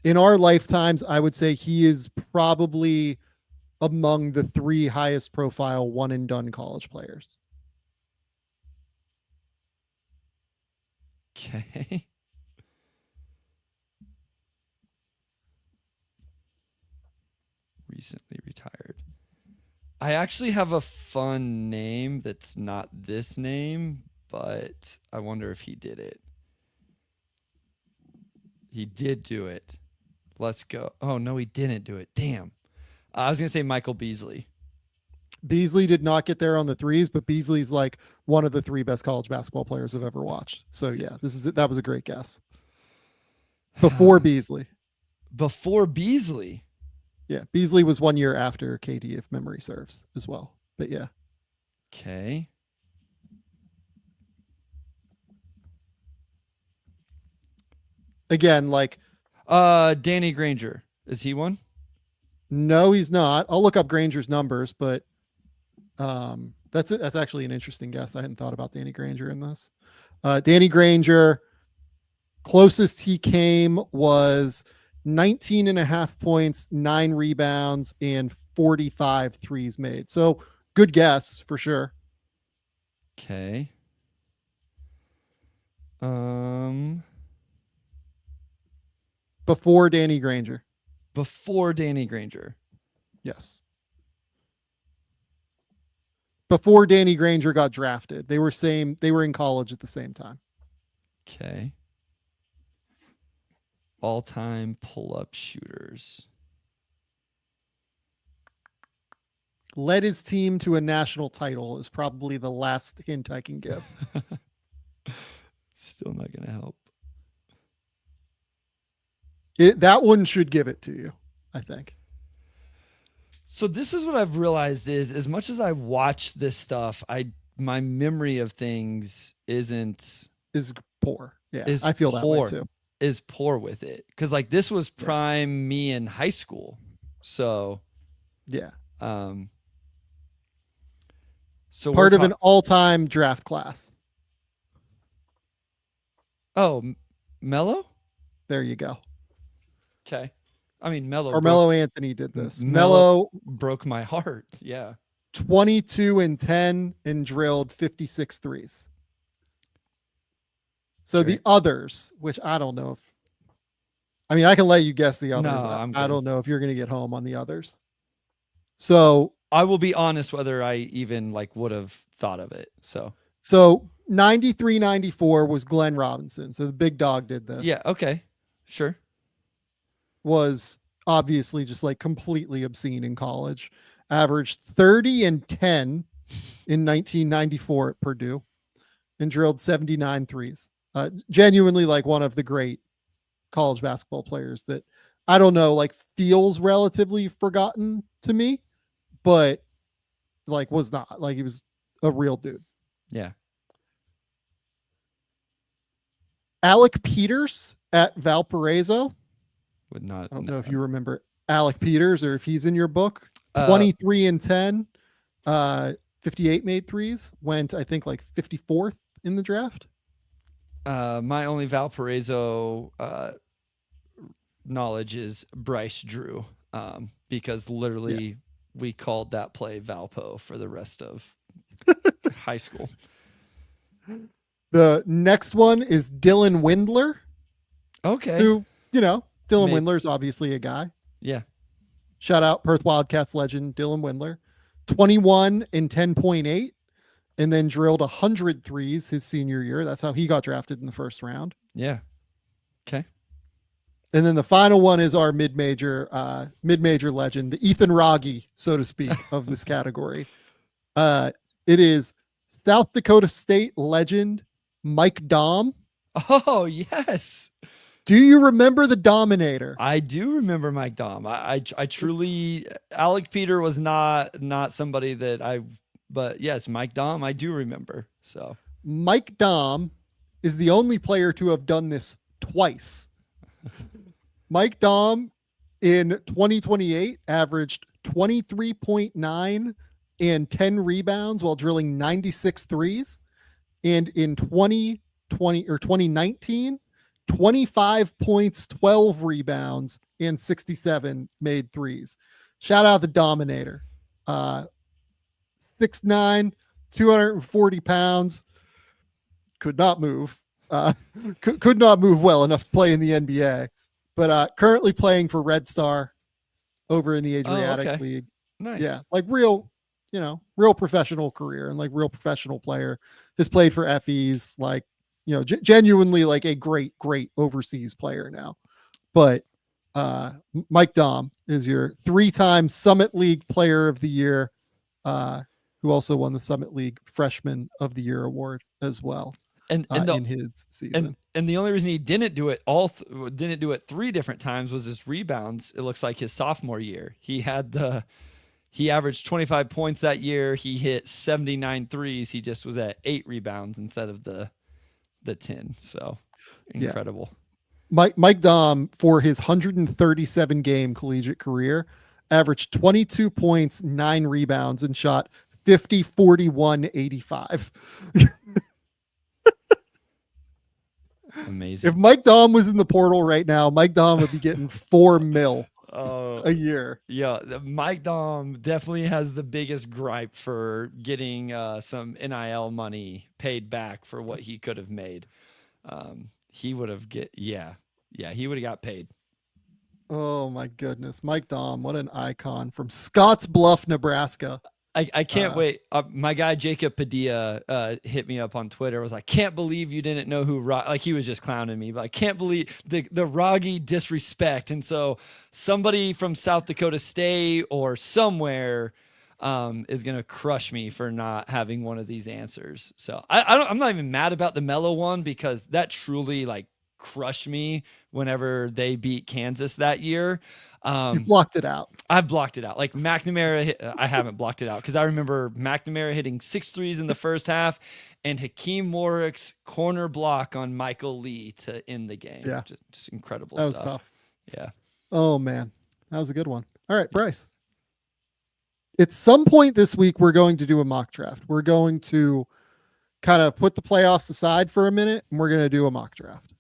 in our lifetimes, I would say he is probably among the 3 highest profile one and done college players. Okay. Recently retired. I actually have a fun name that's not this name, but I wonder if he did it. He did do it. Let's go. Oh, no, he didn't do it. Damn. I was going to say Michael Beasley. Beasley did not get there on the threes, but Beasley's like one of the 3 best college basketball players I've ever watched. So yeah, that was a great guess. Before Beasley. Before Beasley. Yeah, Beasley was 1 year after KD, if memory serves, as well. But yeah. Okay. Again, Danny Granger. Is he one? no, he's not. I'll look up Granger's numbers, but that's actually an interesting guess. I hadn't thought about Danny Granger in this. Danny Granger, closest he came was 19 and a half points, 9 rebounds, and 45 threes made. So good guess for sure. Okay. Before Danny Granger. Before Danny Granger. Yes. Before Danny Granger got drafted. They were in college at the same time. Okay. All-time pull-up shooters. Led his team to a national title is probably the last hint I can give. Still not going to help. That one should give it to you, I think. So this is what I've realized is as much as I watch this stuff, my memory of things is poor. Yeah, I feel that way too. Is poor with it. Because this was prime me in high school. So yeah. So part of an all-time draft class. Oh, Melo? There you go. Okay. I mean, Melo. Carmelo Anthony did this. Melo broke my heart. Yeah. 22 and 10 and drilled 56 threes. So the others, which I don't know I can let you guess the others. No, I don't know if you're going to get home on the others. So I will be honest whether I even would have thought of it. So 93-94 was Glenn Robinson. So the big dog did this. Yeah. Okay. Sure. Was obviously just completely obscene in college. Averaged 30 and 10 in 1994 at Purdue and drilled 79 threes. Genuinely one of the great college basketball players that I don't know, feels relatively forgotten to me, but was not. He was a real dude. Yeah. Alec Peters at Valparaiso. Would not. I don't know if you remember Alec Peters or if he's in your book. Uh, 23 and 10, 58 made threes. Went, I think, like 54th in the draft. My only Valparaiso knowledge is Bryce Drew, because literally we called that play Valpo for the rest of high school. The next one is Dylan Windler, Okay. who, Dylan Maybe. Windler's obviously a guy. Yeah. Shout out Perth Wildcats legend Dylan Windler. 21 and 10.8, and then drilled 100 threes his senior year. That's how he got drafted in the first round. Yeah. Okay. And then the final one is our mid-major legend, the Ethan Rogge, so to speak, of this category. It is South Dakota State legend Mike Dom. Oh, yes. Do you remember the Dominator? I do remember Mike Dom. I truly, Alec Peter was not somebody that but yes, Mike Dom, I do remember. So Mike Dom is the only player to have done this twice. Mike Dom in 2028 averaged 23.9 and 10 rebounds while drilling 96 threes. And in 2019, 25 points, 12 rebounds, and 67 made threes. Shout out the Dominator. 6'9", 240 pounds. Could not move. Could not move well enough to play in the NBA. But currently playing for Red Star over in the Adriatic League. Nice. Yeah, like real professional career and like real professional player. Has played for FEs, like, genuinely like a great overseas player now. But Mike Dom is your 3-time Summit League Player of the Year, who also won the Summit League Freshman of the Year award as well. And in his season. And the only reason he didn't do it didn't do it 3 different times was his rebounds. It looks like his sophomore year. He averaged 25 points that year. He hit 79 threes. He just was at 8 rebounds instead of the 10. So incredible. Yeah. Mike Dom, for his 137 game collegiate career, averaged 22 points, 9 rebounds, and shot 50, 41, 85. Amazing. If Mike Dom was in the portal right now, Mike Dom would be getting $4 million a year. Yeah, Mike Dom definitely has the biggest gripe for getting some NIL money paid back for what he could have made. He would have he would have got paid. Oh my goodness, Mike Dom, what an icon from Scotts Bluff, Nebraska. I can't wait. My guy Jacob Padilla hit me up on Twitter. Was like, can't believe you didn't know who like he was just clowning me, but I can't believe the Rogge disrespect. And so somebody from South Dakota State or somewhere is gonna crush me for not having one of these answers. So I'm not even mad about the Melo one because that truly like crushed me whenever they beat Kansas that year. You blocked it out. I've blocked it out. Like McNamara, I haven't blocked it out because I remember McNamara hitting 6 threes in the first half and Hakeem Warwick's corner block on Michael Lee to end the game. Yeah. Just incredible That was stuff. tough. Yeah. Oh man, that was a good one. All right, Bryce. At some point this week, we're going to do a mock draft. We're going to kind of put the playoffs aside for a minute and we're going to do a mock draft.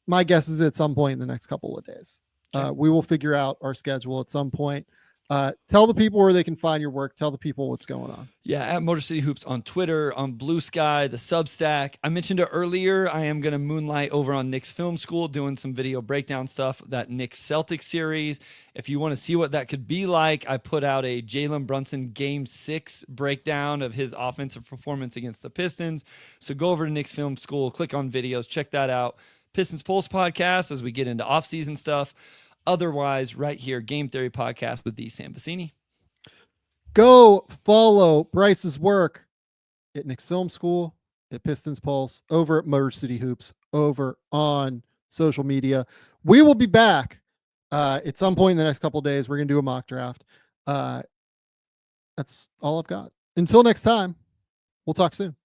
My guess is at some point in the next couple of days. We will figure out our schedule at some point. Tell the people where they can find your work. Tell the people what's going on. Yeah, at Motor City Hoops on Twitter, on Blue Sky, the Substack. I mentioned it earlier. I am going to moonlight over on Knicks Film School doing some video breakdown stuff, that Knicks Celtics series. If you want to see what that could be like, I put out a Jalen Brunson Game 6 breakdown of his offensive performance against the Pistons. So go over to Knicks Film School, click on videos, check that out. Pistons Pulse podcast as we get into off-season stuff. Otherwise, right here, Game Theory Podcast with Sam Vecenie. Go follow Bryce's work at Knicks Film School, at Pistons Pulse, over at Motor City Hoops, over on social media. We will be back at some point in the next couple of days. We're going to do a mock draft. That's all I've got. Until next time, we'll talk soon.